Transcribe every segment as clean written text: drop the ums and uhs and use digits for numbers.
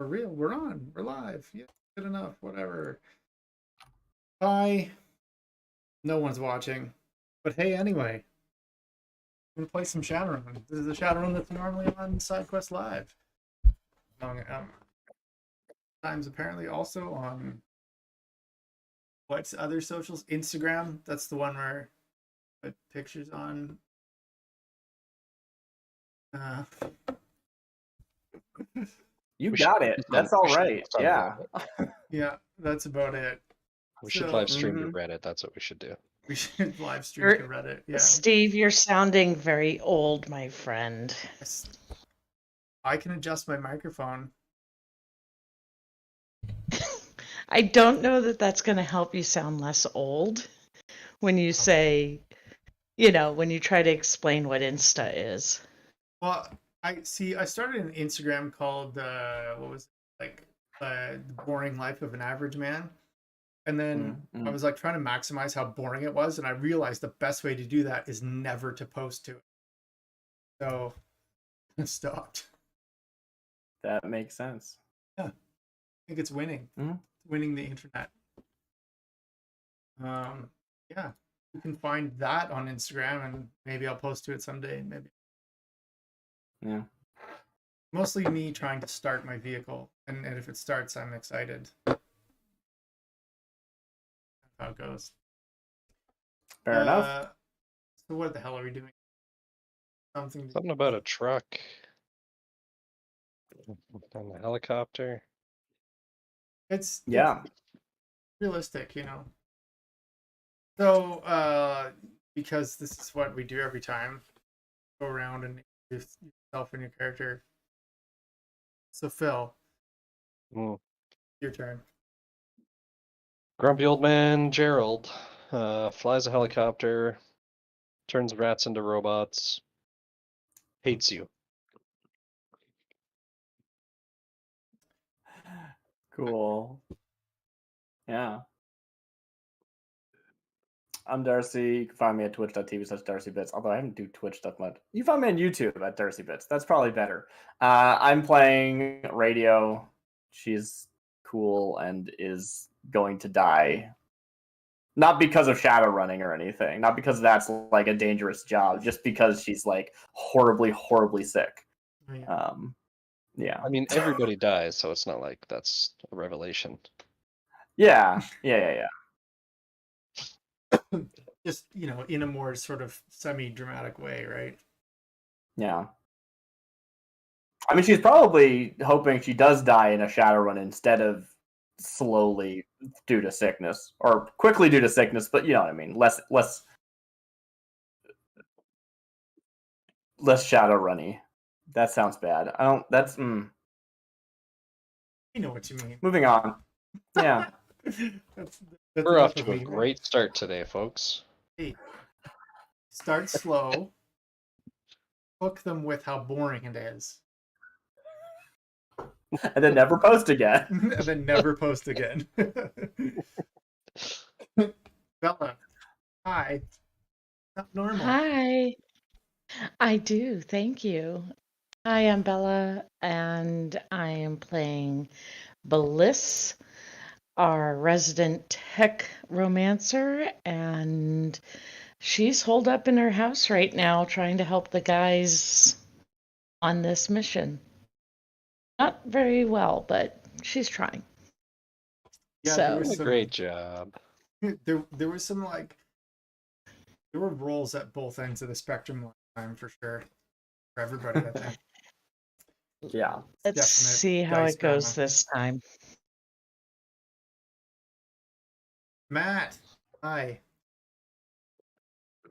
We're real. We're on. We're live. Yeah, good enough. Whatever. Bye. No one's watching. But hey, anyway, I'm gonna play some Shadowrun. This is a Shadowrun that's normally on Sidequestslive. Among times apparently also on what's other socials? Instagram. That's the one where I put pictures on. Uh, You got it. That's all right. Yeah. yeah, that's about it. We should live stream to Reddit. That's what we should do. We should live stream to Reddit. Yeah. Steve, you're sounding very old, my friend. I can adjust my microphone. I don't know that that's going to help you sound less old when you say, when you try to explain what Insta is. Well, I started an Instagram called The Boring Life of an Average Man. And then I was like trying to maximize how boring it was, and I realized the best way to do that is never to post to it. So I stopped. That makes sense. Yeah. I think it's winning. Winning the internet. Yeah. You can find that on Instagram, and maybe I'll post to it someday. Maybe. Yeah. Mostly me trying to start my vehicle, and if it starts, I'm excited. How it goes. Fair enough. So what the hell are we doing? Something about a truck and a helicopter. It's realistic, So because this is what we do every time, go around and introduce yourself and your character. So Phil, your turn. Grumpy old man Gerald flies a helicopter, turns rats into robots, hates you. Cool. Yeah. I'm Darcy. You can find me at twitch.tv/DarcyBits, although I haven't do Twitch stuff much. You find me on YouTube at DarcyBits. That's probably better. I'm playing Radio. She's cool and is going to die. Not because of Shadowrunning or anything. Not because that's like a dangerous job. Just because she's like horribly, horribly sick. Yeah. I mean, everybody dies, so it's not like that's a revelation. Yeah. Just, in a more sort of semi-dramatic way, right? Yeah. I mean, she's probably hoping she does die in a Shadowrun instead of slowly due to sickness, or quickly due to sickness, but you know what I mean. Less Shadowrunny. That sounds bad. That's You know what you mean. Moving on. Yeah. that's We're off to a great start today, folks. Hey, start slow. Hook them with how boring it is. And then never post again. And then never post again. Bella, hi. Not normal. Hi. I do. Thank you. I am Bella, and I am playing Bliss, our resident tech romancer, and she's holed up in her house right now trying to help the guys on this mission. Not very well, but she's trying. Yeah, so great job. There were some there were roles at both ends of the spectrum last time for sure. For everybody, I think. Yeah. Let's see how it goes this time. Matt, hi.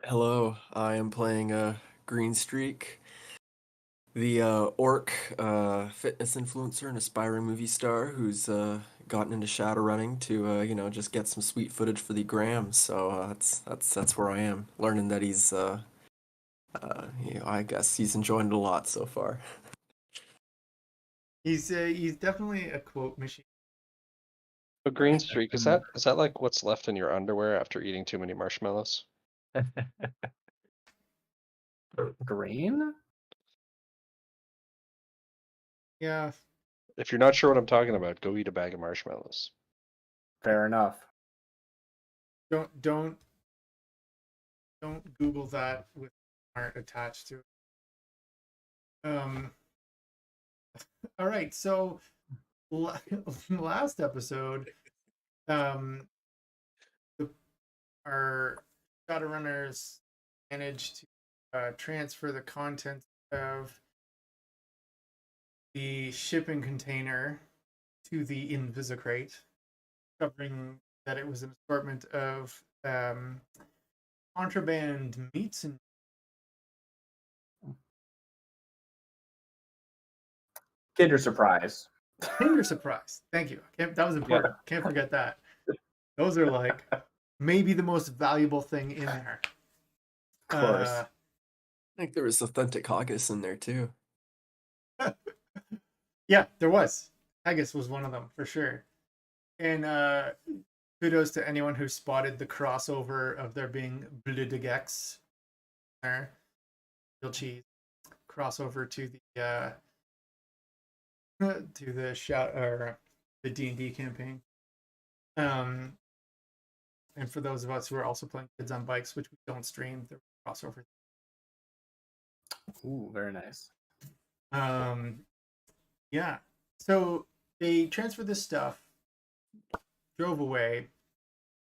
Hello, I am playing Green Streak, the orc fitness influencer and aspiring movie star who's gotten into Shadowrunning to just get some sweet footage for the gram. So that's where I am, learning that he's I guess he's enjoying it a lot so far. He's definitely a quote machine. A green streak, is that like what's left in your underwear after eating too many marshmallows? Green? Yeah. If you're not sure what I'm talking about, go eat a bag of marshmallows. Fair enough. Don't Google that with art attached to it. All right, so last episode, the, our Shadowrunners managed to transfer the contents of the shipping container to the Invisicrate, discovering that it was an assortment of contraband meats and Kinder Surprise. Kinder Surprise. Thank you. That was important. Can't forget that. Those are like maybe the most valuable thing in there. Of course. I think there was authentic haggis in there too. Yeah, there was. Haggis was one of them for sure. And kudos to anyone who spotted the crossover of there being bleu de gex there, real cheese crossover to the shout or the D&D campaign. And for those of us who are also playing Kids on Bikes, which we don't stream, the crossover. Ooh, very nice. Yeah. So they transferred this stuff, drove away,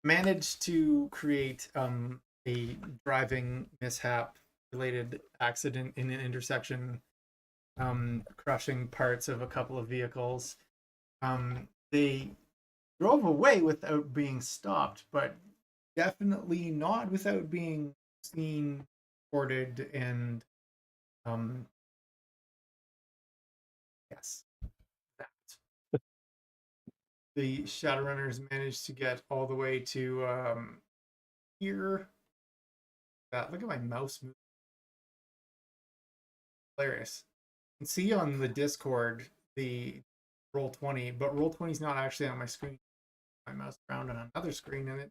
managed to create a driving mishap related accident in an intersection, crushing parts of a couple of vehicles. They drove away without being stopped, but definitely not without being seen, reported, and yes, that. The Shadowrunners managed to get all the way to here. Look at my mouse move. Hilarious. You can see on the Discord the Roll20, but Roll20 is not actually on my screen. My mouse around on another screen in it.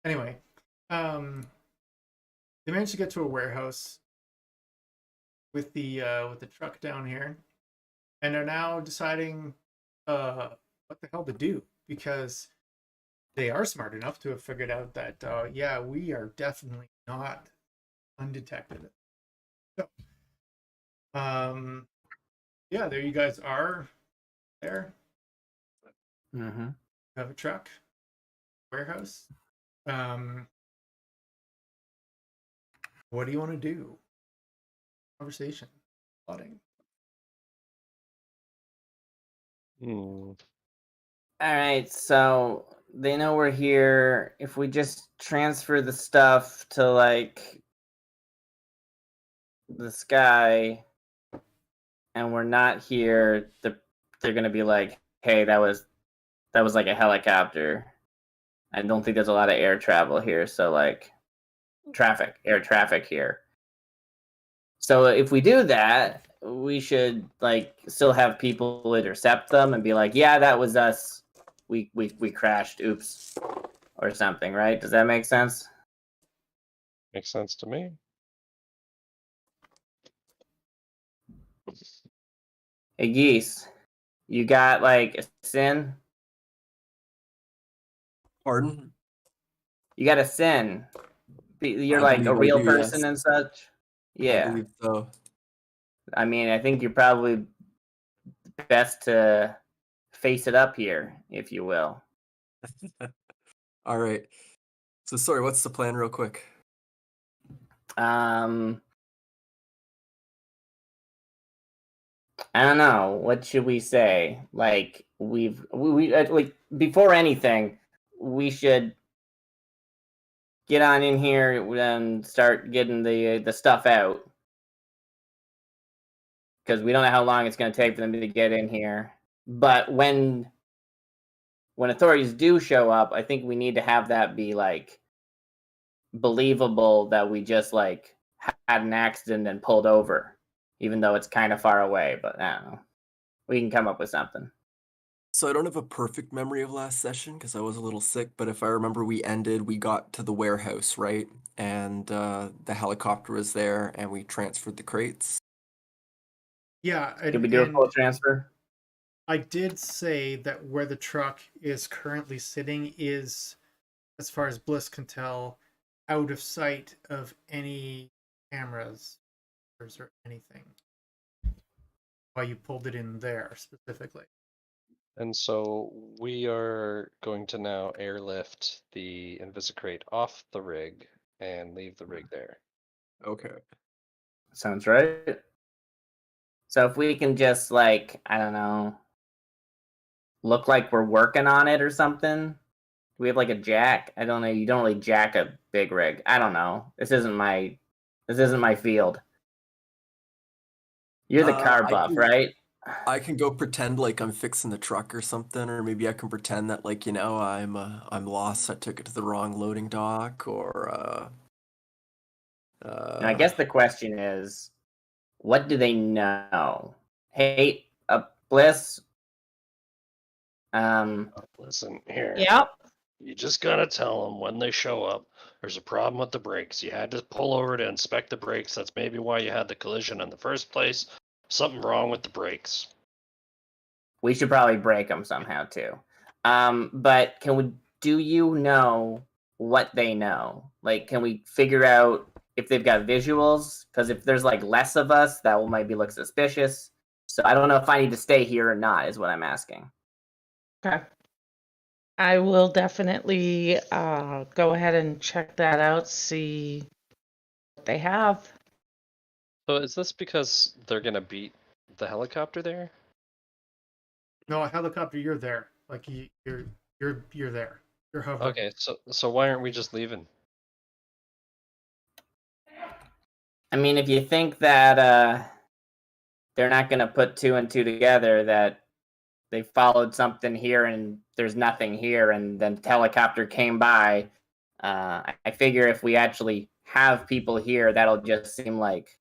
Anyway, they managed to get to a warehouse with the truck down here, and are now deciding what the hell to do, because they are smart enough to have figured out that yeah, we are definitely not undetected. So yeah, there you guys are there. Mm-hmm. Have a truck, warehouse. What do you want to do? Conversation, plotting. All right, so they know we're here. If we just transfer the stuff to like the sky and we're not here, they're gonna be like, hey, that was like a helicopter. I don't think there's a lot of air travel here, so like air traffic here. So if we do that, we should like still have people intercept them and be like, yeah, that was us. We crashed, oops, or something, right? Does that make sense? Makes sense to me. Hey, Geese, you got like a sin? Pardon? You got a sin? You're I like a believe I real do, person yes. and such? I Yeah. believe so. I mean, I think you're probably best to face it up here, if you will. All right. So sorry, what's the plan real quick? I don't know. What should we say? Like we like before anything, we should get on in here and start getting the stuff out, because we don't know how long it's going to take for them to get in here. But when authorities do show up, I think we need to have that be like believable that we just like had an accident and pulled over, even though it's kind of far away. But I don't know. We can come up with something. So I don't have a perfect memory of last session because I was a little sick, but if I remember, we got to the warehouse, right? And the helicopter was there and we transferred the crates. Yeah, Can we do a full transfer? I did say that where the truck is currently sitting is, as far as Bliss can tell, out of sight of any cameras or anything. Why you pulled it in there specifically. And so we are going to now airlift the Invisicrate off the rig and leave the rig there. Okay. Sounds right. So if we can just like, I don't know, look like we're working on it or something. Do we have like a jack? I don't know. You don't really jack a big rig. I don't know. This isn't my field. You're the car I buff, can- right? I can go pretend like I'm fixing the truck or something, or maybe I can pretend that like I'm lost. I took it to the wrong loading dock, or And I guess the question is, what do they know? Hey, Bliss. Listen here. Yep. You just gotta tell them when they show up. There's a problem with the brakes. You had to pull over to inspect the brakes. That's maybe why you had the collision in the first place. Something wrong with the brakes. We should probably break them somehow too. But do you know what they know? Like, can we figure out if they've got visuals? Because if there's like less of us, that will maybe look suspicious. So I don't know if I need to stay here or not, is what I'm asking. Okay. I will definitely go ahead and check that out, see what they have. So is this because they're gonna beat the helicopter there? No, a helicopter, you're there. Like you're there. You're hovering. Okay, so why aren't we just leaving? I mean, if you think that they're not going to put two and two together, that they followed something here and there's nothing here, and then the helicopter came by, I figure if we actually have people here, that'll just seem like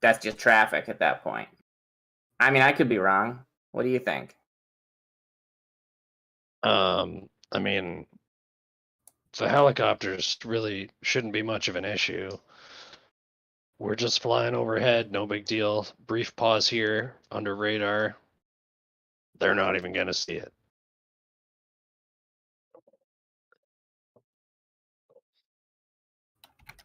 that's just traffic at that point. I mean, I could be wrong. What do you think? I mean, the helicopters really shouldn't be much of an issue. We're just flying overhead, no big deal. Brief pause here, under radar. They're not even gonna see it.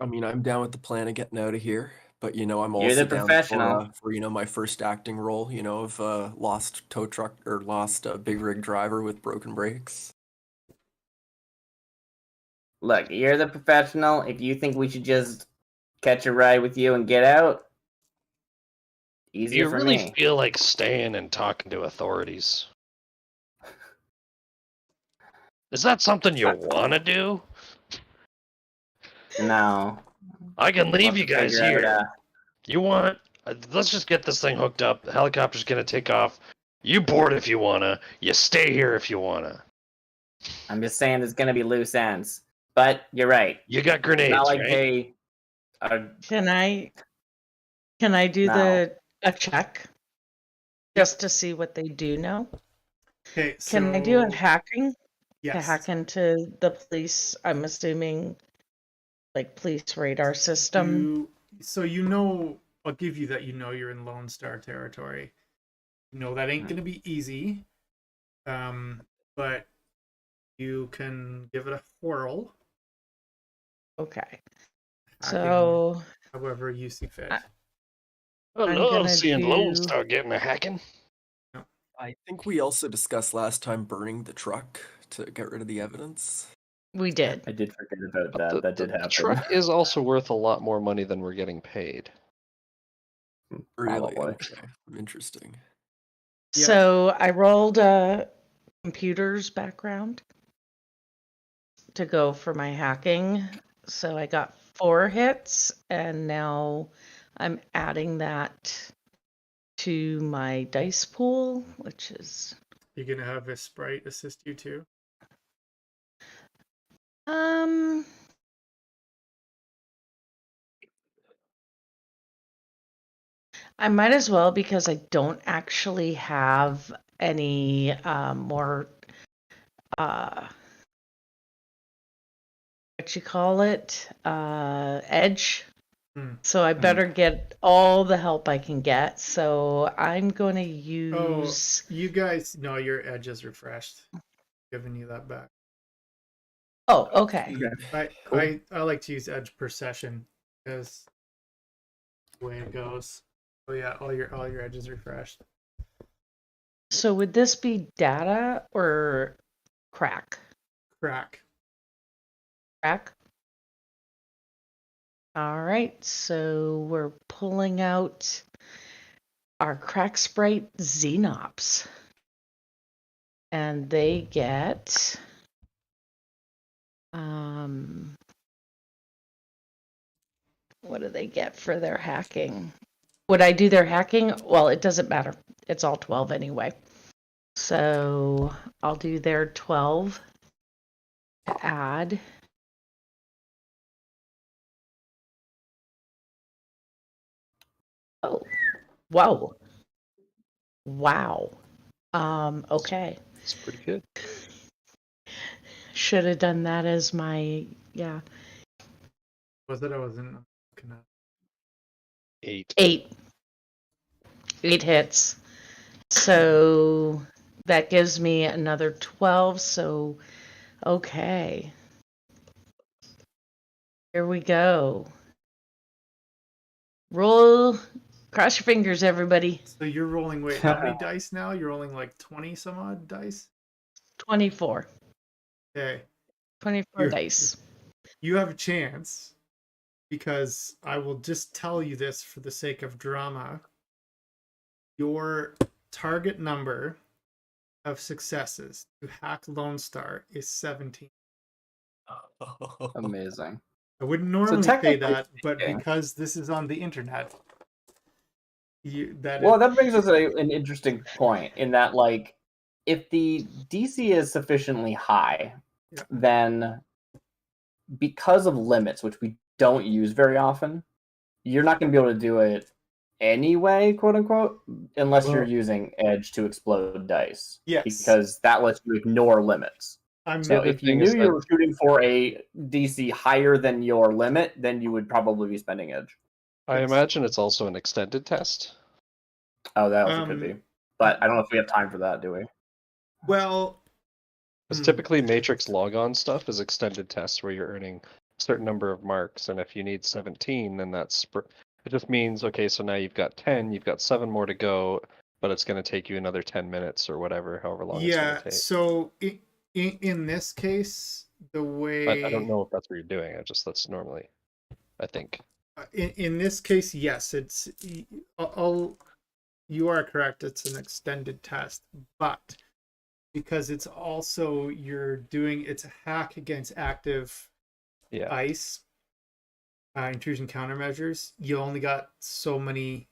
I mean, I'm down with the plan of getting out of here, but I'm You're the also down professional. for my first acting role, of lost tow truck or lost big rig driver with broken brakes. Look, you're the professional. If you think we should just catch a ride with you and get out, Do easier you for really me. feel like staying and talking to authorities? Is that something you want to do? No. I can leave We'll you have to guys figure here. out, You want? Let's just get this thing hooked up. The helicopter's gonna take off. You board if you wanna. You stay here if you wanna. I'm just saying there's going to be loose ends. But you're right. You got It's grenades, not like right? they are. Can I do No. a check just to see what they do know? Okay, Can I do a so hacking to yes. hack into the police? I'm assuming like police radar system. I'll give you that. You're in Lone Star territory. That ain't gonna be easy. But you can give it a whirl. Okay. Hacking So however you see fit. I I I'm love gonna seeing Lone do- Star getting a hacking. I think we also discussed last time burning the truck to get rid of the evidence. we did. I did forget about But that. That did the happen. truck is also worth a lot more money than we're getting paid. Really? Probably. Okay. Interesting. Yes. So I rolled a computer's background to go for my hacking. So I got 4 hits, and now I'm adding that to my dice pool, which is You're gonna have a sprite assist you too. I might as well, because I don't actually have any more what you call it, edge So I better get all the help I can get. So I'm going to Oh, use. you guys, no, your edge is refreshed. Giving you that back. Oh, okay. Cool. I like to use edge per session because the way it goes. Oh yeah, all your edges refreshed. So would this be data or crack? Crack. Crack. All right. So we're pulling out our crack sprite Xenops. And they get what do they get for their hacking? Would I do their hacking? Well, it doesn't matter. It's all 12 anyway. So I'll do their 12 to add. Oh, whoa. Wow. Okay. It's pretty good. Should have done that as my, yeah. Was it? I wasn't looking at. 8. 8. 8 hits. So that gives me another 12. So, okay. Here we go. Roll. Cross your fingers, everybody. So you're rolling, wait, how many dice now? You're rolling like 20 some odd dice? 24. Okay. 24 dice. You have a chance because I will just tell you this for the sake of drama. Your target number of successes to hack Lone Star is 17. Amazing. I wouldn't normally say technically that, but speaking- because this is on the internet, that brings us an interesting point in that, like, if the DC is sufficiently high, Yeah. then because of limits, which we don't use very often, you're not going to be able to do it anyway, quote unquote, unless you're Well- using edge to explode dice. Yes. Because that lets you ignore limits. I'm So other if you thing knew is you were shooting for a DC higher than your limit, then you would probably be spending edge. I Yes. imagine it's also an extended test. Oh, that also could be. But I don't know if we have time for that, do we? well, Because typically Matrix logon stuff is extended tests where you're earning a certain number of marks, and if you need 17, then it just means, okay, so now you've got 10, you've got 7 more to go, but it's going to take you another 10 minutes or whatever, however long it's going yeah. to take. So in this case, the way I don't know if that's what you're doing. That's normally, I think. in this case, yes, it's you are correct. It's an extended test, but because it's also it's a hack against active Yeah. ice intrusion countermeasures. You only got so many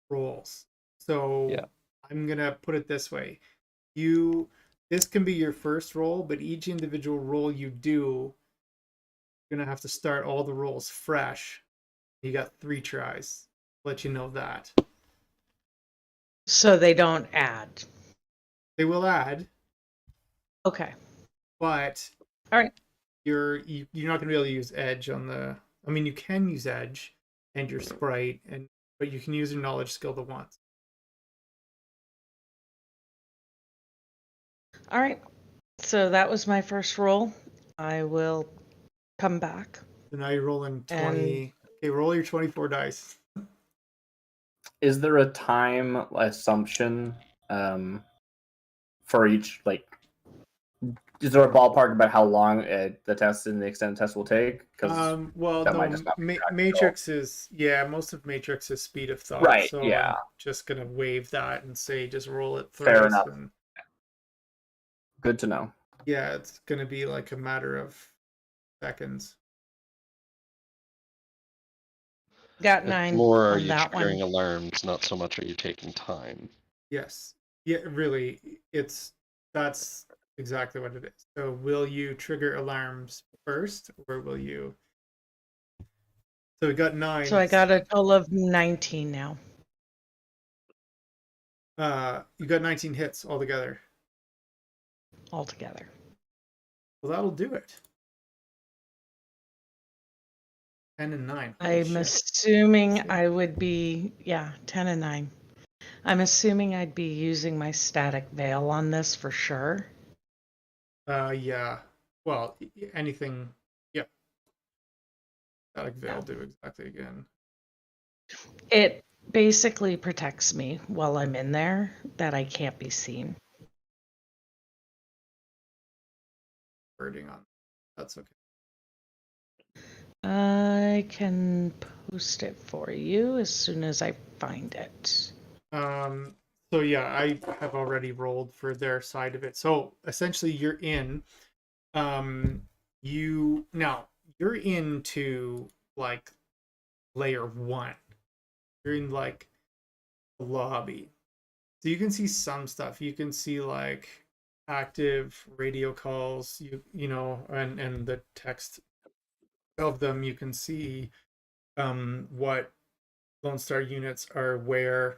rolls. So Yeah. I'm gonna put it this way: this can be your first roll, but each individual roll you do, you're gonna have to start all the rolls fresh. You got 3 tries. Let you know that So they don't add. they will add, Okay. but All right. you're not gonna be able to use edge on the. I mean, you can use edge and your sprite, but you can use your knowledge skill the once. All right. So that was my first roll. I will come back. So now you're rolling 20. Okay, roll your 24 dice. Is there a time assumption for each, like, is there a ballpark about how long the test and the extended test will take? Because Well, that no, might just not be practical. Matrix is most of Matrix is speed of thought. Right, So yeah. I'm just gonna waive that and say just roll it through. Fair enough. Good to know. Yeah, it's gonna be like a matter of seconds. Got It's 9 more are on you that triggering one. alarms, not so much are you taking time. Yes. Yeah, really, that's exactly what it is. So will you trigger alarms first, or will you? So we got 9. So I got a total of 19 now. You got 19 hits altogether. Altogether. Well, that'll do it. 10 and 9. Holy I'm shit. assuming Sick. I would be, yeah, 10 and 9. I'm assuming I'd be using my static veil on this for sure. Yeah. Well, anything. Yeah. Static veil do exactly again. It basically protects me while I'm in there, that I can't be seen. Wording on. That's okay. I can post it for you as soon as I find it. So yeah, I have already rolled for their side of it. So essentially you're in. You're into like layer 1. You're in like the lobby. So you can see some stuff. You can see like active radio calls, and the text of them. You can see what Lone Star units are where,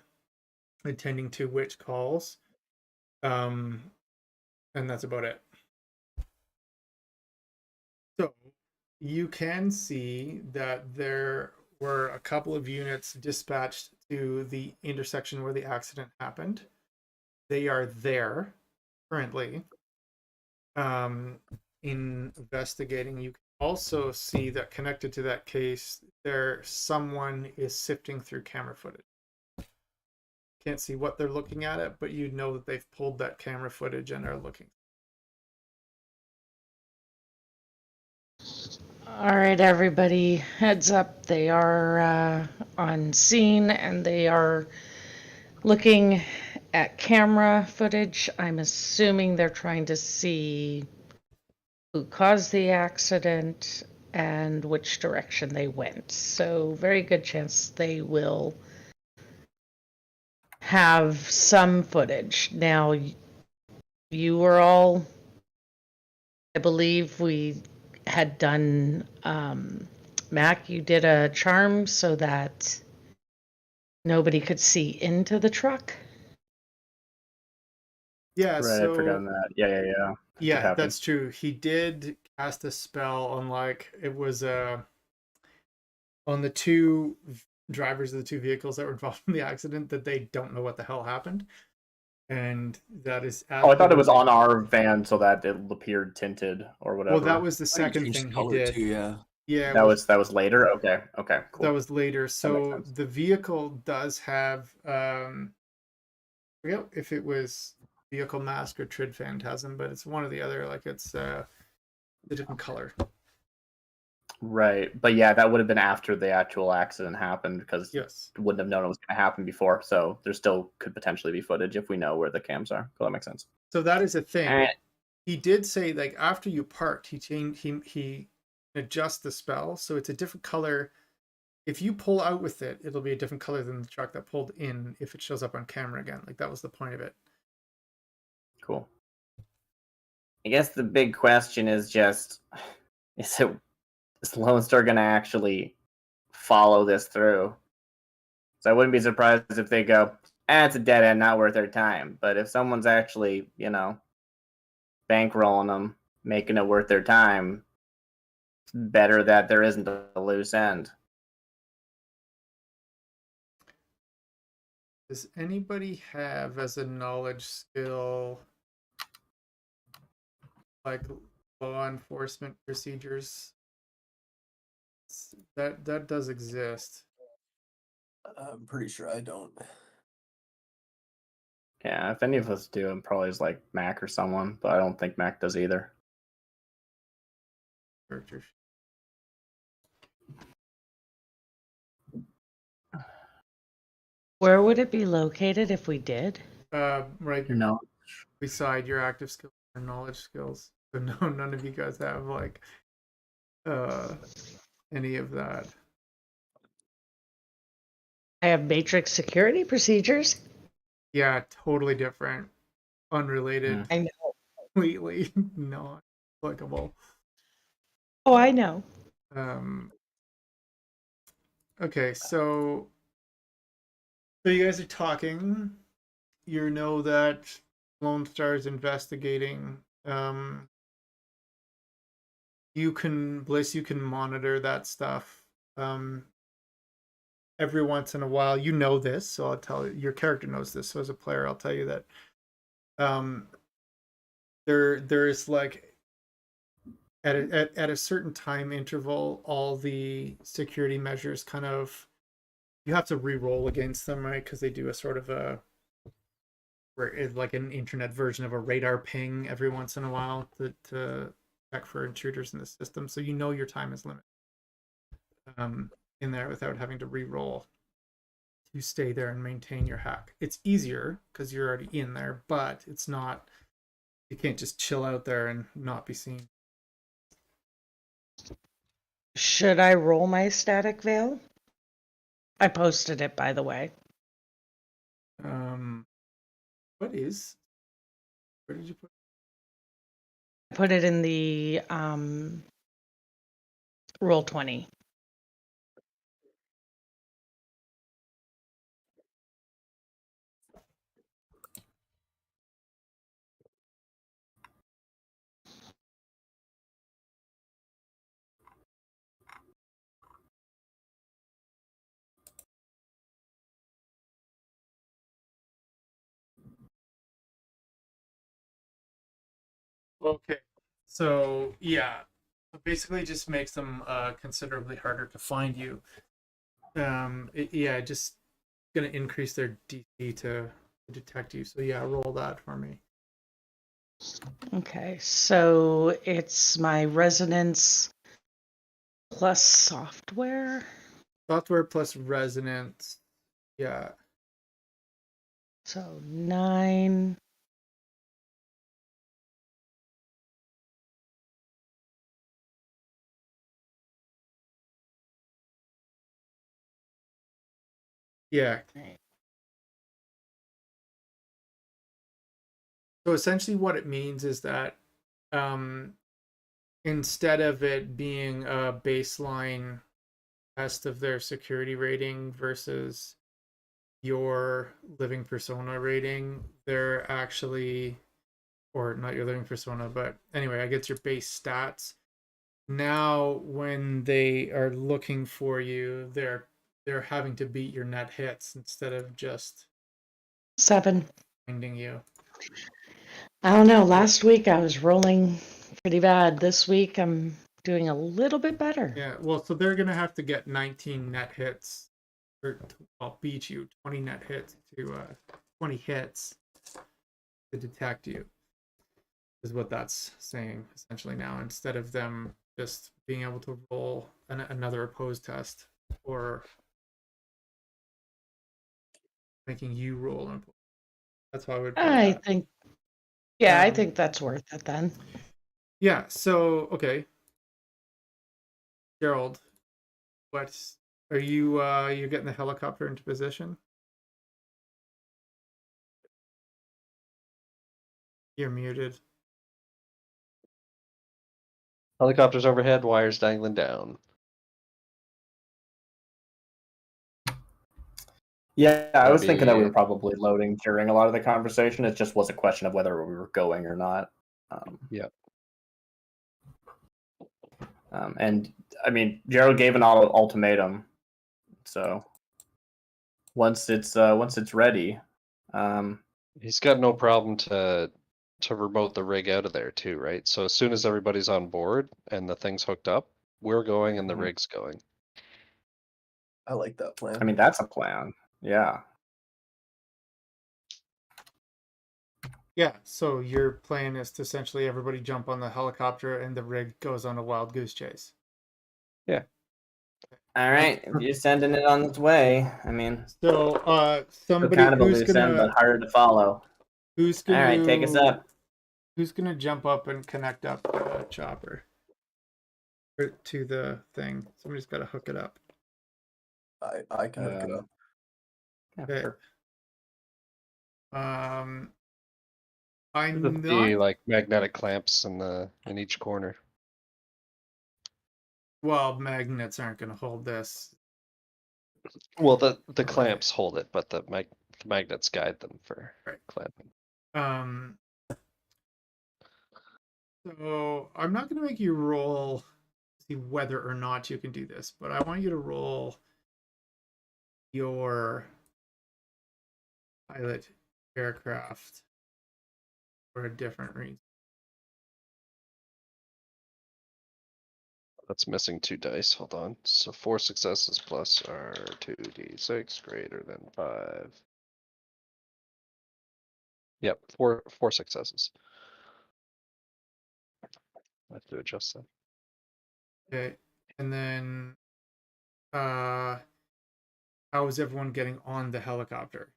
attending to which calls. And that's about it. So you can see that there were a couple of units dispatched to the intersection where the accident happened. They are there currently, investigating. You can also see that connected to that case, someone is sifting through camera footage. Can't see what they're looking at it, but you know that they've pulled that camera footage and are looking. All right, everybody, heads up. They are on scene and they are looking at camera footage. I'm assuming they're trying to see who caused the accident and which direction they went. So very good chance they will have some footage. Now, you were all, I believe we had done, Mac, you did a charm so that nobody could see into the truck. Yeah, Right, I'd forgotten so that. Yeah. yeah, that's true. He did cast a spell on it was on the two drivers of the two vehicles that were involved in the accident, that they don't know what the hell happened. And that is Oh, I thought it was on our van so that it appeared tinted or whatever. Well, that was the I think it second changed thing he color did. too, yeah. Yeah, that was later. Okay, cool. that was later. makes So sense. the vehicle does have I forget if it was vehicle mask or Trid Phantasm, but it's one or the other. Like it's a different color. Right, but yeah, that would have been after the actual accident happened because Yes. wouldn't have known it was going to happen before. So there still could potentially be footage if we know where the cams are. Cool, that makes sense. So that is a thing. All right. He did say like after you parked, he adjusts the spell, so it's a different color. If you pull out with it, it'll be a different color than the truck that pulled in if it shows up on camera again. Like that was the point of it. Cool. I guess the big question is just, is Lone Star going to actually follow this through? So I wouldn't be surprised if they go, it's a dead end, not worth their time. But if someone's actually, bankrolling them, making it worth their time, it's better that there isn't a loose end. Does anybody have as a knowledge skill like law enforcement procedures? That does exist. I'm pretty sure I don't. Yeah, if any of us do, it probably is like Mac or someone, but I don't think Mac does either. Character. Where would it be located if we did? Right No. beside your active skills and knowledge skills. So no, none of you guys have like any of that. I have matrix security procedures. Yeah, totally different, unrelated, I know. completely not applicable. Oh, I know. Okay, so you guys are talking. You know that Lone Star is investigating. You can monitor that stuff every once in a while, you know this, so I'll tell you, your character knows this. So as a player, I'll tell you that there's like at a certain time interval, all the security measures kind of you have to re-roll against them, right? Because they do a sort of a like an internet version of a radar ping every once in a while to check for intruders in the system. So you know your time is limited in there without having to re-roll to stay there and maintain your hack. It's easier because you're already in there, but it's not. You can't just chill out there and not be seen. Should I roll my static veil? I posted it, by the way. What is? Where did you put? I put it in the roll 20. Okay, so yeah, it basically just makes them considerably harder to find you. Yeah, just gonna increase their DC to detect you. So yeah, roll that for me. Okay, so it's my resonance plus software. Software plus resonance. Yeah. So 9. Yeah. So essentially what it means is that instead of it being a baseline test of their security rating versus your living persona rating, they're actually, or not your living persona, but anyway, I get your base stats. Now when they are looking for you, they're having to beat your net hits instead of just 7. finding you. I don't know. Last week I was rolling pretty bad. This week I'm doing a little bit better. Yeah, well, so they're gonna have to get 19 net hits, or I'll beat you 20 net hits to 20 hits to detect you, is what that's saying essentially now. Instead of them just being able to roll another opposed test or making you roll an opposed. That's how I would play I that. think, yeah, I think that's worth it then. Yeah. So okay, Gerald, what are you? You're getting the helicopter into position. You're muted. Helicopters overhead, wires dangling down. Yeah, I was thinking that we Maybe- were probably loading during a lot of the conversation. It just was a question of whether we were going or not. Yeah. And I mean, Gerald gave an ultimatum, so once it's ready, He's got no problem to remote the rig out of there too, right? So as soon as everybody's on board and the thing's hooked up, we're going and the Mhm. rig's going. I like that plan. I mean that's a plan. Yeah. Yeah, so your plan is to essentially everybody jump on the helicopter and the rig goes on a wild goose chase. All right, if you're sending it on its way, I mean, So still somebody kind of a who's loose end, gonna but harder to follow. who's All gonna right, take us up. Who's gonna jump up and connect up the chopper to the thing? Somebody's got to hook it up. I can hook it up. Yeah, Okay. sure. I'm The not. like magnetic clamps in each corner. Well, magnets aren't gonna hold this. Well, the clamps hold it, but the magnets guide them for Right. clamping. So I'm not gonna make you roll see whether or not you can do this, but I want you to roll your pilot aircraft for a different reason. That's missing 2 dice. Hold on. So 4 successes plus our 2d6 greater than 5. Yep, four successes. I have to adjust that. Okay, and then how is everyone getting on the helicopter?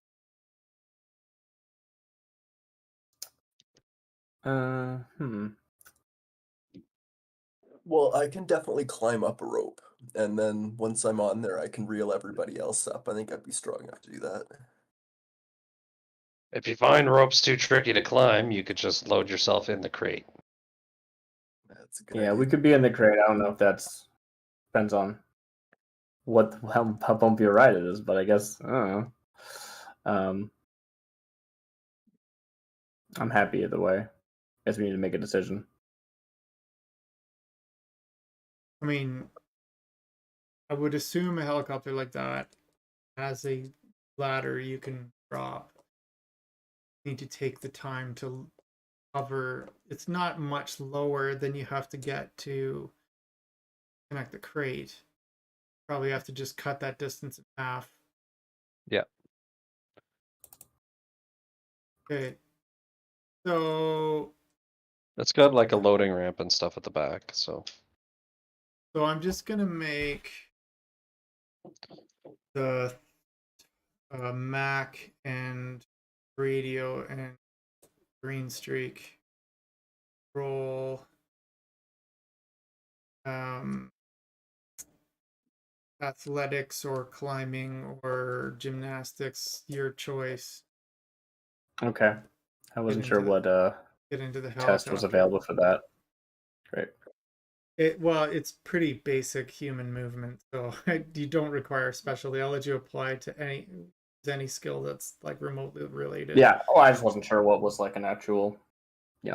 Well, I can definitely climb up a rope, and then once I'm on there, I can reel everybody else up. I think I'd be strong enough to do that. If you find ropes too tricky to climb, you could just load yourself in the crate. That's a good Yeah, idea. we could be in the crate. I don't know if that's depends on how bumpy a ride it is, but I guess I don't know. I'm happy either way. Guess we need to make a decision. I mean, I would assume a helicopter like that has a ladder you can drop. You need to take the time to cover. It's not much lower than you have to get to connect the crate. Probably have to just cut that distance in half. Yeah. Okay. So It's got like a loading ramp and stuff at the back, so I'm just gonna make the Mac and radio and green streak roll athletics or climbing or gymnastics, your choice. Okay. I wasn't sure what Get into the test was helicopter. available for that. Great. It's pretty basic human movement, so you don't require specialty. I'll let you apply to any skill that's like remotely related. Yeah. Oh, I just wasn't sure what was like an actual,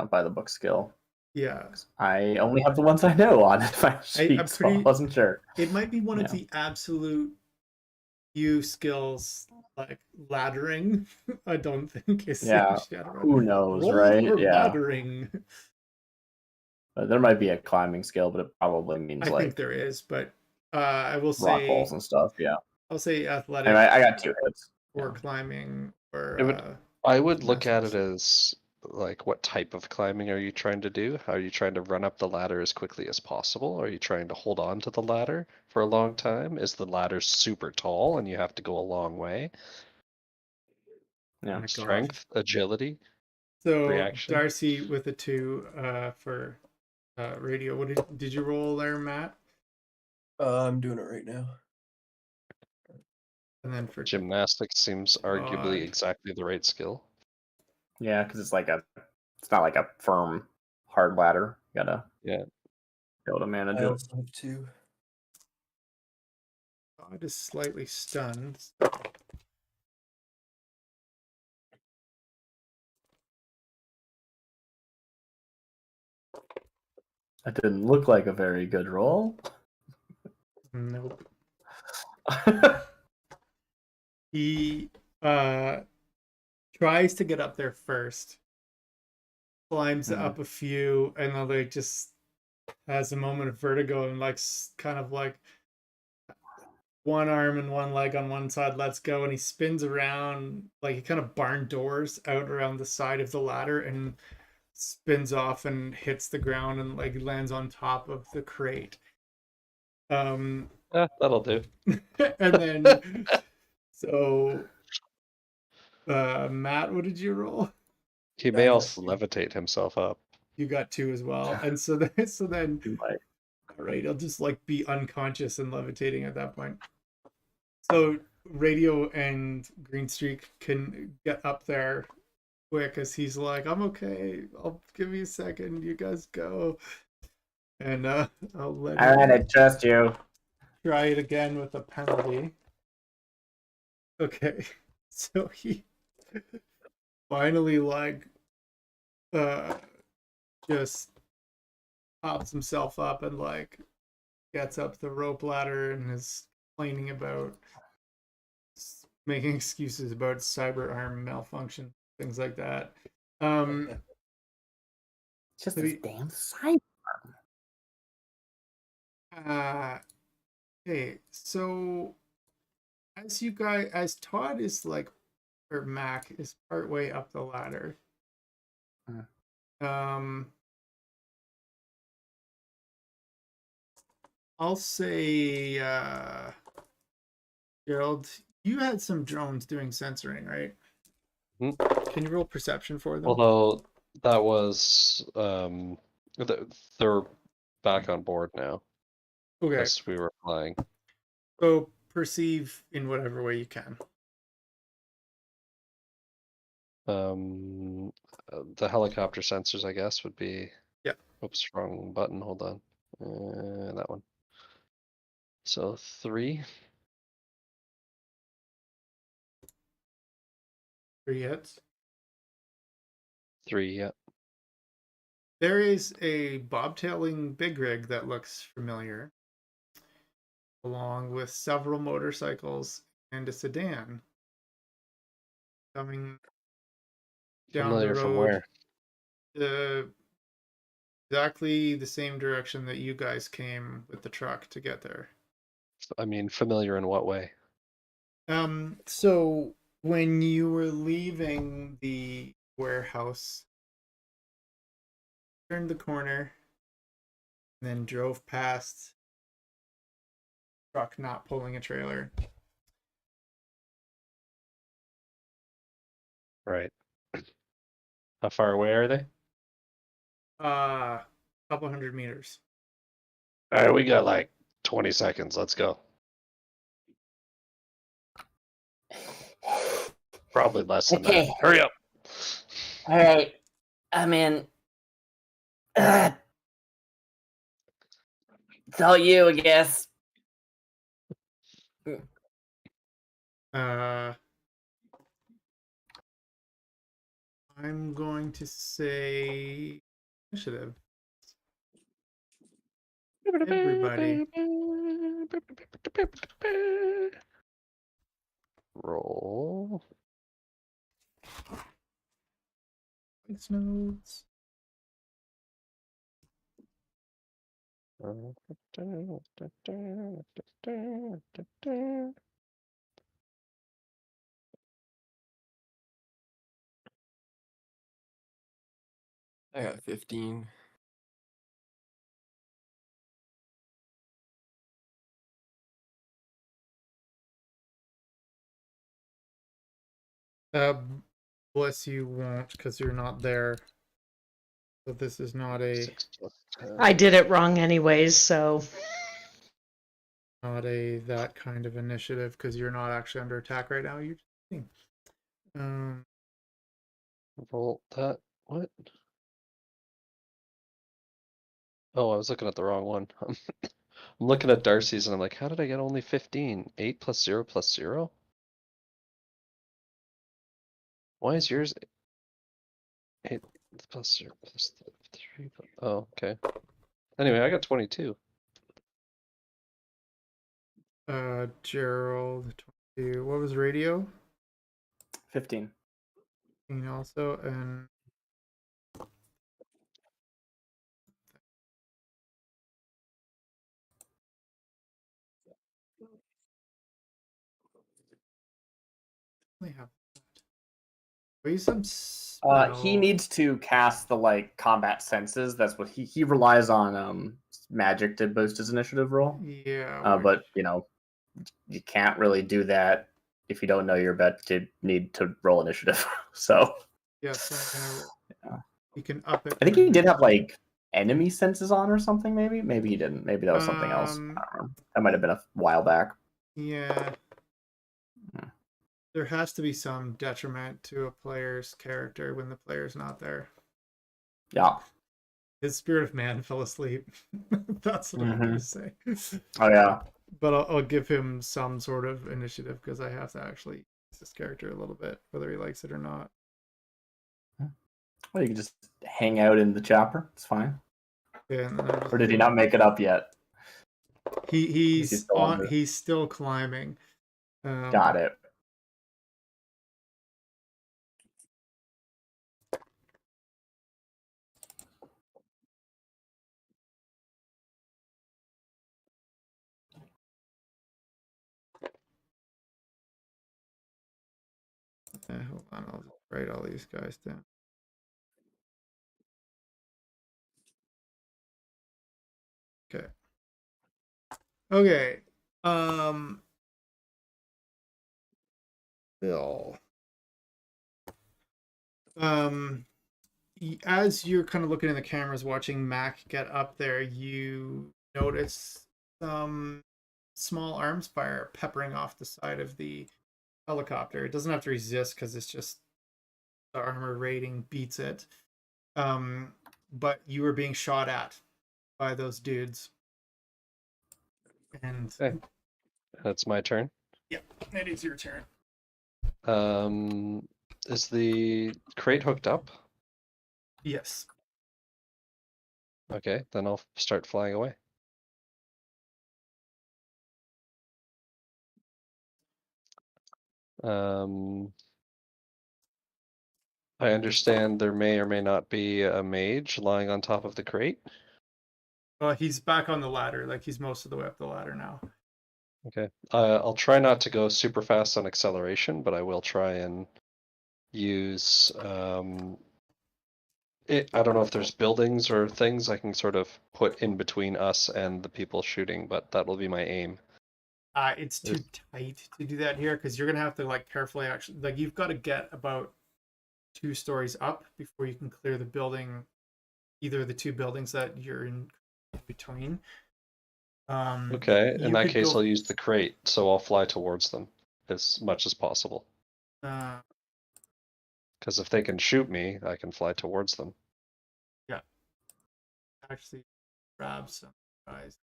by the book skill. Yeah. I only have the ones I know on my sheet, so I wasn't sure. It might be one of the absolute few skills, like laddering. I don't think is in Shadowrun. Who knows, roll right? for laddering. There might be a climbing skill, but it probably means I think there is, but I will say rock walls and stuff. Yeah. I'll say athletic. Anyway, I got 2 hits. Or climbing, or I would look at it as like, what type of climbing are you trying to do? Are you trying to run up the ladder as quickly as possible? Are you trying to hold on to the ladder for a long time? Is the ladder super tall and you have to go a long way? Yeah. Strength, agility, so reaction. Darcy with a 2 for radio. What did you roll there, Matt? I'm doing it right now. And then for gymnastics seems arguably exactly the right skill. Yeah, because it's not like a firm, hard ladder. You gotta be able to manage I it. also have 2. God is slightly stunned. That didn't look like a very good roll. Nope. He tries to get up there first, climbs up a few, and then like just has a moment of vertigo and like kind of like one arm and one leg on one side lets go, and he spins around, like he kind of barn doors out around the side of the ladder and spins off and hits the ground and like lands on top of the crate. That'll do. And then so Matt, what did you roll? He may also levitate himself up. You got 2 as well. And so then all right, I'll just like be unconscious and levitating at that point. So radio and green streak can get up there quick as he's like, I'm okay, I'll give me a second, you guys go. And I'll let I trust you. Try it again with a penalty. Okay. So he finally like just pops himself up and like gets up the rope ladder and is complaining about making excuses about cyber arm malfunction, things like that. Just So this he- damn side. Okay, so as Todd is like, or Mac is partway up the ladder. I'll say, Gerald, you had some drones doing censoring, right? Can you roll perception for them? Although that was they're back on board now. Okay, Yes, we were flying. so perceive in whatever way you can. The helicopter sensors, I guess, would be. Yeah. Oops, wrong button. Hold on. That one. So 3. 3 hits. 3, yeah. There is a bobtailing big rig that looks familiar, along with several motorcycles and a sedan coming down Familiar the from road, where? exactly the same direction that you guys came with the truck to get there. I mean, familiar in what way? So when you were leaving the warehouse, turned the corner, and then drove past truck not pulling a trailer. Right. How far away are they? Couple hundred meters. All right, we got like 20 seconds. Let's go. Probably less than Okay. that. Hurry up. All right. I'm in. It's all you, I guess. I'm going to say initiative. Everybody. Roll. Points notes. I got 15. Bless you won't, because you're not there. So this is not a 6 plus 10. I did it wrong anyways, so that kind of initiative, because you're not actually under attack right now. You're just Roll that. What? Oh, I was looking at the wrong one. I'm looking at Darcy's and I'm like, how did I get only 15? 8 plus 0 plus 0? Why is yours 8 plus 0 plus 3? Oh, okay. Anyway, I got 22. Gerald 22. What was radio? 15. Also, and we have use some He needs to cast the like combat senses. That's what he relies on magic to boost his initiative roll. Yeah, But you know, you can't really do that if you don't know you're about to need to roll initiative. So yes, you can up it. I think he did have like enemy senses on or something. Maybe he didn't. Maybe that was something else. I don't know. That might have been a while back. Yeah. There has to be some detriment to a player's character when the player's not there. Yeah. His spirit of man fell asleep. That's what I'm going to say. Oh yeah. But I'll give him some sort of initiative because I have to actually use this character a little bit, whether he likes it or not. Well, you can just hang out in the chopper. It's fine. Yeah, and then Or did he not make it up yet? He's still on. under? He's still climbing. Got it. Hold on, I'll just write all these guys down. Okay. Okay. Bill. As you're kind of looking in the cameras, watching Mac get up there, you notice some small arms fire peppering off the side of the helicopter. It doesn't have to resist because it's just the armor rating beats it. But you were being shot at by those dudes. And Okay. That's my turn. yeah, it is your turn. Is the crate hooked up? Yes. Okay, then I'll start flying away. I understand there may or may not be a mage lying on top of the crate. Well, he's back on the ladder. Like he's most of the way up the ladder now. Okay. I'll try not to go super fast on acceleration, but I will try and use I don't know if there's buildings or things I can sort of put in between us and the people shooting, but that will be my aim. It's too tight to do that here because you're gonna have to like carefully actually like you've got to get about 2 stories up before you can clear the building, either of the 2 buildings that you're in between. Okay, in you that could case go- I'll use the crate, so I'll fly towards them as much as possible. Because if they can shoot me, I can fly towards them. Yeah. Actually, grab some guys.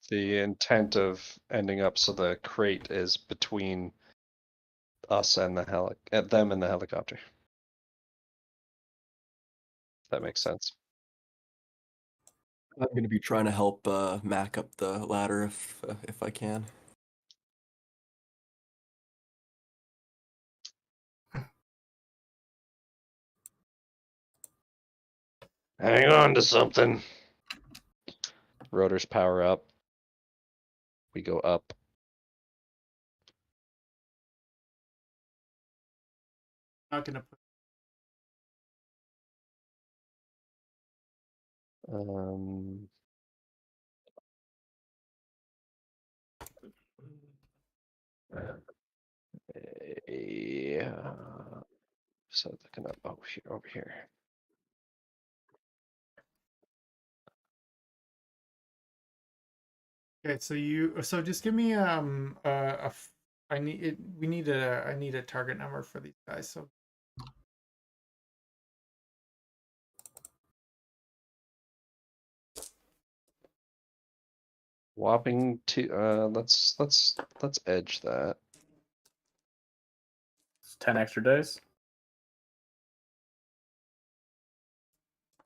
The intent of ending up so the crate is between us and them and the helicopter. That makes sense. I'm going to be trying to help Mac up the ladder if I can. Hang on to something. Rotors power up. We go up. Not gonna put Yeah. So looking up over here. Okay, so just give me I need it we need I need a target number for these guys. So Whopping let's edge that. It's 10 extra days.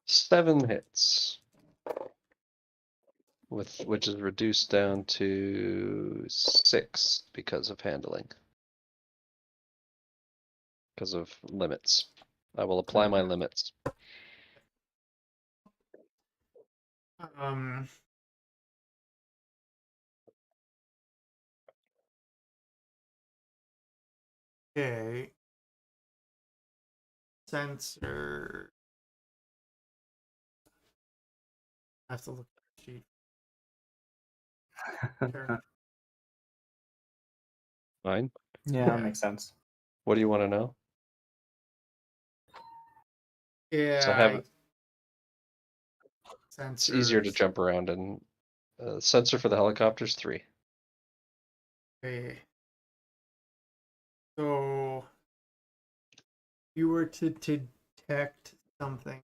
7 hits. Which is reduced down to 6 because of handling. Because of limits. I will apply my limits. okay. Sensor. I have to look at the sheet. Sure. Fine. Yeah, that makes sense. What do you want to know? Yeah. So have it. Sensors. It's easier to jump around, and sensor for the helicopter's 3. Okay. So you were to detect something.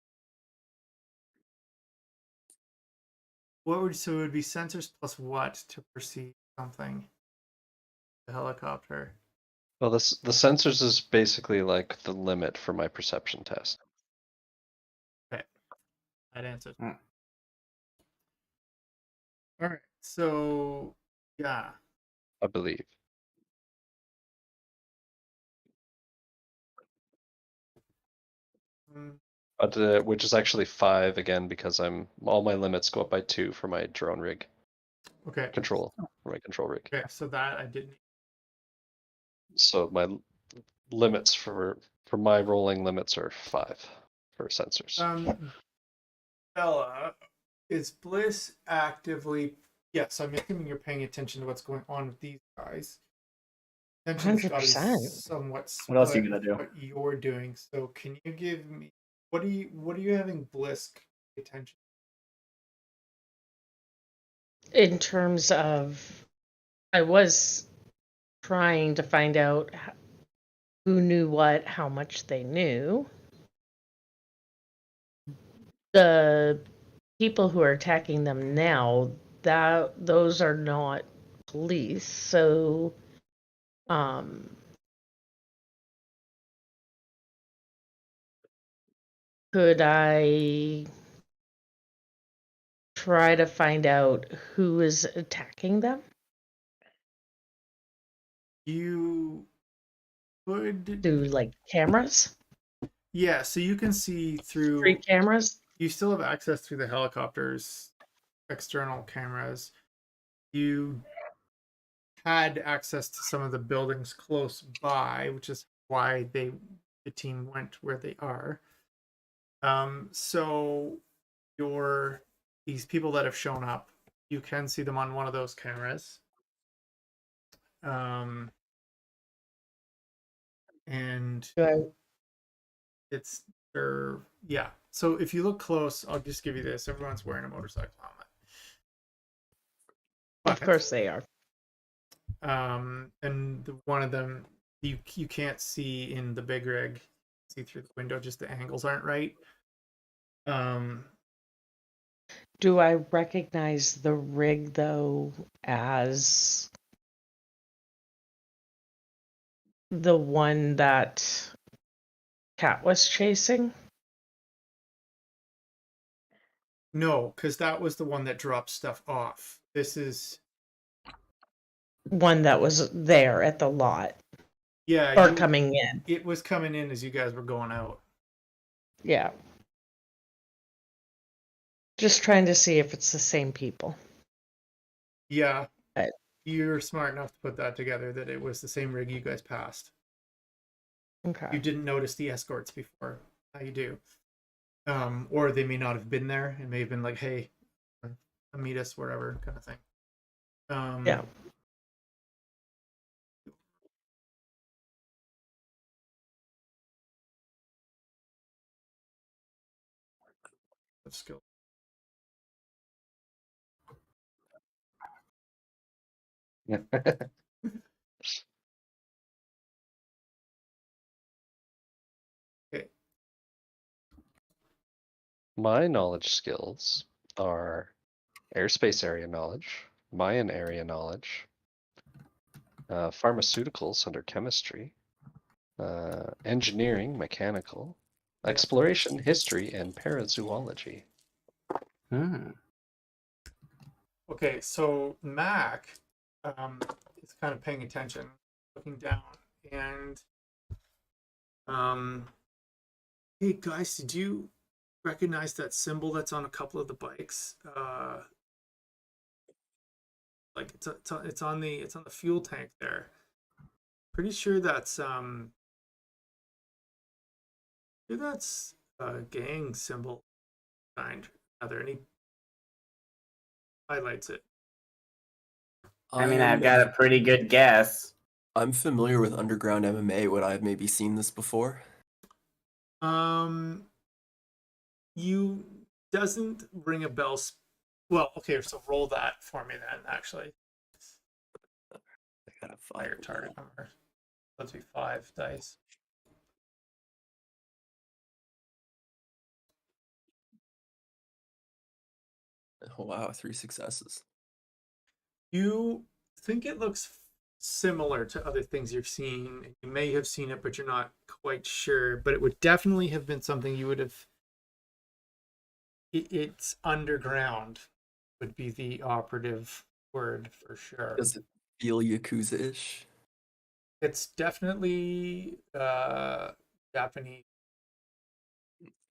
What would so it would be sensors plus what to perceive something? The helicopter. Well, the sensors is basically like the limit for my perception test. Okay. That answers. Mm. All right. So yeah. I believe. Mm, But which is actually 5 again because all my limits go up by 2 for my drone rig okay. control for my control rig. Okay. So that I didn't. So my limits for my rolling limits are 5 for sensors. Bella, is Bliss actively? Yes, I'm assuming you're paying attention to what's going on with these guys. Attention's got to be 100%. somewhat What else are you split gonna do? what you're doing. So can you give me what are you having Bliss pay attention? In terms of, I was trying to find out who knew what, how much they knew. The people who are attacking them now, those are not police, so could I try to find out who is attacking them? You could, Do like cameras? yeah. So you can see through. Street cameras? You still have access through the helicopters, external cameras. You had access to some of the buildings close by, which is why the team went where they are. So these people that have shown up, you can see them on one of those cameras. And it's yeah. So if you look close, I'll just give you this. Everyone's wearing a motorcycle helmet. Of course they are. And one of them you can't see in the big rig, see through the window, just the angles aren't right. Do I recognize the rig though as the one that Cat was chasing? No, because that was the one that dropped stuff off. This is One that was there at the lot yeah, or coming in. it was coming in as you guys were going out. Yeah. Just trying to see if it's the same people. Yeah. Right. You're smart enough to put that together that it was the same rig you guys passed. Okay. You didn't notice the escorts before. Now you do. Or they may not have been there. It may have been like, hey, meet us wherever kind of thing. Yeah. Skill. Okay. My knowledge skills are airspace area knowledge, Mayan area knowledge, pharmaceuticals under chemistry, engineering, mechanical, exploration, history, and parazoology. Okay, so Mac is kind of paying attention, looking down, and hey guys, did you recognize that symbol that's on a couple of the bikes? Like it's on the fuel tank there. Pretty sure that's a gang symbol kind. Are there any highlights it? I mean, I've got a pretty good guess. I'm familiar with underground MMA. Would I have maybe seen this before? You doesn't ring a bell. Well, okay, so roll that for me then. Actually, I got a higher 5. target number. Let's be 5 dice. Oh wow, 3 successes. You think it looks similar to other things you've seen. You may have seen it, but you're not quite sure. But it would definitely have been something you would have. It's underground would be the operative word for sure. Does it feel Yakuza-ish? It's definitely Japanese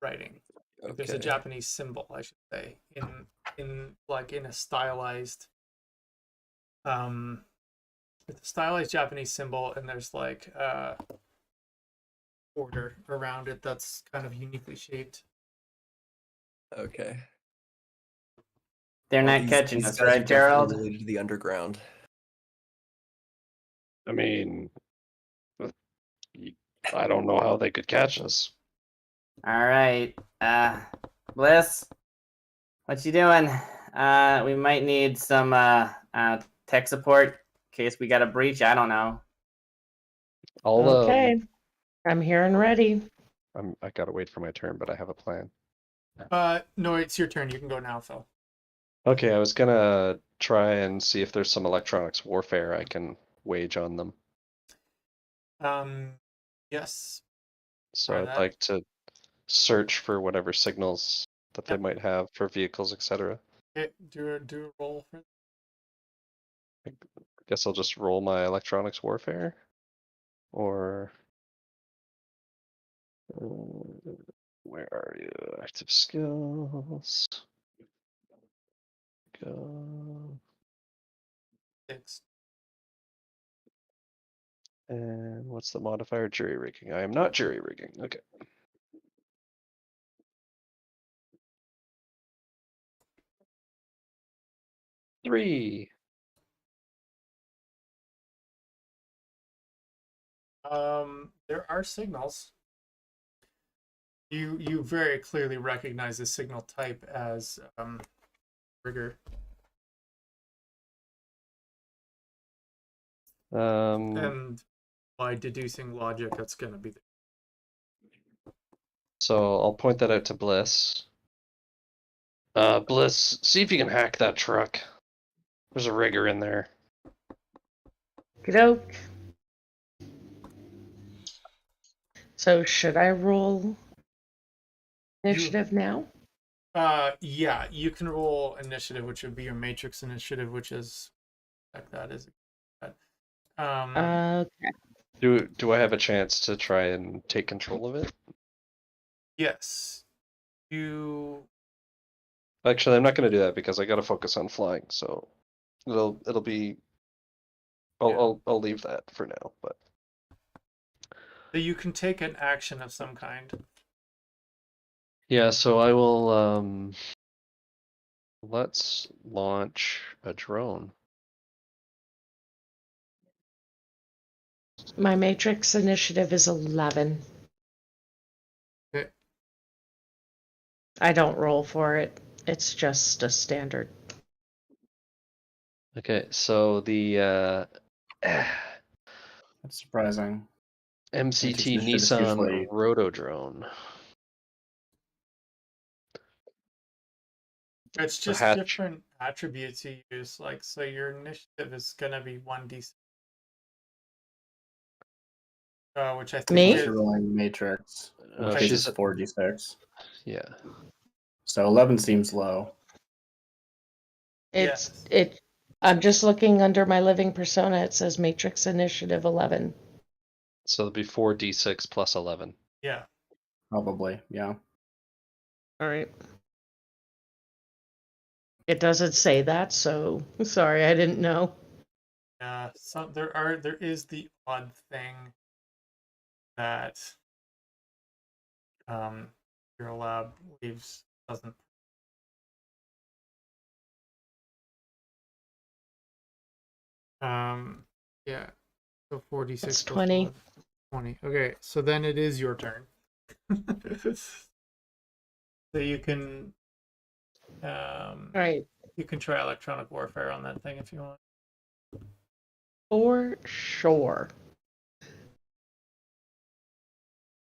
writing. Like, there's a Okay. Japanese symbol, I should say, in a stylized it's a stylized Japanese symbol, and there's like border around it that's kind of uniquely shaped. Okay. They're Well, not catching these us, guys are right, definitely Gerald? related to the underground. I mean, I don't know how they could catch us. All right. Bliss, what you doing? We might need some tech support in case we got a breach. I don't know. I'll Okay. I'm here and ready. I gotta wait for my turn, but I have a plan. No, it's your turn. You can go now, Phil. Okay, I was gonna try and see if there's some electronics warfare I can wage on them. Yes. So Try I'd that. like to search for whatever signals that they Yep. might have for vehicles, etc. Okay, do a roll for I guess I'll just roll my electronics warfare, or where are you? Active skills. Go. 6. And what's the modifier? Jury rigging. I am not jury rigging. Okay. Three. There are signals. You very clearly recognize the signal type as rigor. And by deducing logic, that's going to be So I'll point that out to Bliss. Bliss, see if you can hack that truck. There's a rigger in there. Okey-doke. So should I roll initiative now? Yeah, you can roll initiative, which would be your matrix initiative, which is like that is Okay. Do I have a chance to try and take control of it? yes. You Actually, I'm not going to do that because I got to focus on flying. So it'll be. I'll leave that for now. But so you can take an action of some kind. yeah, so I will. Let's launch a drone. My matrix initiative is 11. Okay. I don't roll for it. It's just a standard. Okay, so the That's surprising. MCT Matrix initiative is Nissan usually- Rotodrone. It's The just hatch. different attributes you use. Like, so your initiative is gonna be 1d6, which I think Me? Unless you're rolling matrix, in which case She's it's 4d6. yeah. So 11 seems low. It's I'm just looking under my living persona. It says matrix initiative 11. So it'll be 4d6 plus 11. Yeah. Probably, yeah. All right. It doesn't say that, so sorry, I didn't know. So there is the odd thing that your lab leaves doesn't. Yeah. So 4d6 It's plus 20. 11, 20. Okay, so then it is your turn. So you can All right. you can try electronic warfare on that thing if you want. For sure.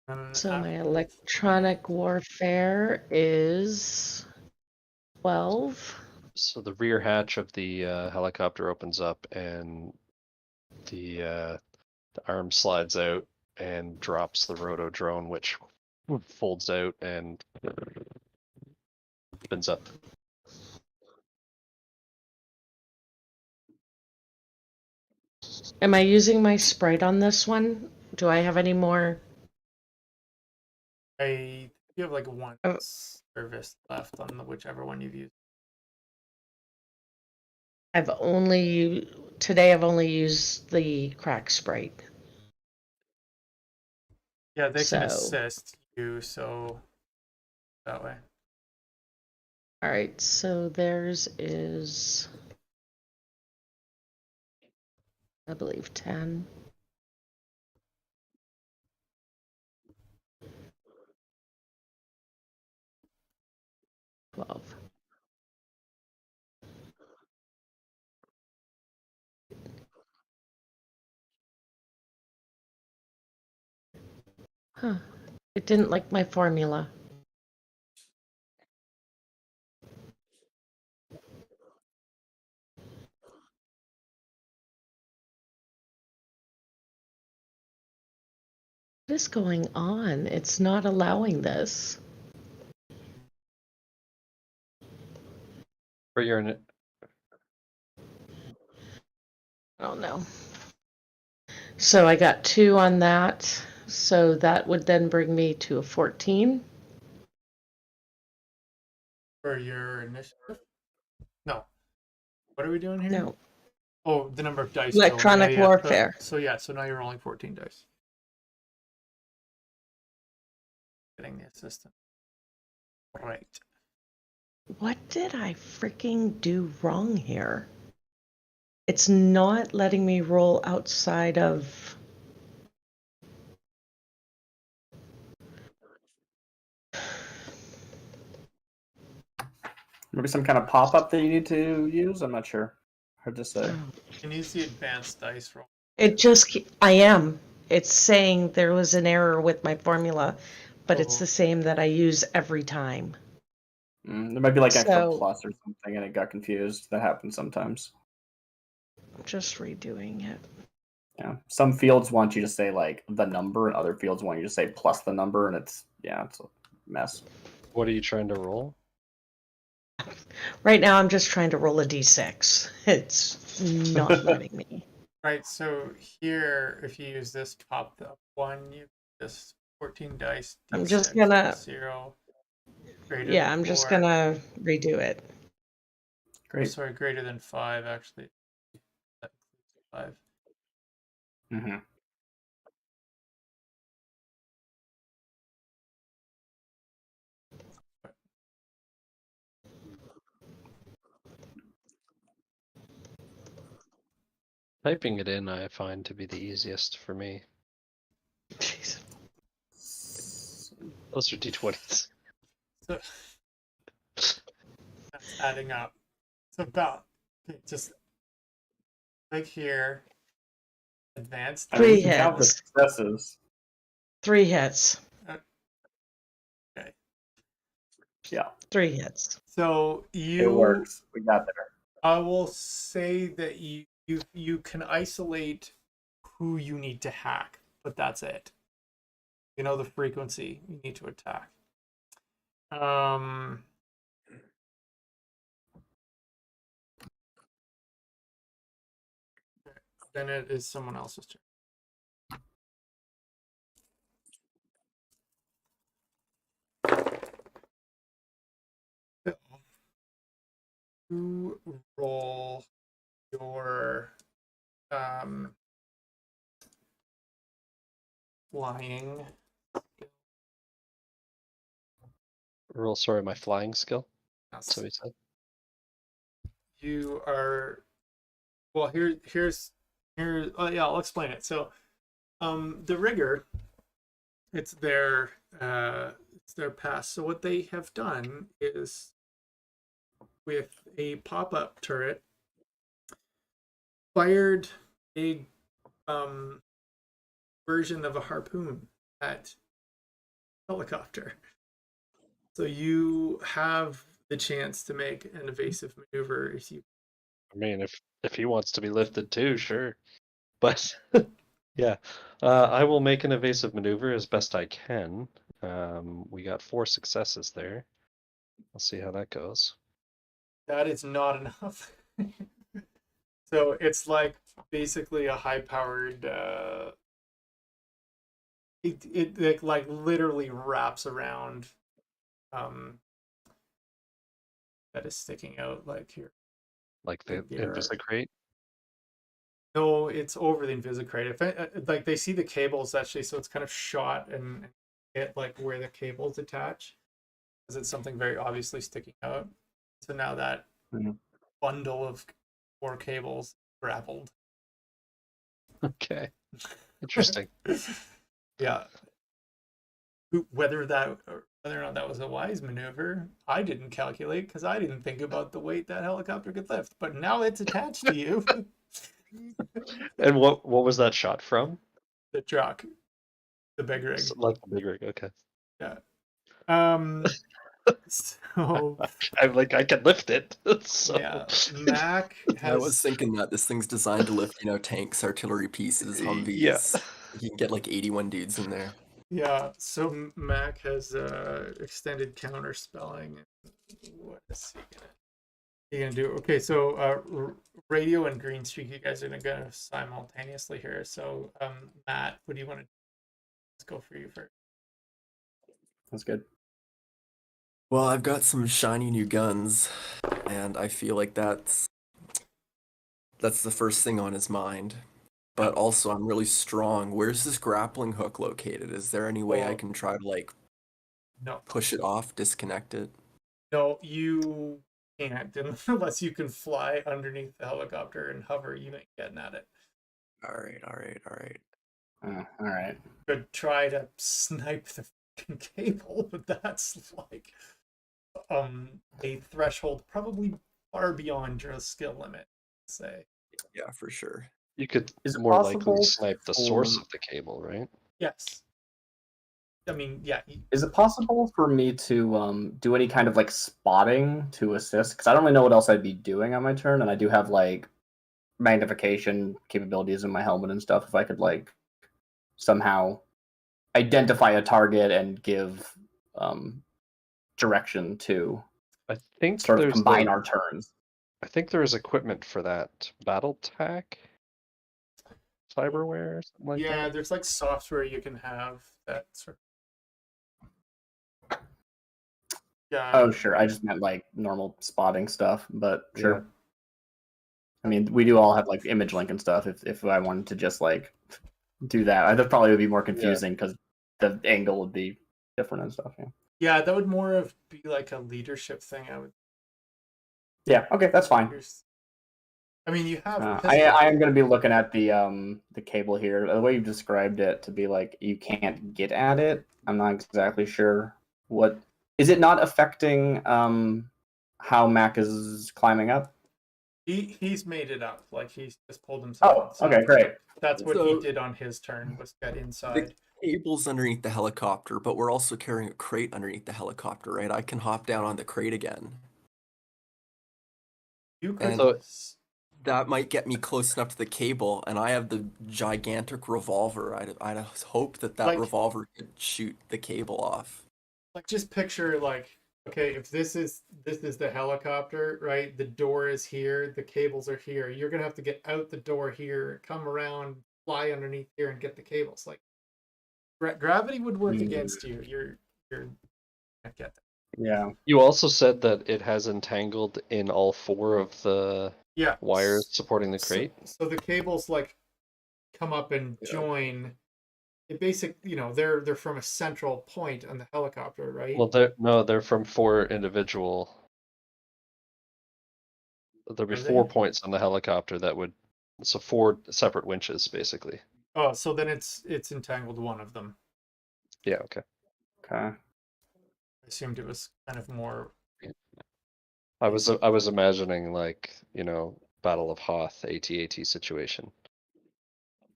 And So my after- electronic warfare is 12. So the rear hatch of the helicopter opens up, and the arm slides out and drops the roto drone, which folds out and opens up. Am I using my sprite on this one? Do I have any more? I think you have like one Oh. service left on whichever one you've used. Today I've only used the crack sprite. Yeah, they can So, assist you, so that way. all right, so theirs is, I believe, 10. $12. Huh. It didn't like my formula. What is going on? It's not allowing this. For your n- Oh no. So I got 2 on that. So that would then bring me to a 14. For your initiative? No. What are we doing here? No. Oh, the number of dice. Electronic warfare. So now you're rolling 14 dice. Getting the assistant. Right. What did I freaking do wrong here? It's not letting me roll outside of. Maybe some kind of pop-up that you need to use? I'm not sure. Hard to say. You can use the advanced dice roll. I am. It's saying there was an error with my formula, but it's the same that I use every time. There might be like extra So- plus or something and it got confused. That happens sometimes. I'm just redoing it. Yeah. Some fields want you to say like the number and other fields want you to say plus the number, and it's a mess. what are you trying to roll? Right now, I'm just trying to roll a d6. It's not letting me. Right, so here, if you use this pop up one, you just 14 dice. I'm just D6, gonna- 0. Greater Yeah, than I'm just 4. gonna redo it. Great. Sorry, greater than 5, actually. That includes 5. Mm-hmm. Typing it in, I find to be the easiest for me. Jeez. Those are d20s. So that's adding up. So about just click here, advanced. I mean, 3 you can count the hits. successes. 3 hits. Okay. Yeah, 3 hits. So it works. We got there. I will say that you can isolate who you need to hack, but that's it. You know the frequency you need to attack. Then it is someone else's turn. You roll your flying. Roll, sorry, my flying skill. Yes. So he said. You are well. Here's. Oh yeah, I'll explain it. So, the rigger, it's their pass. So what they have done is, with a pop-up turret, fired a version of a harpoon at helicopter. So you have the chance to make an evasive maneuver if you. I mean, if he wants to be lifted too, sure. But yeah, I will make an evasive maneuver as best I can. We got 4 successes there. I'll see how that goes. That is not enough. So it's like basically a high-powered. It like literally wraps around. That is sticking out like here. Like the Here. Invisicrate? No, it's over the Invisicrate. If like they see the cables actually, so it's kind of shot and hit like where the cables attach, because it's something very obviously sticking out. So now that bundle of 4 cables grappled. Okay. Interesting. Yeah. Whether or not that was a wise maneuver, I didn't calculate because I didn't think about the weight that helicopter could lift. But now it's attached to you. And what was that shot from? The truck, the big rig. Like the big rig, okay. Yeah. So I'm like, I can lift it. So yeah, Mac has. I was thinking that this thing's designed to lift, tanks, artillery pieces, Humvees. Yeah. You can get like 81 dudes in there. Yeah, so Mac has extended counter spelling. What is he gonna do? Okay, so radio and green streak, you guys are gonna go simultaneously here. So Matt, what do you want to? Let's go for you first. That's good. Well, I've got some shiny new guns, and I feel like that's the first thing on his mind. But also, I'm really strong. Where's this grappling hook located? Is there any way I can try to like No, push it off, disconnect it? no, you can't unless you can fly underneath the helicopter and hover. You ain't getting at it. All right. All right. Could try to snipe the fucking cable, but that's like a threshold probably far beyond your skill limit. Say Yeah, for sure. you could Is it more likely possible snipe the source for- of the cable, right? yes. I mean, yeah. Is it possible for me to do any kind of like spotting to assist? Because I don't really know what else I'd be doing on my turn, and I do have like magnification capabilities in my helmet and stuff. If I could like somehow identify a target and give direction to I think sort of there's combine our turns. I think there is equipment for that. Battle Tac, cyberware, or something like Yeah, that. there's like software you can have that sort of. Yeah. Oh, sure. I just meant like normal spotting stuff, but sure. Yeah. I mean, we do all have like image link and stuff. If I wanted to just like do that, that probably would be more confusing because the angle would be different and stuff. Yeah. Yeah, that would more of be like a leadership thing. I would. Yeah. Okay, that's fine. I mean, you have. I am going to be looking at the cable here. The way you described it to be like you can't get at it. I'm not exactly sure what is it not affecting how Mac is climbing up. He's made it up. Like he's just pulled himself. Oh, okay, great. That's what So- he did on his turn. Was get inside. The cable's underneath the helicopter, but we're also carrying a crate underneath the helicopter, right? I can hop down on the crate again. You could. And that might get me close enough to the cable, and I have the gigantic revolver. I'd hope that Like- revolver could shoot the cable off. Like just picture like, okay, if this is the helicopter, right? The door is here, the cables are here. You're gonna have to get out the door here, come around, fly underneath here, and get the cables. Like gravity would work against you. You're can't get that. Yeah. You also said that it has entangled in all 4 of the Yeah. wires supporting the crate. So the cables like come up and join. It they're from a central point on the helicopter, right? Well, they're from 4 individual. There'll be Are 4 they? points on the helicopter that would, so 4 separate winches, basically. Oh, so then it's entangled one of them. Yeah. Okay. Okay. I assumed it was kind of more. I was imagining like Battle of Hoth AT-AT situation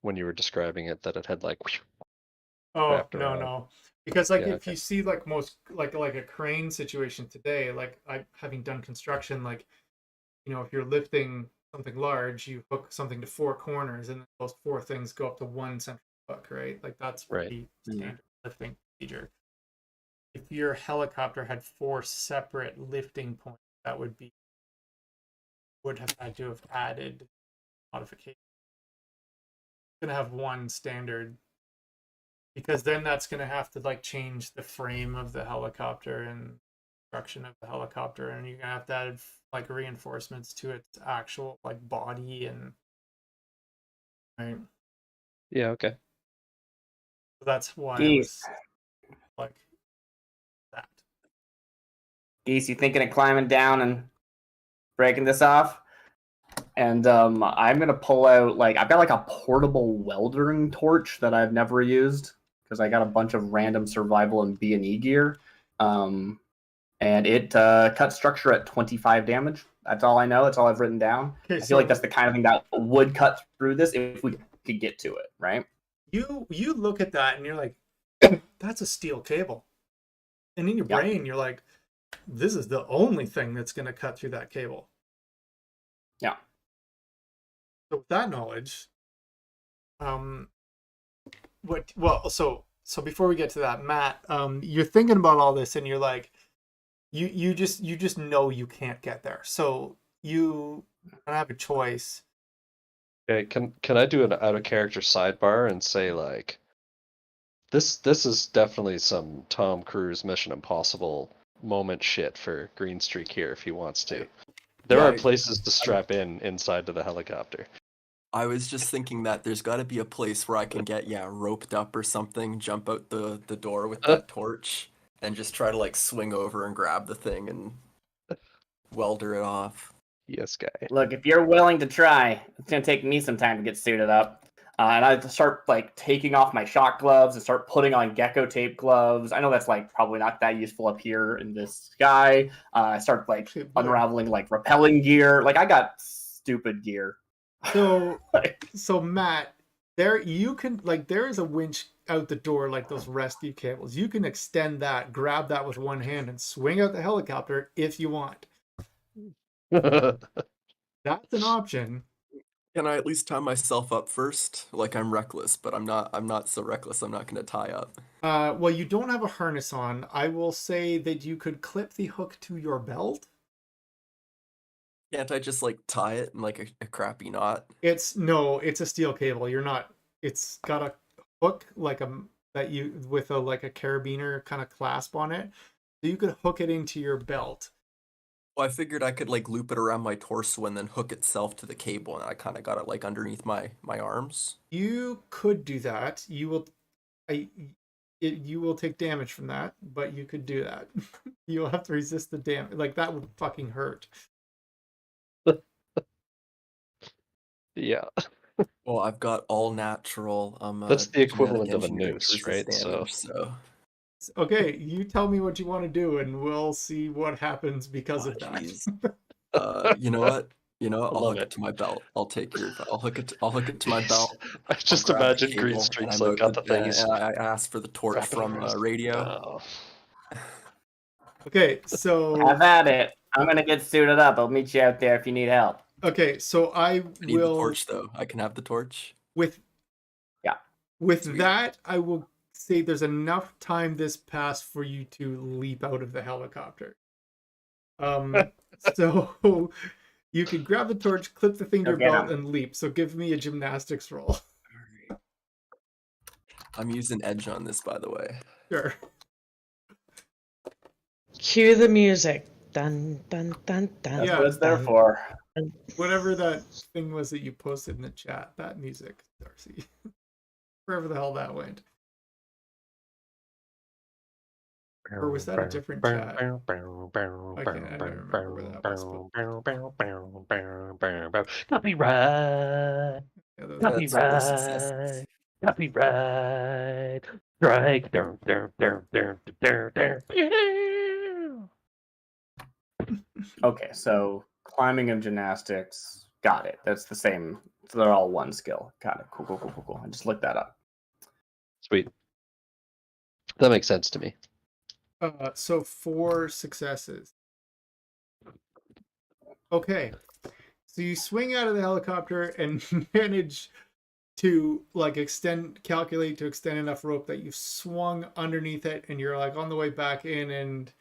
when you were describing it, that it had like. Oh wrapped no around. no, because like Yeah, if you see like most like a crane situation today, like I having done construction, like if you're lifting something large, you hook something to 4 corners, and those 4 things go up to one central hook, right? Like that's Right. pretty standard lifting procedure. If your helicopter had 4 separate lifting points, that would have had to have added modification. It's gonna have one standard, because then that's gonna have to like change the frame of the helicopter and construction of the helicopter, and you're gonna have to add like reinforcements to its actual like body and right. Yeah, okay. So that's why I Geese. was like that. Geese, you thinking of climbing down and breaking this off? And I'm gonna pull out like I've got like a portable welding torch that I've never used because I got a bunch of random survival and B&E gear. And it cuts structure at 25 damage. That's all I know. That's all I've written down. Okay, I feel like that's the kind of thing that would cut through this if we could get to it, right? You look at that and you're like, that's a steel cable. And in your Yeah. brain, you're like, this is the only thing that's going to cut through that cable. Yeah. So with that knowledge, so before we get to that, Matt, you're thinking about all this and you're like, you just know you can't get there. So you don't have a choice. Okay, can I do an out of character sidebar and say like this is definitely some Tom Cruise Mission Impossible moment shit for Green Streak here if he wants to. There Yeah, are places to strap inside to the helicopter. I was just thinking that there's got to be a place where I can get roped up or something, jump out the door with that torch, and just try to like swing over and grab the thing and welder it off. Yes, guy. Look, if you're willing to try, it's gonna take me some time to get suited up. And I start like taking off my shock gloves and start putting on gecko tape gloves. I know that's like probably not that useful up here in this sky. I start like unraveling like rappelling gear. Like I got stupid gear. So so Matt, there you can like there is a winch out the door like those rescue cables. You can extend that, grab that with one hand, and swing out the helicopter if you want. That's an option. Can I at least tie myself up first? Like I'm reckless, but I'm not so reckless. I'm not going to tie up. Well, you don't have a harness on. I will say that you could clip the hook to your belt. Can't I just like tie it in like a crappy knot? It's a steel cable. You're not. It's got a hook like that you with a like a carabiner kind of clasp on it. So you could hook it into your belt. Well, I figured I could like loop it around my torso and then hook itself to the cable, and I kind of got it like underneath my arms. You could do that. You will take damage from that, but you could do that. You'll have to resist the damage. Like that would fucking hurt. Yeah. Well, I've got all natural. That's the equivalent genetic of a engineering noose, versus right? damage, so. Okay, you tell me what you want to do, and we'll see what happens because of that. Jeez. You know what? I'll love hook it. it to my belt. I'll take your. I'll hook it to my belt. I just I'll grab the imagine Green cable, Streak's and I'm like out got the thing. and I asked for the torch wrapping from around his- radio. Oh. Okay, so Have at it. I'm gonna get suited up. I'll meet you out there if you need help. I I need the will torch though. I can have the torch. with Sweet. that. I will say there's enough time this passed for you to leap out of the helicopter. So you can grab the torch, clip the thing to your Okay, belt, now. and leap. So give me a gymnastics roll. I'm using edge on this, by the way. Sure. Cue the music. Dun dun dun dun. That's Yeah. what it's there dun. for. Whatever that thing was that you posted in the chat, that music, Darcy. Wherever the hell that went. Or was that a different chat? I don't remember where that was. Copyright. Yeah, that was- That's four successes. Copyright. Strike. Okay, so climbing and gymnastics. Got it. That's the same. So they're all one skill. Got it. Cool. I just looked that up. Sweet. That makes sense to me. So 4 successes. Okay. So you swing out of the helicopter and manage to like calculate to extend enough rope that you've swung underneath it, and you're like on the way back in, and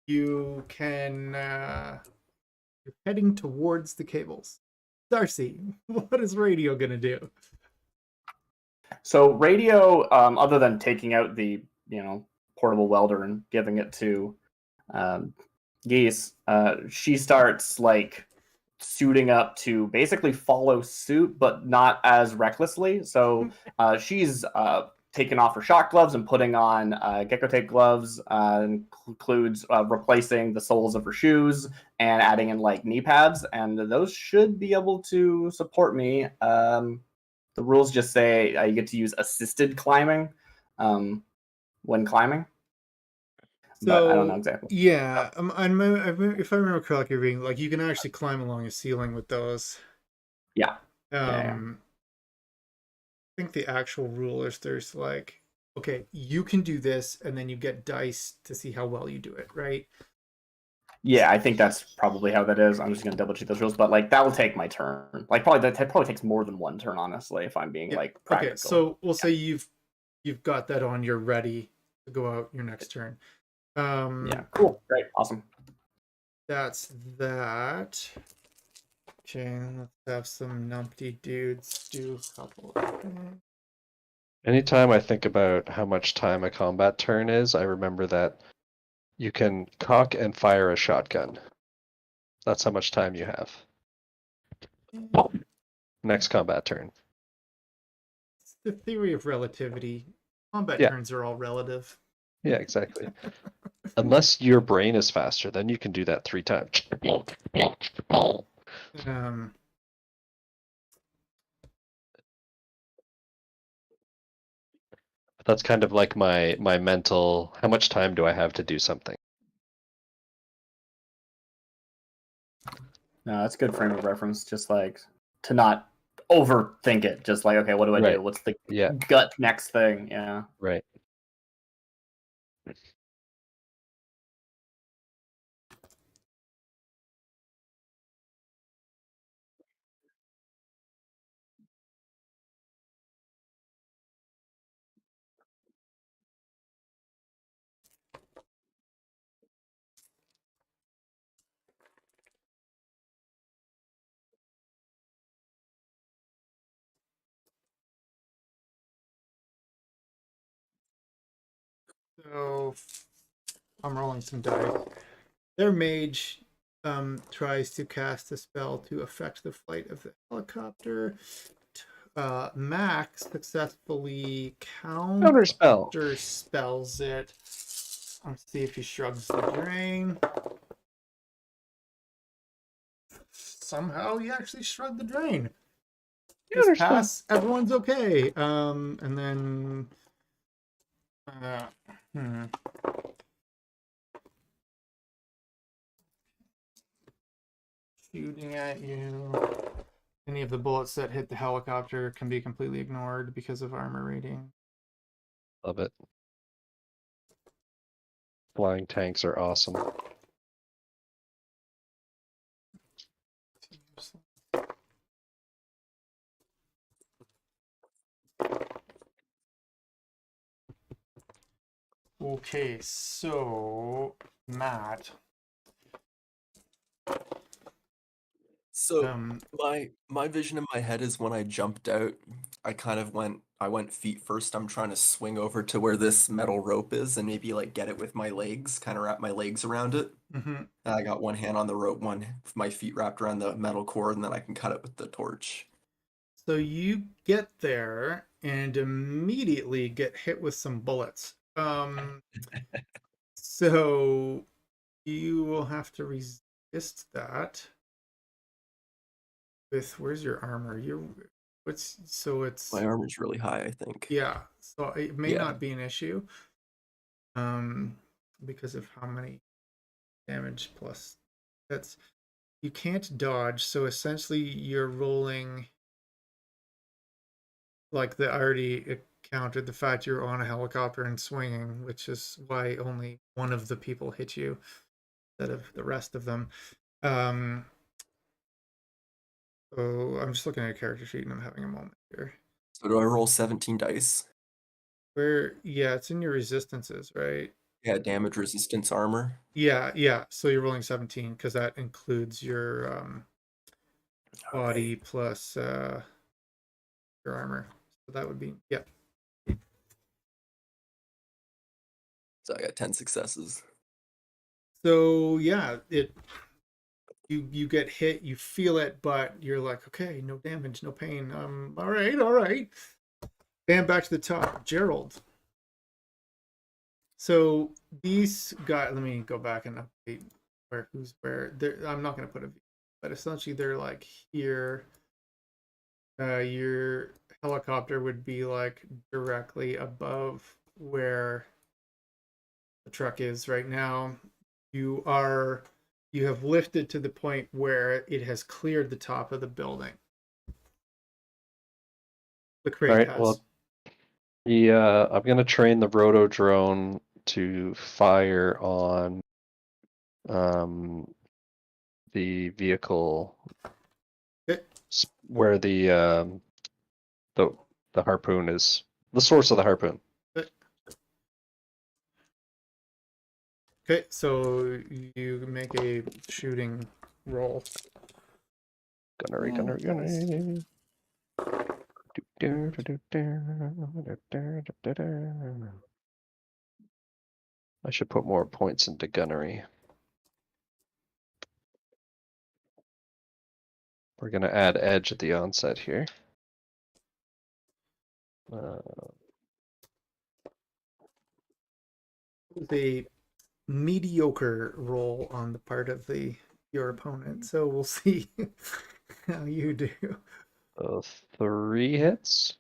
you can you're heading towards the cables. Darcy, what is radio gonna do? So radio, other than taking out the portable welder and giving it to Geese, she starts like suiting up to basically follow suit, but not as recklessly. So she's taking off her shock gloves and putting on gecko tape gloves. Includes replacing the soles of her shoes and adding in like knee pads, and those should be able to support me. The rules just say you get to use assisted climbing when climbing. But I don't know exactly. Yeah, if I remember correctly, reading like you can actually climb along a ceiling with those. Yeah. I think the actual rule is there's like, okay, you can do this, and then you get dice to see how well you do it, right? Yeah, I think that's probably how that is. I'm just gonna double check those rules, but like that will take my turn. Like that probably takes more than one turn, honestly, if I'm being like practical. Okay, so we'll say you've got that on, you're ready to go out your next turn. Yeah, cool, great, awesome. That's that. Okay, let's have some numpty dudes do a couple of things. Anytime I think about how much time a combat turn is, I remember that you can cock and fire a shotgun. That's how much time you have. Next combat turn. It's the theory of relativity. Combat Yeah. turns are all relative. Yeah, exactly. Unless your brain is faster, then you can do that 3 times. That's kind of like my mental, how much time do I have to do something? No, that's a good frame of reference. Just like to not overthink it. Just like, okay, what do I Right. do? What's the Yeah. gut next thing? Yeah. Right. So I'm rolling some dice. Their mage tries to cast a spell to affect the flight of the helicopter. Max successfully Counterspell. spells it. Let's see if he shrugs the drain. Somehow he actually shrugged the drain. Just pass, everyone's okay. And then shooting at you. Any of the bullets that hit the helicopter can be completely ignored because of armor rating. Love it. Flying tanks are awesome. Okay, so Matt. So my vision in my head is when I jumped out, I went feet first. I'm trying to swing over to where this metal rope is and maybe like get it with my legs, kind of wrap my legs around it. Mm-hmm. I got one hand on the rope, one with my feet wrapped around the metal cord, and then I can cut it with the torch. So you get there and immediately get hit with some bullets. So you will have to resist that. With where's your armor? It's My armor's really high, I think. yeah. So it may not be an issue. Because of how many damage plus that's you can't dodge. So essentially you're rolling like I already counted the fact you're on a helicopter and swinging, which is why only one of the people hit you instead of the rest of them. So I'm just looking at a character sheet and I'm having a moment here. So do I roll 17 dice? Yeah, it's in your resistances, right? Yeah, damage resistance armor. Yeah. So you're rolling 17 because that includes your body plus your armor. So that would be, yeah. So I got 10 successes. So yeah, you get hit, you feel it, but you're like, okay, no damage, no pain. All right. Bam, back to the top. Gerald. So these guys, let me go back and update who's where. I'm not going to put a view, but essentially they're like here. Your helicopter would be like directly above where the truck is right now. You have lifted to the point where it has cleared the top of the building. The crate has. Well, I'm gonna train the roto drone to fire on the vehicle where the harpoon is, the source of the harpoon. Okay, so you make a shooting roll. Gunnery. I should put more points into gunnery. We're gonna add edge at the onset here. A mediocre roll on the part of your opponent, so we'll see how you do. 3 hits.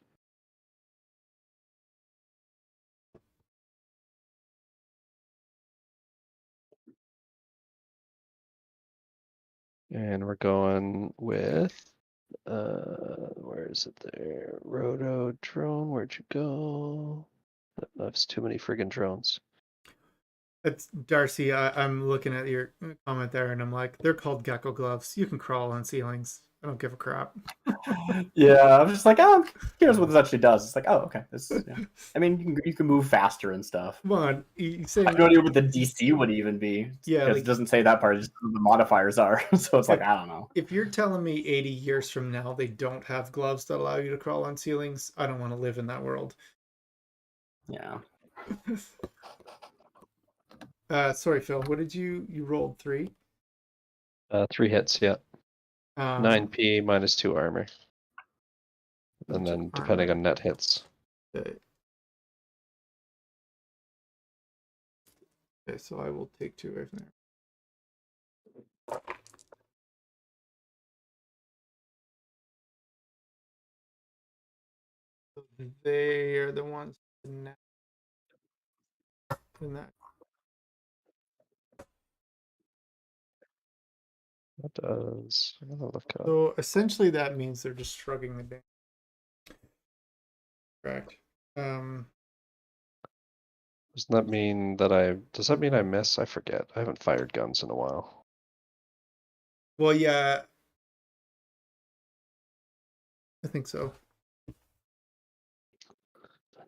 And we're going with where is it there? Roto drone, where'd you go? That's too many friggin' drones. It's Darcy. I'm looking at your comment there, and I'm like, they're called gecko gloves. You can crawl on ceilings. I don't give a crap. Yeah, I'm just like, oh, here's what this actually does. It's like, oh, okay. Yeah. I mean, you can move faster and stuff. Come on, you say I have no idea what the DC would even be. Yeah, because it doesn't say that part. It's just what the modifiers are. So it's like, I don't know. If you're telling me 80 years from now they don't have gloves that allow you to crawl on ceilings, I don't want to live in that world. Yeah. Sorry, Phil. What did you rolled 3? 3 hits, yeah. 9p minus 2 armor. And then depending on net hits. Okay, so I will take 2 away from there. So they are the ones in that. That does. I'm gonna look up. So essentially that means they're just shrugging the damage. Correct. Doesn't that mean that does that mean I miss? I forget. I haven't fired guns in a while. Well, yeah. I think so.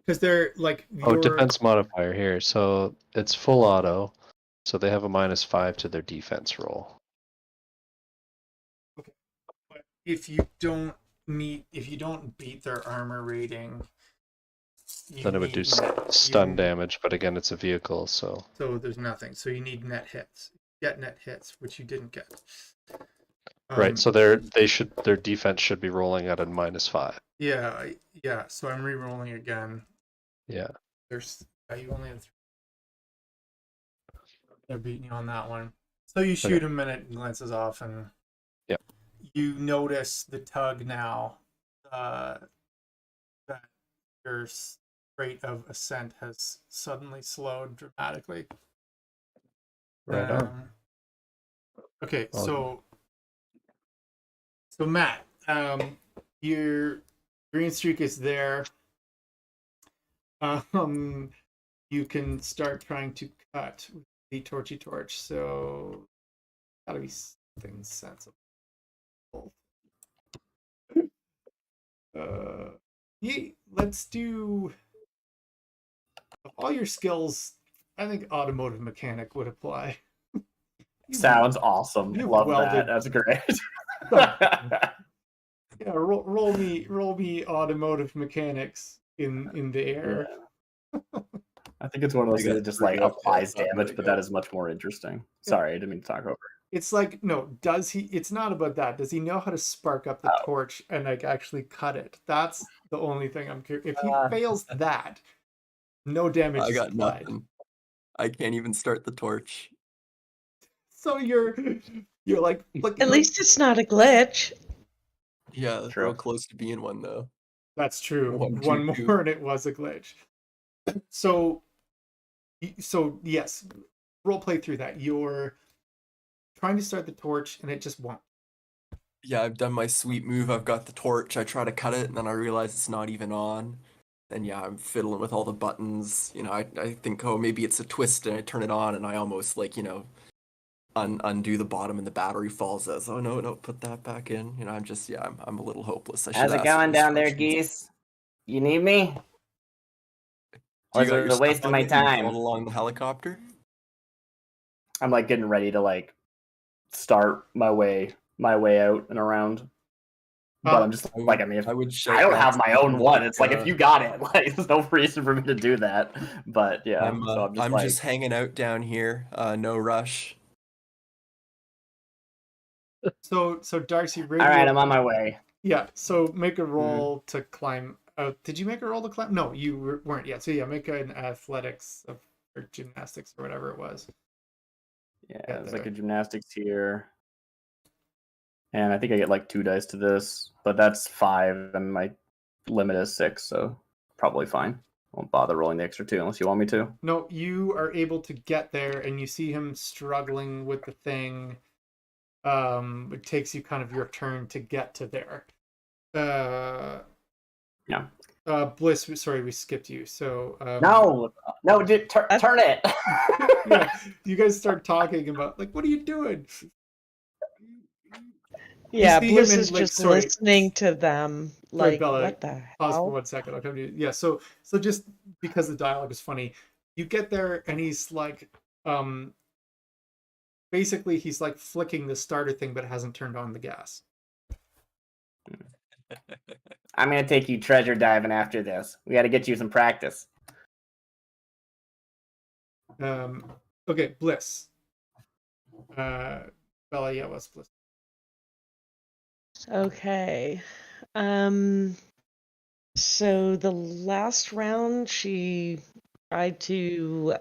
Because they're like defense modifier here. So it's full auto. So they have a -5 to their defense roll. Okay. But if you don't beat their armor rating, Then it would do stun damage, but again, it's a vehicle, so there's nothing. So you need net hits. Get net hits, which you didn't get. Right. So their defense should be rolling at a -5. Yeah. So I'm re-rolling again. Yeah. You only have 3. They're beating you on that one. So you shoot him and it glances off, and you notice the tug now. That your rate of ascent has suddenly slowed dramatically. Right on. Okay, so Matt, your green streak is there. You can start trying to cut with the torchy torch. So gotta be something sensible. Let's do all your skills. I think automotive mechanic would apply. Sounds awesome. Love that. That's great. Yeah, roll me automotive mechanics in the air. I think it's one of those I got things that just 3 like up, applies yeah, damage, there but you that go. is much more interesting. Yeah. Sorry, I didn't mean to talk over. It's like, no, does he? It's not about that. Does he know how to spark up the Oh. torch and like actually cut it? That's the only thing I'm curious. If he Uh. fails that, no damage I is got applied. nothing. I can't even start the torch. So you're like At least it's not a glitch. Yeah, True. real close to being one though. That's true. 1, 2, One 2. more and it was a glitch. So yes, role play through that. You're trying to start the torch and it just won't. Yeah, I've done my sweet move. I've got the torch. I try to cut it, and then I realize it's not even on. And yeah, I'm fiddling with all the buttons. You know, I think, oh, maybe it's a twist, and I turn it on, and I almost like, undo the bottom, and the battery falls out. Oh no, put that back in. You know, I'm a little hopeless. I should How's it ask for going down there, instructions. geese? You need me? Do Or you is got it your a stuff waste of on my you? You time? float along the helicopter? I'm like getting ready to like start my way out and around. But I'm just like, I mean, if I would shout I don't back have to my you, own one. like, It's like if you got it, like there's no reason for me to do that. But yeah, so I'm just I'm like, just hanging out down here. No rush. So Darcy, all right, I'm on my way. Yeah, so make a roll to climb out. Did you make a roll to climb? No, you weren't yet. So yeah, make an athletics or gymnastics or whatever it was. Yeah, Get it's like there. a gymnastics here. And I think I get like 2 dice to this, but that's 5, and my limit is 6, so probably fine. Won't bother rolling the extra 2 unless you want me to. No, you are able to get there, and you see him struggling with the thing. It takes you kind of your turn to get to there. Yeah. Bliss, sorry, we skipped you. So No, dude, turn it. yeah, you guys start talking about like, what are you doing? Yeah, see him Bliss in, is like, just sorry. listening to them. Sorry, Like, Bella, what the pause for hell? 1 second. I'll come to you. Yeah, so just because the dialogue is funny, you get there and he's like, basically he's like flicking the starter thing, but hasn't turned on the gas. I'm gonna take you treasure diving after this. We got to get you some practice. Okay, Bliss. Bella, yeah, what's Bliss? Okay. So the last round she tried to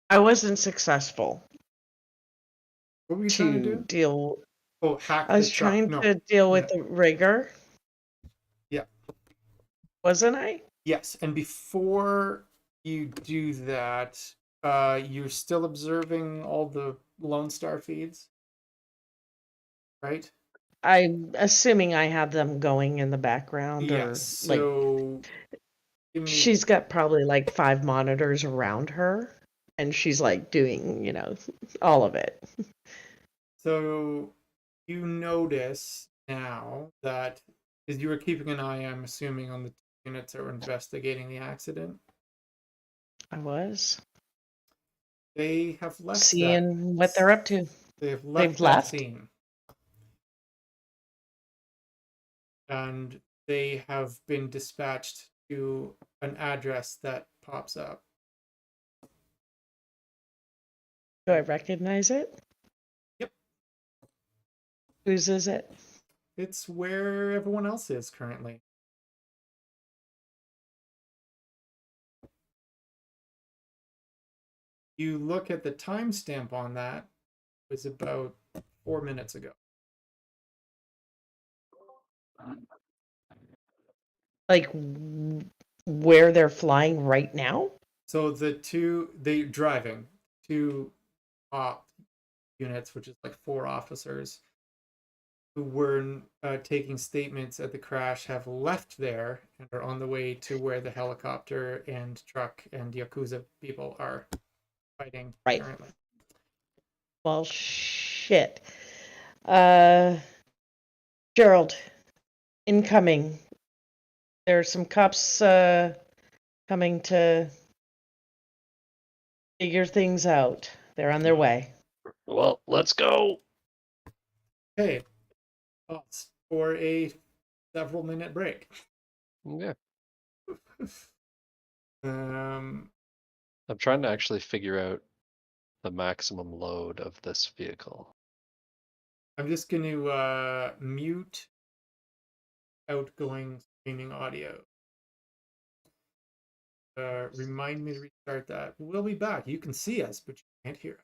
I wasn't successful What were you trying to to do? deal. Oh, hack I was the truck. trying No. to deal with Yeah. the rigger. Yeah. Wasn't I? Yes, and before you do that, you're still observing all the Lone Star feeds, right? I'm assuming I have them going in the background, or Yes. like So she's got probably like 5 monitors around her, and she's like doing, all of it. So you notice now that as you were keeping an eye, I'm assuming, on the units that were investigating the accident, I was they have left seeing what they're up to. They've left that left? scene. And they have been dispatched to an address that pops up. Do I recognize it? Yep. Whose is it? It's where everyone else is currently. You look at the timestamp on that, it was about 4 minutes ago. Like where they're flying right now? So they driving 2 op units, which is like 4 officers who were taking statements at the crash, have left there and are on the way to where the helicopter and truck and Yakuza people are fighting currently. Well, shit. Gerald, incoming. There are some cops coming to figure things out. They're on their way. Well, let's go. Okay. Pause for a several minute break. Yeah. Um, I'm trying to actually figure out the maximum load of this vehicle. I'm just going to mute outgoing streaming audio. Remind me to restart that. We'll be back. You can see us, but you can't hear us.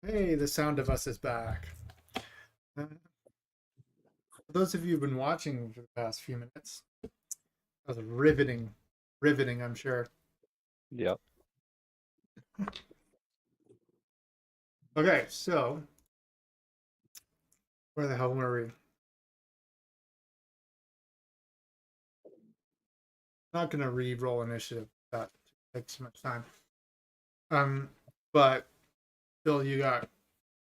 Hey, the sound of us is back. For those of you who've been watching for the past few minutes, that was riveting, I'm sure. Yep. Okay, so where the hell were we? Not gonna re-roll initiative. That takes too much time. But Bill, you got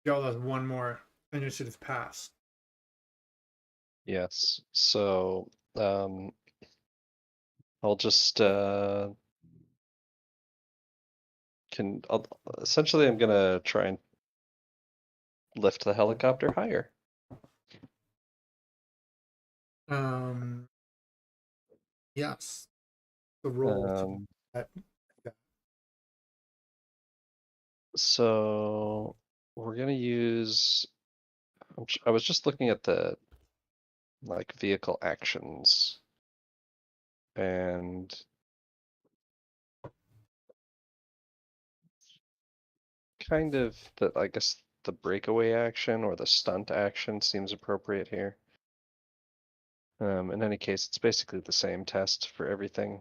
us one more initiative pass. Yes. So I'll just essentially I'm gonna try and lift the helicopter higher. Yes. The roll to Um, that. so we're gonna use. I was just looking at the like vehicle actions, and kind of I guess the breakaway action or the stunt action seems appropriate here. In any case, it's basically the same test for everything.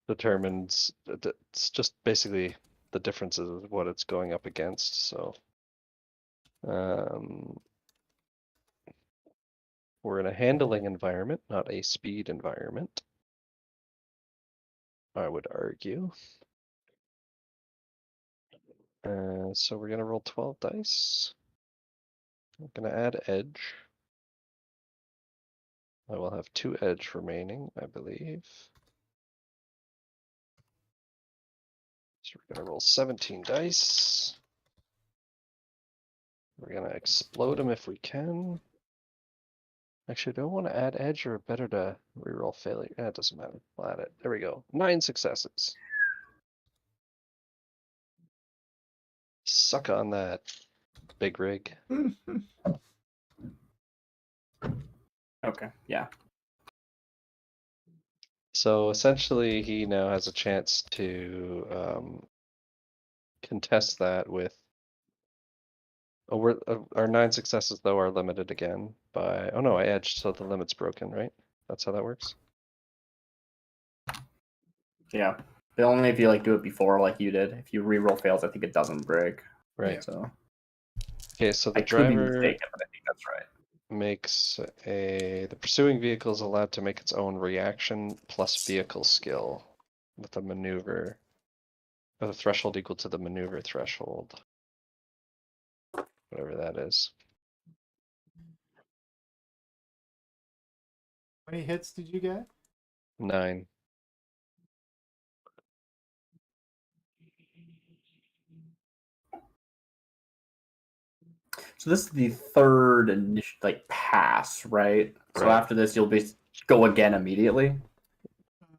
Determines it's just basically the differences of what it's going up against. So we're in a handling environment, not a speed environment, I would argue. So we're gonna roll 12 dice. I'm gonna add edge. I will have 2 edge remaining, I believe. So we're gonna roll 17 dice. We're gonna explode them if we can. Actually, do I want to add edge or better to reroll failure? It doesn't matter. We'll add it. There we go. 9 successes. Suck on that, big rig. Okay, yeah. So essentially, he now has a chance to contest that with. Oh, our 9 successes though are limited again by. Oh no, I edged, so the limit's broken, right? That's how that works. Yeah. But only if you like do it before, like you did. If you reroll fails, I think it doesn't break. Right. Yeah. So. Okay, so the I could be driver mistaken, but I think that's right. makes the pursuing vehicle is allowed to make its own reaction plus vehicle skill with a maneuver, with a threshold equal to the maneuver threshold, whatever that is. How many hits did you get? 9. So this is the third pass, right? So Right. after this, you'll go again immediately.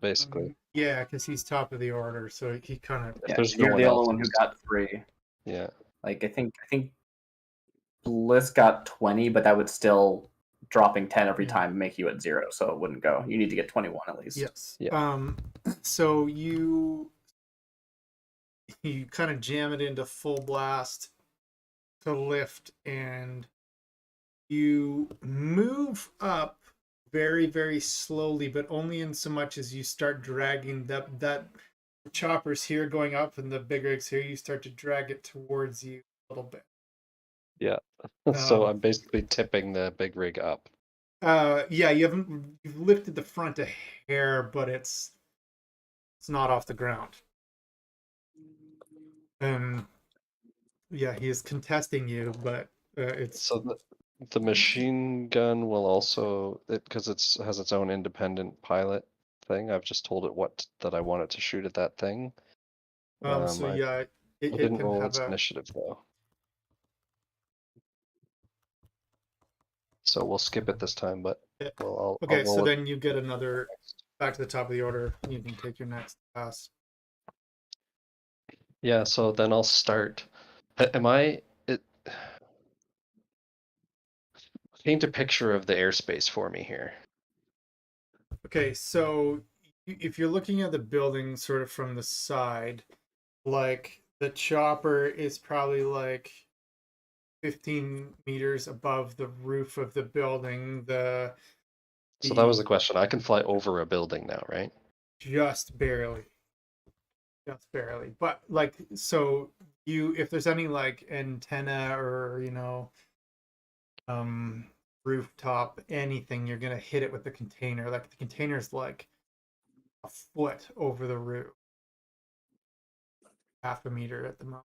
Basically. Yeah, because he's top of the order, so he kind of. If Yeah, there's no you're one the else, only one who got 3. yeah. Like I think Bliss got 20, but that would still dropping 10 every time make you at 0, so it wouldn't go. You need to get 21 at least. Yes. Yeah. So you kind of jam it into full blast to lift, and you move up very, very slowly, but only in so much as you start dragging that chopper's here going up and the big rigs here, you start to drag it towards you a little bit. Yeah. So I'm basically tipping the big rig up. Yeah, you've lifted the front a hair, but it's not off the ground. Yeah, he is contesting you, but it's So the machine gun will also, because it has its own independent pilot thing. I've just told it that I want it to shoot at that thing. so yeah, I it didn't can roll have its a. initiative though. So we'll skip it this time, but I'll Okay, so roll it. then you get another back to the top of the order. You can take your next pass. Yeah, so then I'll start. Paint a picture of the airspace for me here. Okay, so if you're looking at the building sort of from the side, like The chopper is probably like 15 meters above the roof of the building. So that was the question. I can fly over a building now, right? Just barely. Just barely. But like, so if there's any like antenna or, rooftop, anything, you're gonna hit it with the container. Like the container's like a foot over the roof. Half a meter at the moment.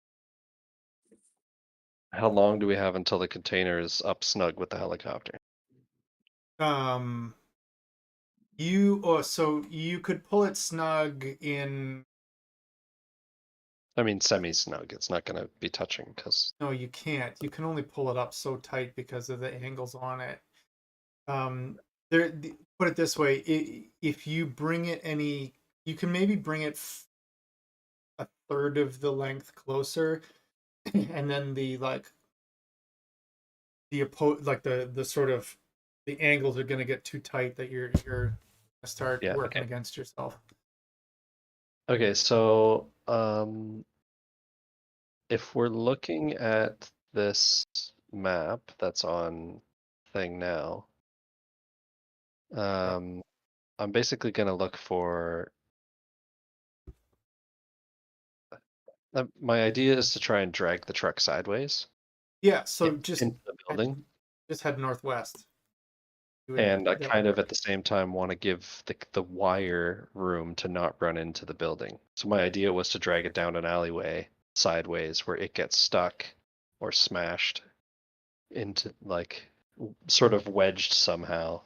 How long do we have until the container is up snug with the helicopter? So you could pull it snug in. I mean, semi-snug. It's not going to be touching because. No, you can't. You can only pull it up so tight because of the angles on it. Put it this way: if you bring it you can maybe bring it a third of the length closer, and then the sort of the angles are going to get too tight that you're gonna start working against yourself. Okay, so if we're looking at this map that's on thing now, I'm basically going to look for. My idea is to try and drag the truck sideways. Yeah, so just into the building. Just head northwest. And I kind of at the same time want to give the wire room to not run into the building. So my idea was to drag it down an alleyway sideways where it gets stuck or smashed into like sort of wedged somehow.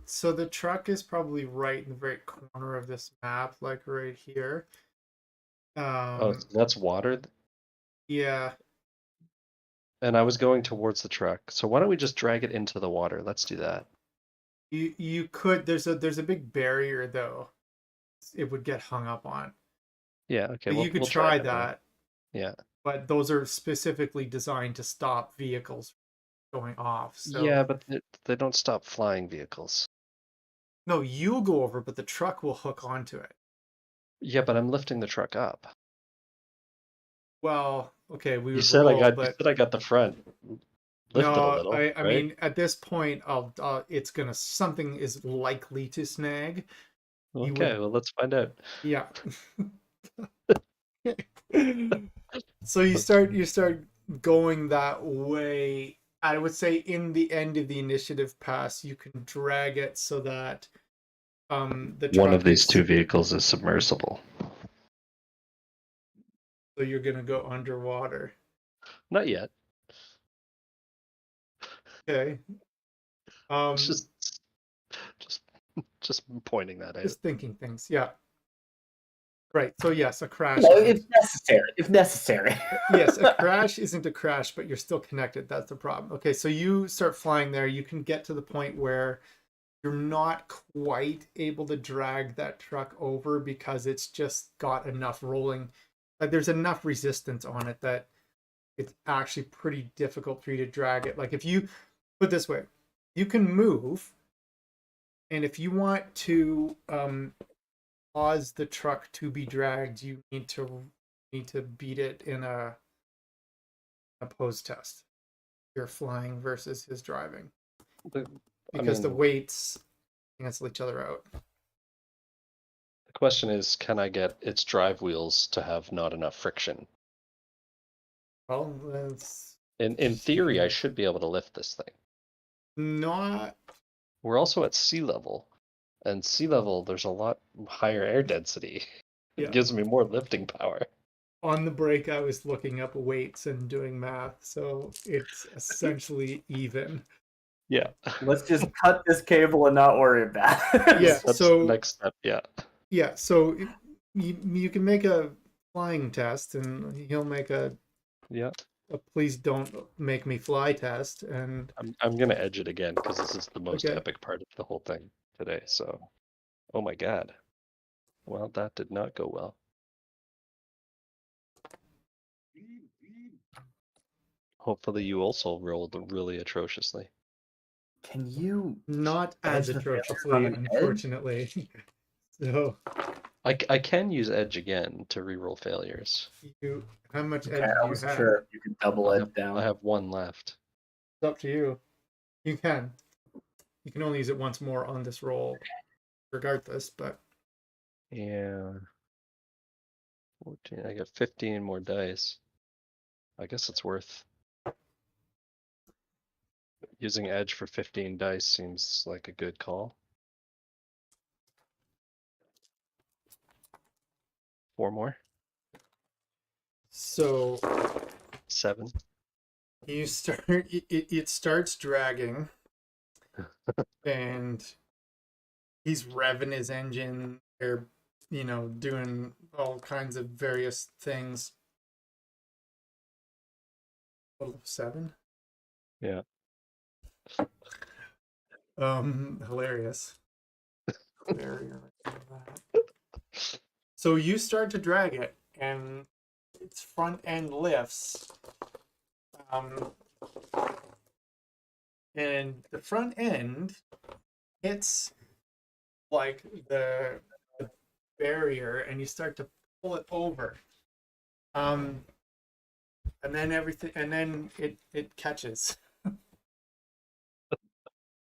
So the truck is probably right in the very corner of this map, like right here. So that's water? Yeah. And I was going towards the truck. So why don't we just drag it into the water? Let's do that. You could there's a big barrier though. It would get hung up on. Yeah, okay. But you could try that. Yeah. But those are specifically designed to stop vehicles going off. So yeah, but they don't stop flying vehicles. No, you'll go over, but the truck will hook onto it. Yeah, but I'm lifting the truck up. Well, okay, You said I got the front lifted a little. I mean, at this point, something is likely to snag. Okay, well, let's find out. Yeah. So you start going that way. I would say in the end of the initiative pass, you can drag it so that the truck one of these two vehicles is submersible. So you're gonna go underwater. Not yet. Okay. Just pointing that out. Just thinking things. Yeah. Right. So yes, a crash. No, if necessary. If necessary. Yes, a crash isn't a crash, but you're still connected. That's the problem. Okay, so you start flying there. You can get to the point where you're not quite able to drag that truck over because it's just got enough rolling. Like there's enough resistance on it that it's actually pretty difficult for you to drag it. Like if you put it this way, you can move, and if you want to cause the truck to be dragged, you need to beat it in a pose test. You're flying versus his driving, because the weights cancel each other out. The question is, can I get its drive wheels to have not enough friction? Well, that's... in theory, I should be able to lift this thing. Not. We're also at sea level. And sea level, there's a lot higher air density. It gives me more lifting power. On the break, I was looking up weights and doing math, so it's essentially even. Yeah. Let's just cut this cable and not worry about it. Yeah, that's so... the next step, yeah. Yeah, so you can make a flying test, and he'll make a please don't make me fly test, and I'm gonna edge it again because this is the most epic part of the whole thing today. So, oh my god, well that did not go well. Hopefully you also rolled really atrociously. Can you not as atrociously, unfortunately? So I can use edge again to reroll failures. How much Okay, edge I do you wasn't have? sure if you could double I it have, down. I have one left. It's up to you. You can. You can only use it once more on this roll, regardless. But Yeah. 14. I got 15 more dice. I guess it's worth using edge for 15 dice seems like a good call. 4 more. so 7. you start. It starts dragging, and he's revving his engine. They're, doing all kinds of various things. Total of 7. Yeah. Hilarious. So you start to drag it, and its front end lifts. And the front end hits like the barrier, and you start to pull it over. And then it catches.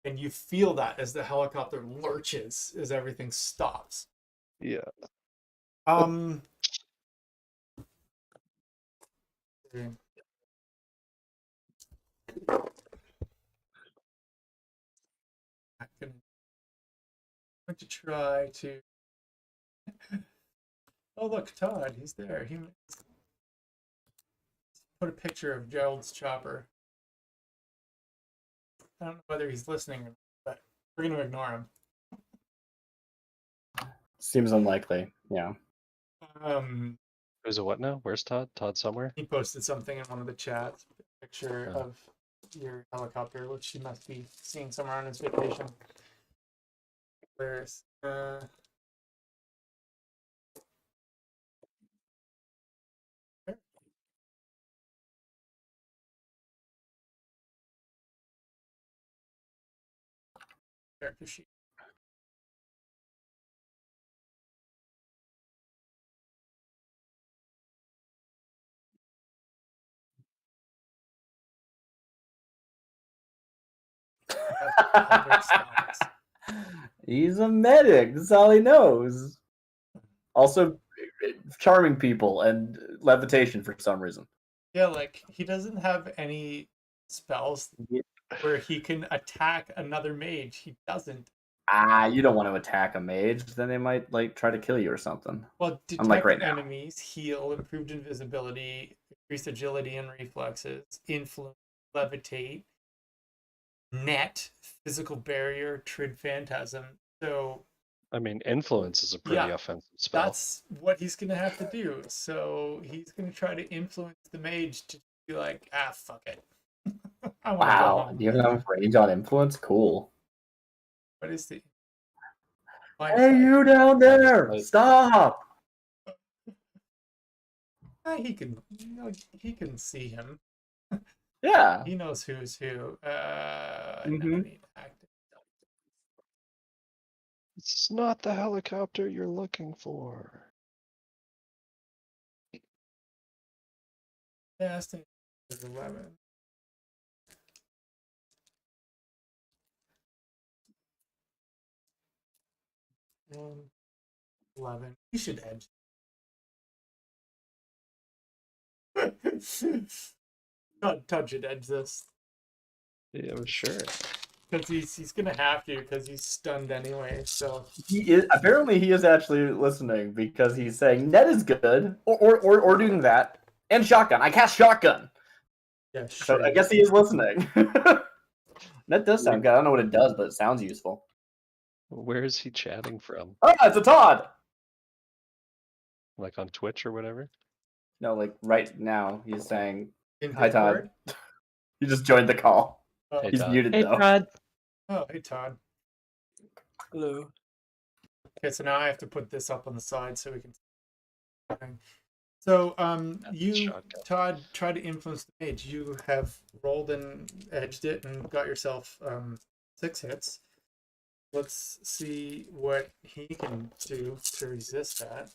And you feel that as the helicopter lurches, as everything stops. Yeah. I I'm going to try to. Oh, look, Todd, he's there. He put a picture of Gerald's chopper. I don't know whether he's listening, but we're going to ignore him. Seems unlikely. Yeah. Who's a what now? Where's Todd? Todd somewhere? He posted something in one of the chats, a picture Oh. of your helicopter, which he must be seeing somewhere on his vacation. Where's character sheet? He's a medic. That's all he knows. Also, charming people and levitation for some reason. Yeah, like he doesn't have any spells where he can attack another mage. He doesn't. You don't want to attack a mage. Then they might try to kill you or something. Well, detect Unlike right now. enemies, heal, improved invisibility, increased agility and reflexes, influence, levitate, net, physical barrier, trid phantasm. So I mean, influence is a pretty offensive spell. that's what he's gonna have to do. So he's gonna try to influence the mage to be like, fuck it. I want to go Wow. home. Do you have enough range on influence? Cool. What is the Hey, you down there! Stop! He can see him. Yeah. He knows who's who. Mhm. It's not the helicopter you're looking for. Casting is 11. And 11. You should edge. Todd should edge this. Yeah, sure. Because he's gonna have to, because he's stunned anyway. So He is actually listening because he's saying net is good or doing that and shotgun. I cast shotgun. yeah, So sure. I guess he is listening. That does sound good. I don't know what it does, but it sounds useful. Where is he chatting from? Oh, it's a Todd. Like on Twitch or whatever? No, like right now he's saying In hi, Todd. Discord? He just joined the call. Oh, Hey, He's Todd. muted Hey, though. Todd. oh, hey Todd. Hello. Okay, so now I have to put this up on the side so we can. So, you, shotgun. Todd, try to influence the mage. You have rolled and edged it and got yourself 6 hits. let's see what he can do to resist that.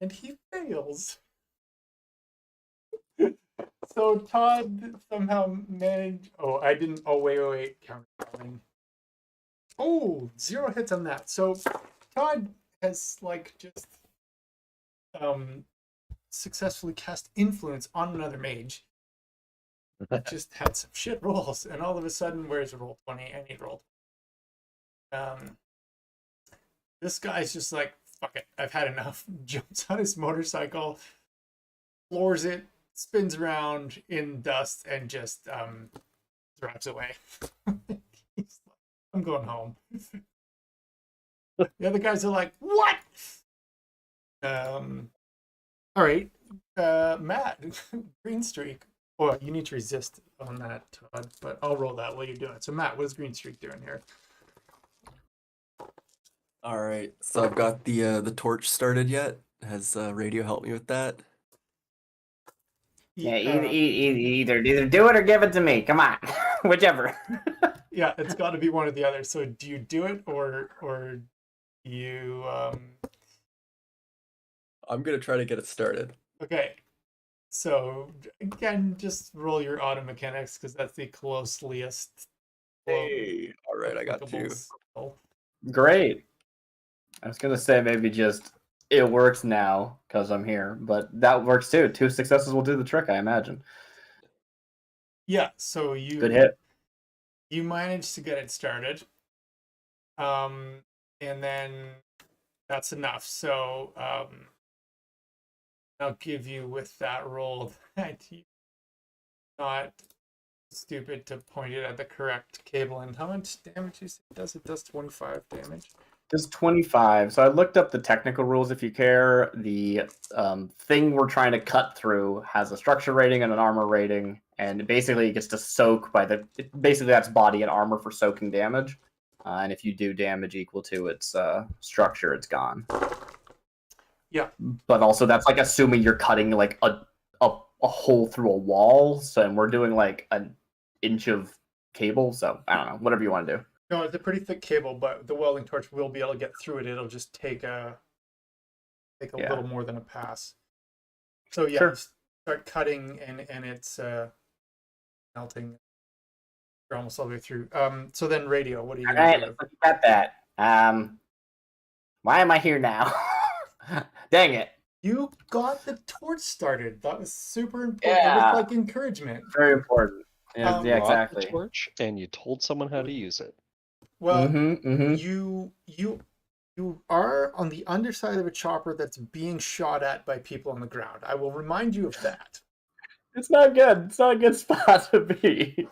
And he fails. So Todd somehow managed. Oh, I didn't. Oh, wait. Counting. Oh, 0 hits on that. So Todd has like just successfully cast influence on another mage. Just had some shit rolls, and all of a sudden, where's a roll 20? I need roll. This guy's just like, fuck it, I've had enough. Jumps on his motorcycle, floors it, spins around in dust, and just drives away. He's like, I'm going home. The other guys are like, what? All right, Matt, green streak. Well, you need to resist on that, Todd, but I'll roll that while you're doing it. So, Matt, what is green streak doing here? All right, so I've got the torch started yet. Has Radio helped me with that? Yeah, either do it or give it to me. Come on, whichever. Yeah, it's got to be one or the other. So, do you do it or you? I'm gonna try to get it started. Okay. So again, just roll your auto mechanics because that's the closest. Hey, all right, I got applicable 2. skill. Great. I was gonna say maybe just it works now because I'm here, but that works too. 2 successes will do the trick, I imagine. Yeah. So Good hit. You managed to get it started, and then that's enough. So I'll give you with that roll that you're not stupid to point it at the correct cable. And how much damage you say it does? It does 25 damage. Does 25. So I looked up the technical rules if you care. The thing we're trying to cut through has a structure rating and an armor rating, and basically it gets to soak by basically that's body and armor for soaking damage. And if you do damage equal to its structure, it's gone. Yeah. But also that's like assuming you're cutting like a hole through a wall. So and we're doing like an inch of cable. So I don't know, whatever you want to do. No, it's a pretty thick cable, but the welding torch will be able to get through it. It'll just take a little more than a pass. So yeah, Sure. you start cutting and it's melting. You're almost all the way through. So then Radio, what are you gonna do? Look at that. Why am I here now? Dang it. You got the torch started. That was super important. Yeah. It was like encouragement. Very important. Yeah, You yeah, Brought exactly. the torch and you told someone how to use it. Well, Mm-hmm. you are on the underside of a chopper that's being shot at by people on the ground. I will remind you of that. It's not good. It's not a good spot to be.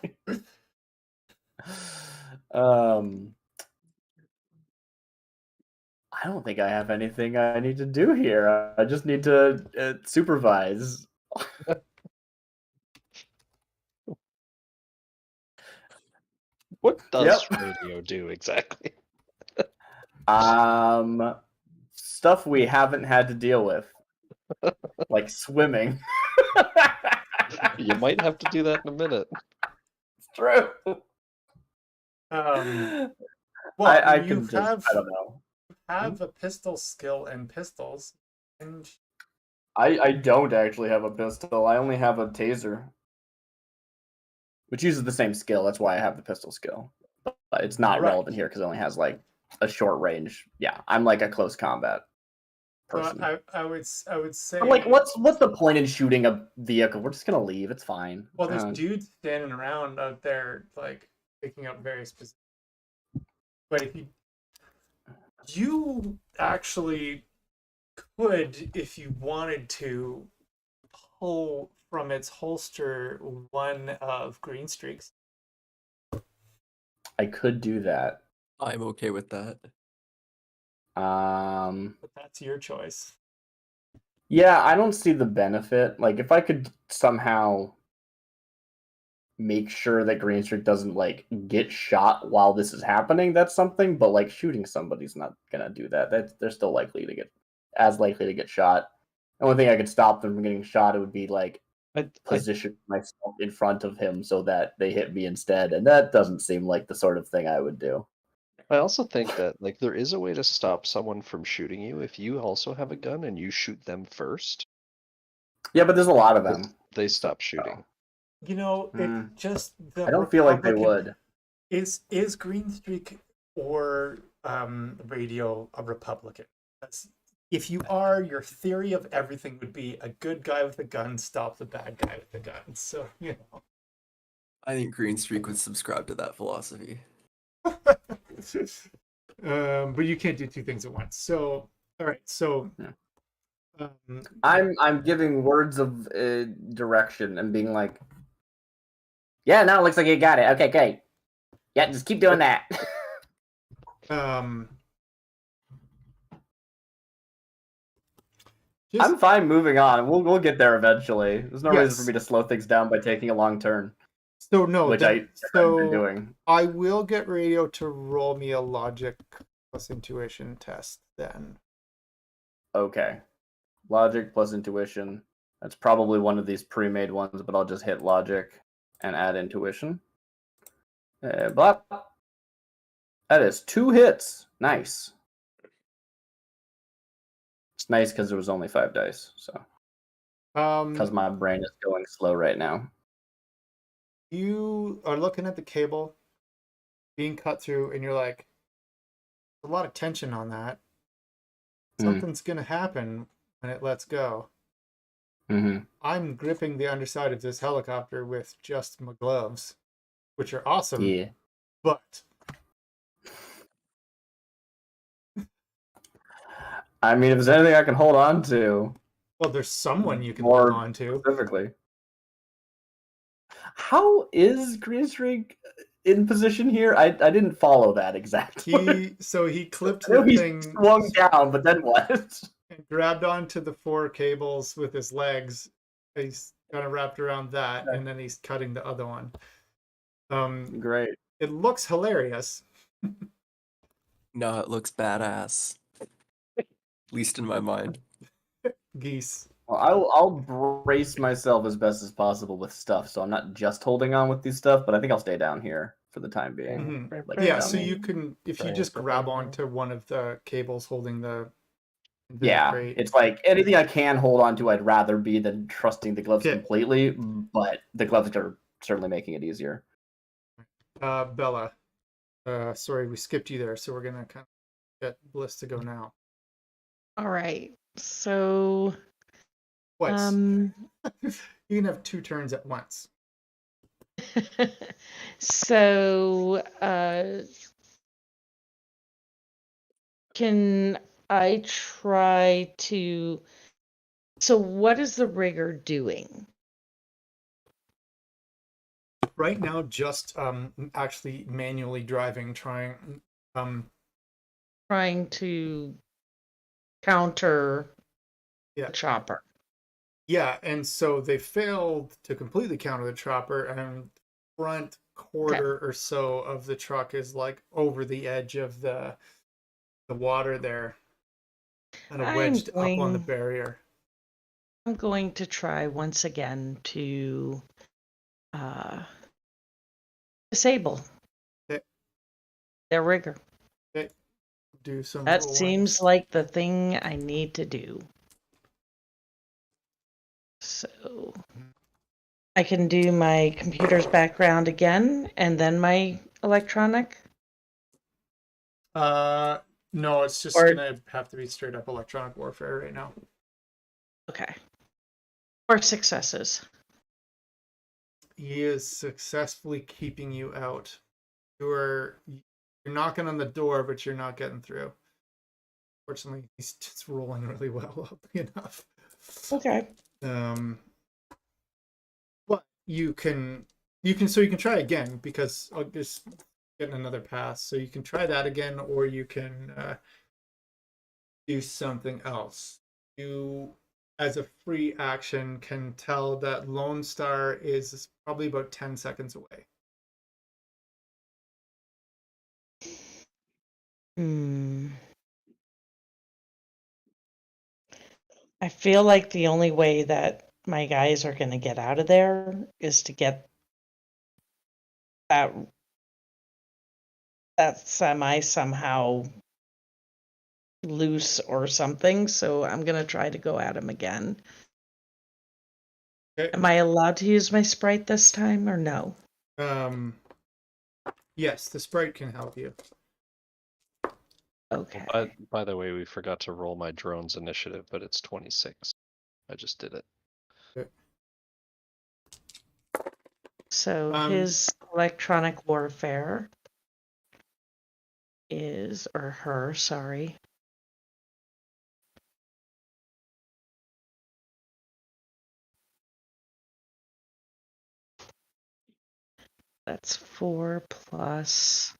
I don't think I have anything I need to do here. I just need to supervise. What does Radio do exactly? Stuff we haven't had to deal with, like swimming. You might have to do that in a minute. It's true. Well, I you can just, I don't know. have a pistol skill and pistols, and I don't actually have a pistol. I only have a taser, which uses the same skill. That's why I have the pistol skill. But it's not relevant here because it only has like a short range. Yeah, I'm like a close combat person. I would say, I'm like, what's the point in shooting a vehicle? We're just gonna leave. It's fine. well, there's dudes standing around out there like picking up various positions. But if you actually could, if you wanted to, pull from its holster one of Green Streak's. I could do that. I'm okay with that. But that's your choice. Yeah, I don't see the benefit. Like, if I could somehow make sure that Green Streak doesn't like get shot while this is happening, that's something. But like shooting somebody's not gonna do that. They're still likely to get shot. The only thing I could stop them from getting shot, it would be like I position myself in front of him so that they hit me instead, and that doesn't seem like the sort of thing I would do. I also think that like there is a way to stop someone from shooting you if you also have a gun and you shoot them first. Yeah, but there's a lot of them. They stop shooting. You know, it just the I don't feel like they Republican- would. Is Green Streak or Radio a Republican? If you are, your theory of everything would be a good guy with a gun stop the bad guy with the gun. So, you know. I think Green Streak would subscribe to that philosophy. But you can't do two things at once. So, all right. So, I'm giving words of direction and being like, yeah, no, it looks like you got it. Okay, great. Yeah, just keep doing that. I'm fine moving on. We'll get there eventually. There's no reason for me to slow things down by taking a long turn. So no, which I've been doing. I will get Radio to roll me a logic plus intuition test then. Okay. Logic plus intuition. That's probably one of these pre-made ones, but I'll just hit logic and add intuition. But that is 2 hits. Nice. It's nice because there was only 5 dice, so because my brain is going slow right now. You are looking at the cable being cut through, and you're like, a lot of tension on that. Something's gonna happen when it lets go. I'm gripping the underside of this helicopter with just my gloves, which are awesome. Yeah. But I mean, if there's anything I can hold on to. Well, there's someone you can hold on to. Specifically. How is Green Streak in position here? I didn't follow that exactly. He clipped the thing. He swung down, but then what? And grabbed onto the 4 cables with his legs. He's kind of wrapped around that, and then he's cutting the other one. Great. It looks hilarious. No, it looks badass. At least in my mind. Geese. Well, I'll brace myself as best as possible with stuff, so I'm not just holding on with these stuff, but I think I'll stay down here for the time being. Like, yeah, so you can, if you just grab onto one of the cables holding the crate. It's like anything I can hold on to, I'd rather be than trusting the gloves completely, but the gloves are certainly making it easier. Bella, sorry, we skipped you there, so we're gonna kind of get Bliss to go now. All right, so what? You can have 2 turns at once. So can I try to? So what is the rigger doing? Right now, just actually manually driving, trying to counter the chopper. Yeah, and so they failed to completely counter the chopper, and front quarter or so of the truck is like over the edge of the water there, kind of wedged up on the barrier. I'm going to try once again to disable their rigger. Okay. Do some. That seems like the thing I need to do. So I can do my computer's background again and then my electronic? No, it's just gonna have to be straight up electronic warfare right now. Okay. 4 successes. He is successfully keeping you out. You're knocking on the door, but you're not getting through. Fortunately, he's just rolling really well, oddly enough. Okay. But you can try again, because I'll just get another pass. So you can try that again, or you can do something else. You, as a free action, can tell that Lone Star is probably about 10 seconds away. I feel like the only way that my guys are going to get out of there is to get that semi somehow loose or something. So I'm going to try to go at him again. Okay. Am I allowed to use my sprite this time or no? Yes, the sprite can help you. Okay. By the way, we forgot to roll my drone's initiative, but it's 26. I just did it. Okay. So his electronic warfare is, or her, sorry. That's 4 plus.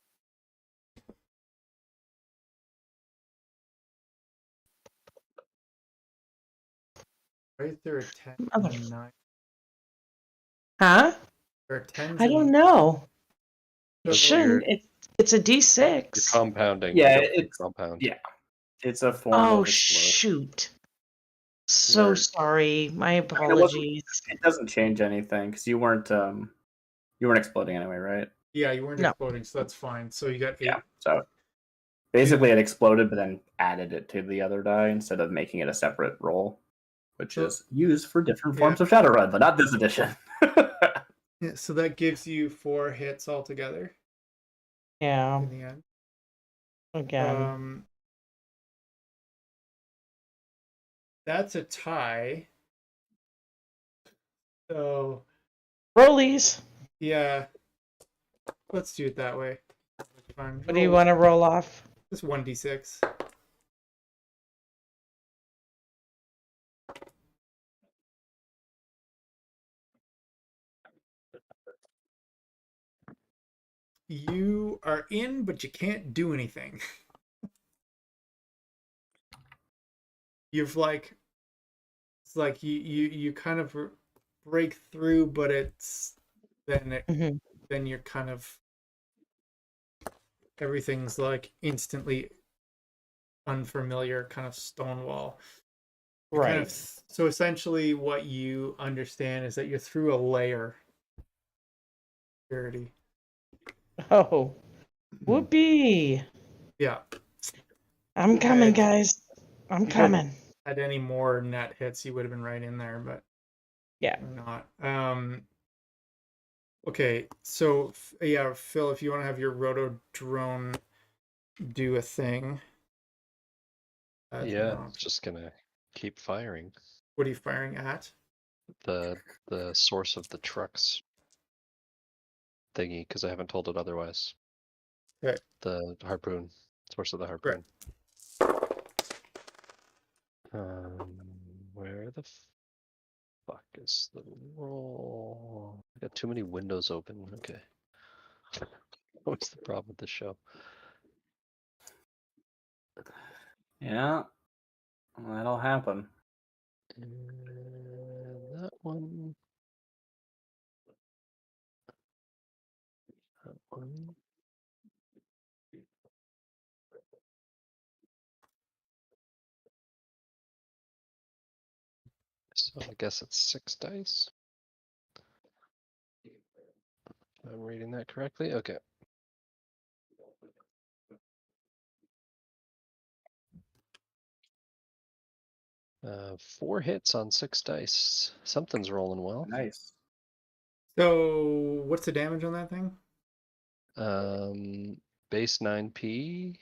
Right there are 10 Oh. and 9. Huh? There are 10s I don't and know. It Because shouldn't. It's a you're D6. compounding. Yeah, you don't it's compound. yeah, it's a form Oh, of explode. shoot. So Where- sorry. My I mean, apologies. it doesn't change anything because you weren't exploding anyway, right? yeah, you weren't No. exploding, so that's fine. So you got 8. Yeah. So basically, it exploded, but then added it to the other die instead of making it a separate roll, which So- is used for different forms of Shadowrun, but not this edition. Yeah, so that gives you 4 hits altogether Yeah. in the end. Again. That's a tie. So Rollies. yeah, let's do it that way. Fine. What do you want to roll off? Just 1d6. You are in, but you can't do anything. You've like, it's like you kind of break through, but Mhm. then you're kind of, everything's like instantly unfamiliar, kind of stonewall. You're Right. kind of, so essentially what you understand is that you're through a layer of security. Oh. Whoopee. Yeah. I'm coming, had- guys. I'm you had- coming. Had any more net hits, you would have been right in there, but Yeah. you're not. Okay, so yeah, Phil, if you want to have your roto drone do a thing. That's an Yeah, option. it's just gonna keep firing. What are you firing at? The source of the trucks thingy, because I haven't told it otherwise. Okay. The harpoon. Source of the harpoon. Where the fuck is the roll? I got too many windows open. Okay. What's the problem with the show? Yeah, that'll happen. That one. That one. So I guess it's 6 dice. I'm reading that correctly? Okay. Uh, 4 hits on 6 dice. Something's rolling well. Nice. So what's the damage on that thing? Base 9p,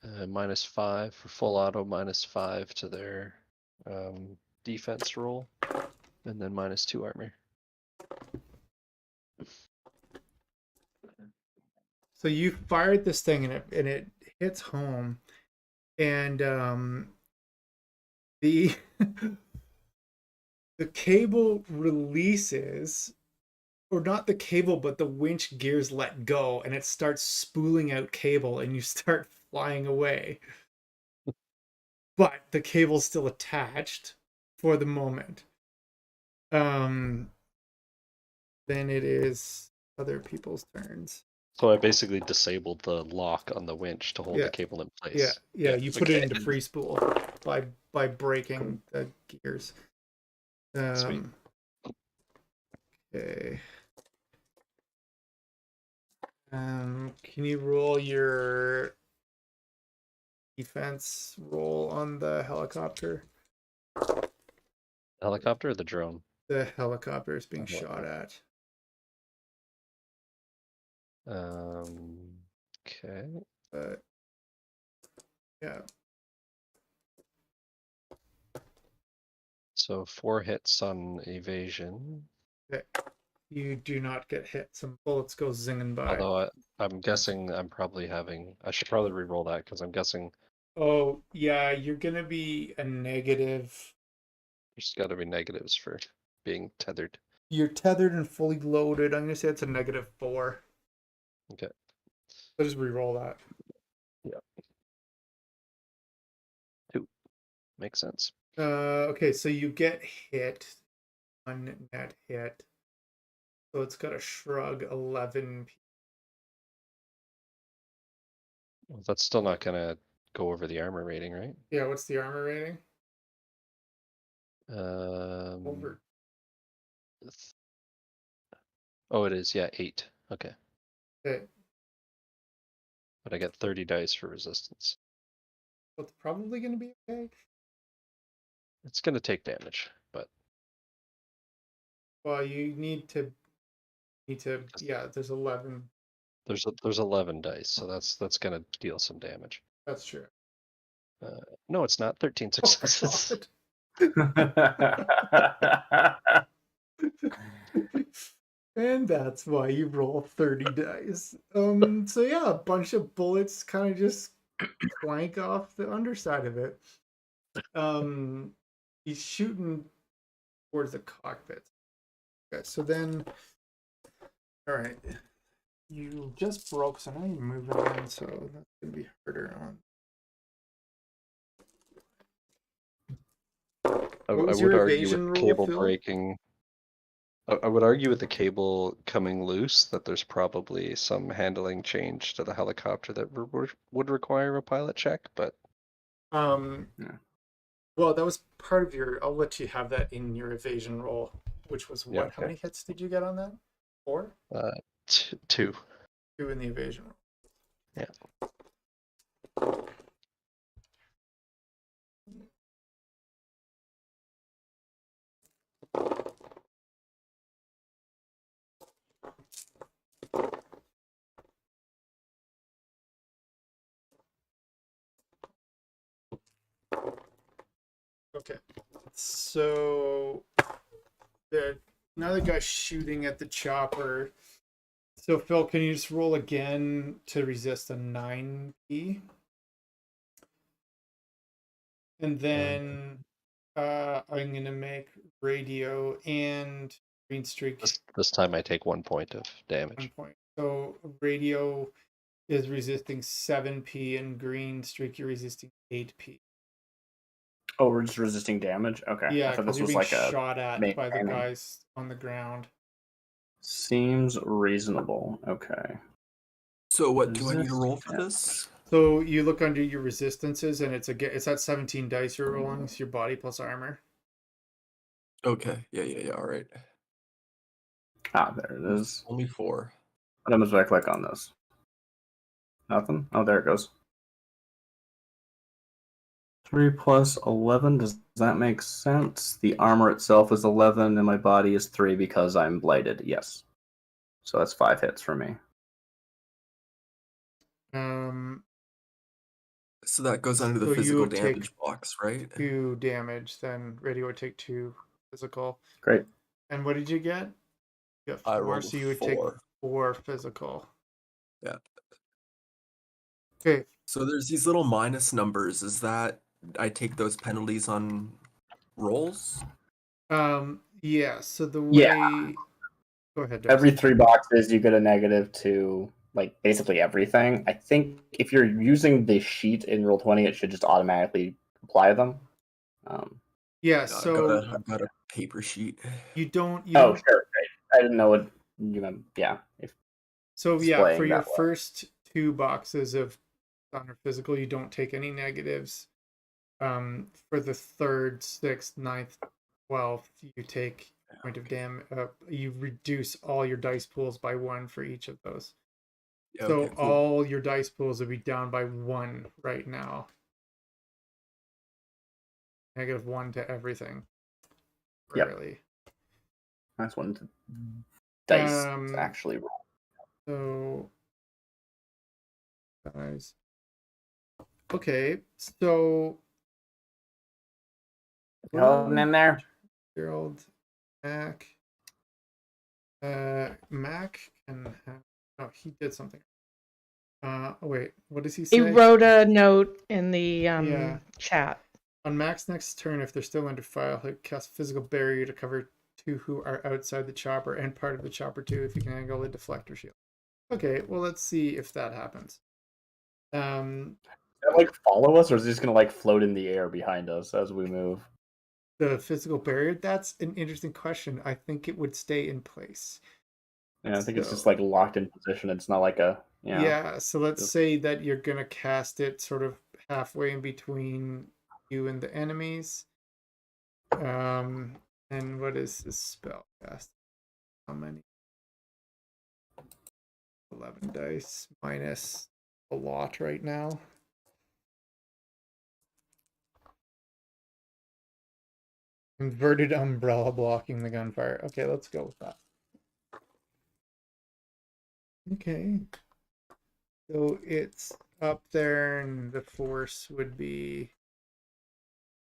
-5 for full auto, -5 to their defense roll, and then -2 armor. So you fired this thing and it hits home, and the the cable releases, or not the cable, but the winch gears let go, and it starts spooling out cable, and you start flying away. But the cable's still attached for the moment. Then it is other people's turns. So I basically disabled the lock on the winch to hold Yeah. the cable in place. Yeah. You put it okay. into free spool by breaking the gears. Sweet. Okay. Can you roll your defense roll on the helicopter? Helicopter or the drone? The helicopter is being Okay. shot at. Okay. Yeah. So 4 hits on evasion. Okay. You do not get hit. Some bullets go zinging by. Although I'm guessing I'm probably having. I should probably re-roll that because I'm guessing Oh, yeah, you're gonna be a negative. there's got to be negatives for being tethered. You're tethered and fully loaded. I'm gonna say it's a -4. Okay. So just re-roll that. Yeah. 2. Makes sense. Okay, so you get hit. 1 net hit. So it's got a shrug 11. Well, that's still not gonna go over the armor rating, right? Yeah, what's the armor rating? Over. Oh, it is. Yeah, 8. Okay. Okay. But I get 30 dice for resistance. So it's probably gonna be okay. It's gonna take damage, but Well, you need to yeah, there's 11. there's 11 dice, so that's gonna deal some damage. That's true. No, it's not. 13 successes. And that's why you roll 30 dice. So yeah, a bunch of bullets kind of just clank off the underside of it. He's shooting towards the cockpit. Okay, so then, all right, you just broke, so now you're moving in, so that's gonna be harder on. I What was would your argue evasion with roll, cable Phil? breaking. I would argue with the cable coming loose that there's probably some handling change to the helicopter that would require a pilot check, but Yeah. Well, that was part of your. I'll let you have that in your evasion roll, which was what? Yeah, How okay. many hits did you get on that? 4? 2. 2 in the evasion roll. Yeah. Okay. So another guy shooting at the chopper. So Phil, can you just roll again to resist a 9p? And then I'm gonna make radio and green streak This time I take 1 point of 1 damage. point. So radio is resisting 7p and green streak you're resisting 8p. Oh, we're just resisting damage? Okay. Yeah, I thought because this you're was being like a shot at by the maintaining. guys on the ground. Seems reasonable. Okay. So what do I need to roll for this? So you look under your resistances, and it's at 17 dice you're rolling. It's your body plus armor. Okay. Yeah. All right. Ah, there it is. Only 4. What happens when I click on this? Nothing? Oh, there it goes. 3 plus 11. Does that make sense? The armor itself is 11, and my body is 3 because I'm blighted. Yes. So that's 5 hits for me. So that goes under the So you physical would take damage box, right? 2 damage. Then radio would take 2 physical. Great. And what did you get? You got 4, I rolled so you would 4. take 4 physical. Yeah. Okay. So there's these little minus numbers. Is that I take those penalties on rolls? Yeah. So the way. Yeah. Go ahead. Darcy. Every 3 boxes, you get a negative to like basically everything. I think if you're using the sheet in Roll20, it should just automatically apply them. Yeah. No, So I've got a paper sheet. you don't. Oh, sure. Great. I didn't know what you meant. Yeah. So yeah, displaying for your that well. first 2 boxes of Thunder Physical, you don't take any negatives. For the 3rd, 6th, 9th, 12th, you take point of damage. You reduce all your dice pools by 1 for each of those. Yeah, So okay, cool. all your dice pools will be down by 1 right now. -1 to everything. Yep. Really. That's when the dice Um, actually roll. So, guys. Okay, so Holding in there. Gerald, Mac. Mac can have. Oh, he did something. Oh wait, what does he He say? wrote a note in the Yeah. chat. On Mac's next turn, if they're still under file, he'll cast physical barrier to cover 2 who are outside the chopper and part of the chopper too, if he can angle the deflector shield. Okay, well let's see if that happens. Does that like follow us, or is it just gonna like float in the air behind us as we move? The physical barrier, that's an interesting question. I think it would stay in place. Yeah, I think it's just So- like locked in position. It's not like a Yeah, so let's Just- say that you're gonna cast it sort of halfway in between you and the enemies. And what is this spell cast? How many? 11 dice minus a lot right now. Inverted umbrella blocking the gunfire. Okay, let's go with that. Okay. So it's up there, and the force would be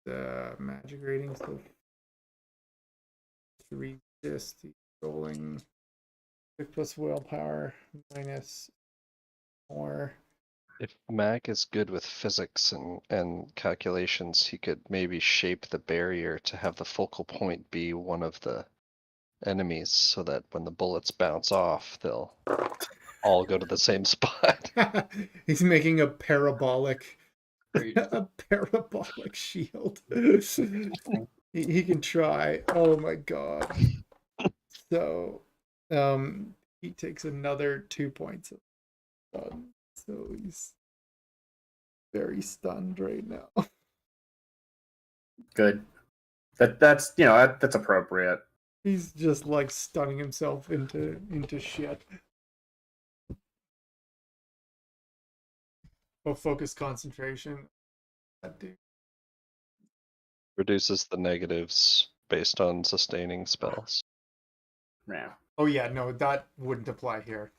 the magic rating. So to resist rolling 6 plus willpower minus more. If Mac is good with physics and calculations, he could maybe shape the barrier to have the focal point be one of the enemies so that when the bullets bounce off, they'll all go to the same spot. He's making a parabolic Great. a parabolic shield. He can try. Oh my god. So he takes another 2 points of stun. So he's very stunned right now. good. That's appropriate. He's just like stunning himself into shit. Oh, focus concentration. That dude. Reduces the negatives based on sustaining spells. Yeah. Oh yeah, no, that wouldn't apply here.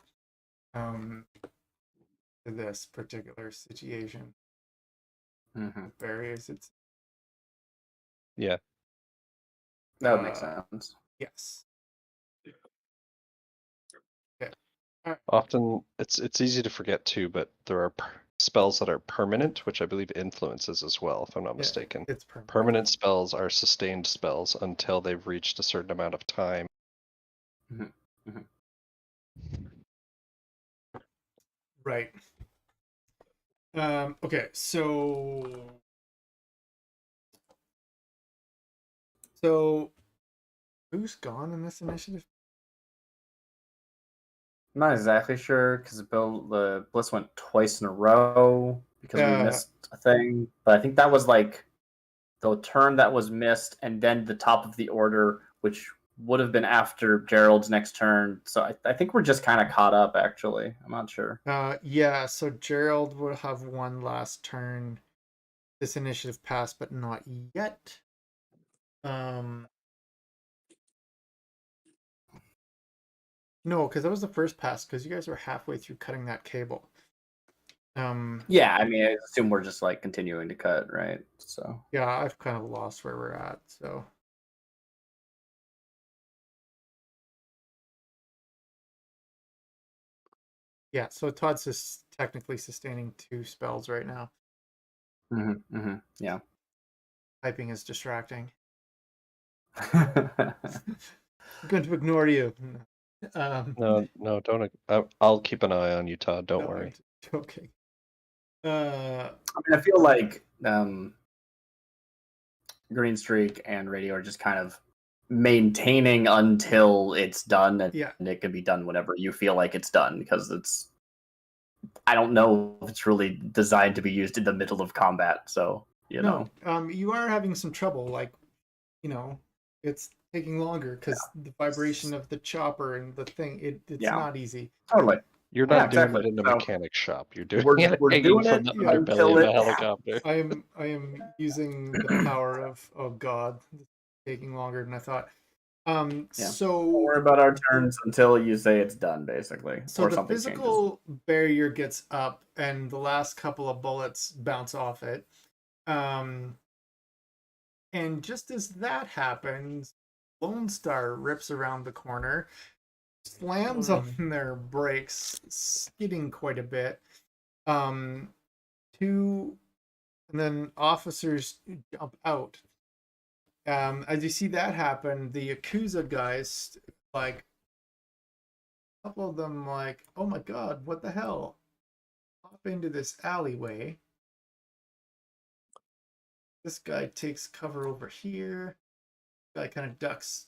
To this particular situation. Mm-hmm. Barriers, it's Yeah. That would make sense. yes. Often it's easy to forget too, but there are spells that are permanent, which I believe influences as well, if I'm not mistaken. It's permanent. Permanent spells are sustained spells until they've reached a certain amount of time. Mm-hmm. Mm-hmm. Right. Okay, so who's gone in this initiative? I'm not exactly sure because the Bliss went twice in a row because we missed a thing. But I think that was like the turn that was missed, and then the top of the order, which would have been after Gerald's next turn. So I think we're just kind of caught up. Actually, I'm not sure. Yeah, so Gerald will have one last turn. This initiative passed, but not yet. No, because that was the first pass, because you guys were halfway through cutting that cable. Yeah, I mean, I assume we're just like continuing to cut, right? So Yeah, I've kind of lost where we're at, so. Yeah, so Todd's just technically sustaining 2 spells right now. Yeah. Typing is distracting. I'm going to ignore you. No, don't. I'll keep an eye on you, Todd. Don't No, worry. I'm joking. I mean, I feel like Green Streak and Radio are just kind of maintaining until it's done, and Yeah. it can be done whenever you feel like it's done, because I don't know if it's really designed to be used in the middle of combat, so you know. You are having some trouble, like, it's taking longer because the vibration of the chopper and the thing, it's Yeah. not easy. Totally. You're Yeah, not doing exactly. it in a So, mechanic shop. You're doing we're it hanging doing from it the Yeah. underbelly of a helicopter. I am using the power of, oh god, this is taking longer than I thought. Yeah. So Don't worry about our turns until you say it's done, basically. So or the something changes. physical barrier gets up, and the last couple of bullets bounce off it. And just as that happens, Lone Star rips around the corner, slams on their brakes, skidding quite a bit. And then officers jump out. As you see that happen, the Yakuza guys, like, a couple of them, like, oh my god, what the hell? Hop into this alleyway. This guy takes cover over here. Guy kind of ducks.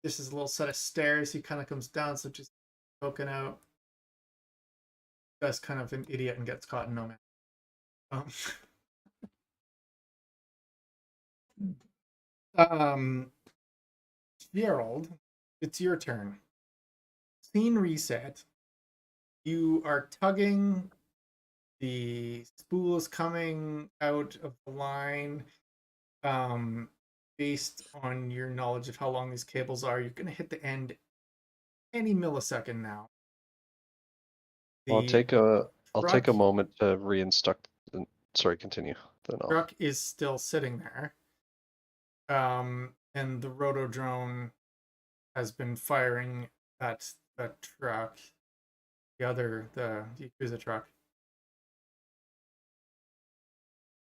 This is a little set of stairs. He kind of comes down, so just poking out. Guy's kind of an idiot and gets caught in no man. Gerald, it's your turn. Scene reset. You are tugging. The spool is coming out of the line. Based on your knowledge of how long these cables are, you're going to hit the end any millisecond now. I'll take a moment to reinstruct. Sorry, continue. Then I'll. Truck is still sitting there. And the rotodrone has been firing at that truck. The Yakuza truck.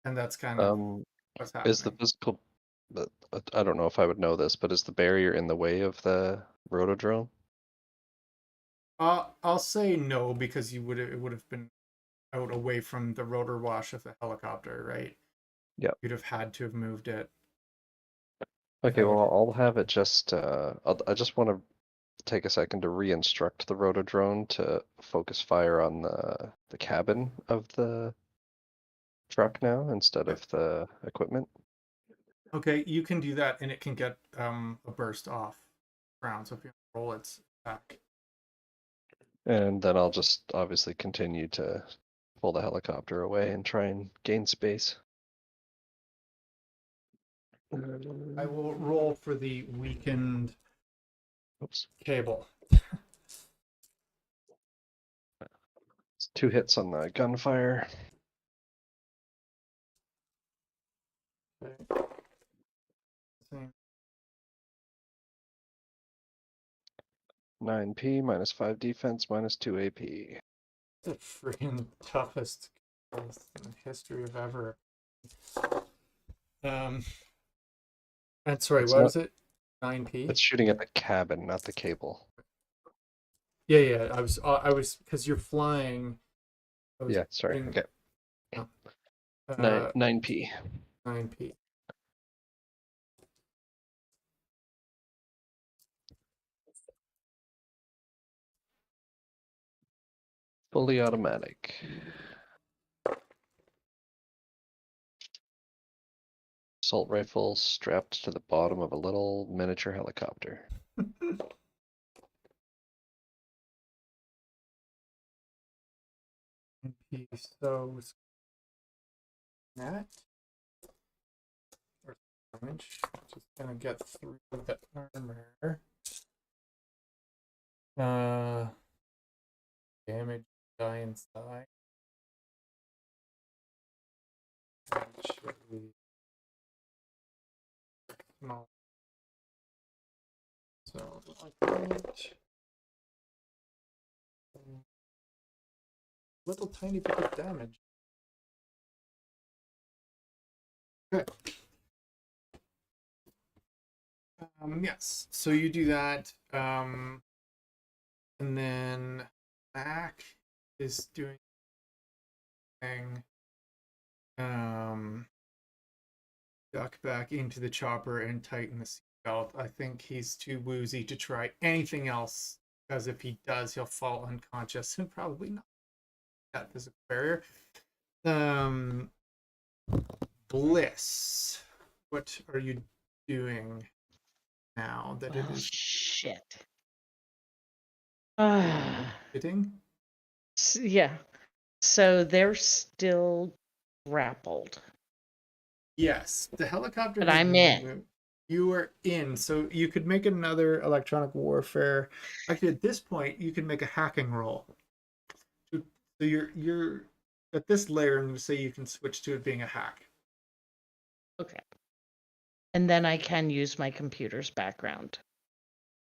And that's kind of what's happening. Is the physical? I don't know if I would know this, but is the barrier in the way of the rotodrone? I'll say no, because it would have been out away from the rotor wash of the helicopter, right? Yeah. You'd have had to have moved it. Okay, well, I'll have it just. I just want to take a second to re-instruct the rotodrone to focus fire on the cabin of the truck now instead of the equipment. Okay, you can do that, and it can get a burst off ground. So if you roll its back. And then I'll just obviously continue to pull the helicopter away and try and gain space. I will roll for the weakened cable. It's 2 hits on the gunfire. Okay. 9p minus 5 defense minus 2 AP. The freaking toughest in the history of ever. And sorry, what was it? 9p. It's shooting at the cabin, not the cable. Yeah. I was because you're flying. Yeah, sorry. Putting, okay. 9p. 9p. Fully automatic. Assault rifle strapped to the bottom of a little miniature helicopter. So that damage, just gonna get through the armor. Damage die inside. Actually, small. So like that. Little tiny bit of damage. Okay. Yes. So you do that. And then Mac is doing thing. Duck back into the chopper and tighten the seat belt. I think he's too woozy to try anything else, because if he does, he'll fall unconscious and probably not that physical barrier. Bliss, what are you doing now that it Oh, is shit. hitting? Yeah. So they're still grappled. Yes, the helicopter But has I'm in. moved. You are in, so you could make another electronic warfare. Actually, at this point, you can make a hacking roll. So you're at this layer, I'm going to say you can switch to it being a hack. Okay. And then I can use my computer's background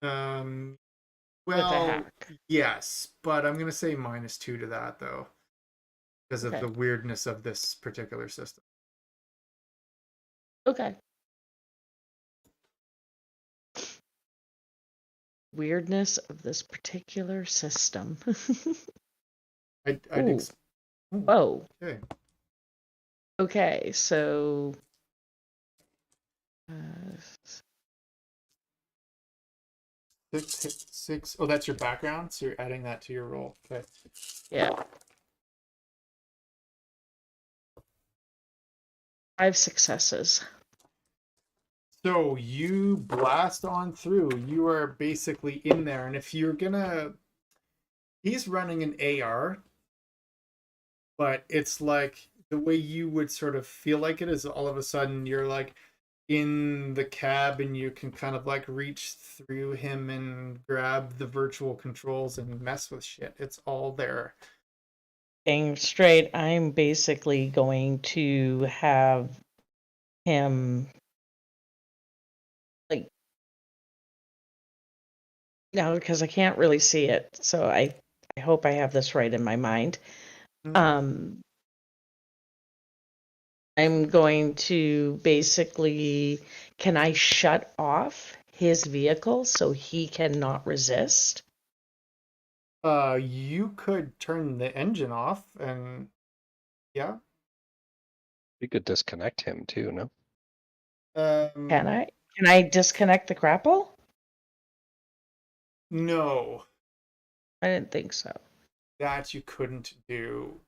with a Well, hack. yes, but I'm going to say -2 to that though, because of Okay. the weirdness of this particular system. Okay. Weirdness of this particular system. I'd Ooh. Ooh, Whoa. okay. Okay, so Six. Oh, that's your background, so you're adding that to your roll. Okay. yeah. 5 successes. So you blast on through. You are basically in there, and if you're gonna, he's running an AR, but it's like the way you would sort of feel like it is all of a sudden you're like in the cab and you can kind of like reach through him and grab the virtual controls and mess with shit. It's all there. Being straight, I'm basically going to have him like no, because I can't really see it. So I hope I have this right in my mind. I'm going to basically, can I shut off his vehicle so he cannot resist? You could turn the engine off and yeah. We could disconnect him too, no? Can I? Can I disconnect the grapple? No, I didn't think so. that you couldn't do.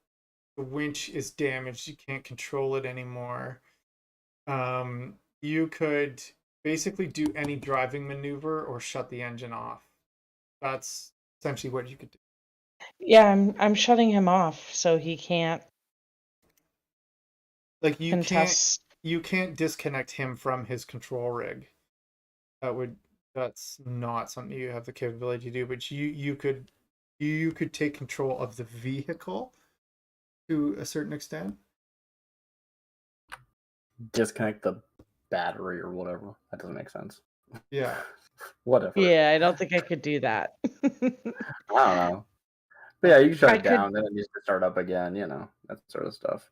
The winch is damaged. You can't control it anymore. You could basically do any driving maneuver or shut the engine off. That's essentially what you could do. Yeah, I'm shutting him off so he can't Like contest. you can't disconnect him from his control rig. That's not something you have the capability to do, but you could take control of the vehicle to a certain extent. Disconnect the battery or whatever. That doesn't make sense. Yeah. Whatever. Yeah, I don't think I could do that. I don't know. But yeah, you can shut I it down, then it needs to start up again, that sort of stuff.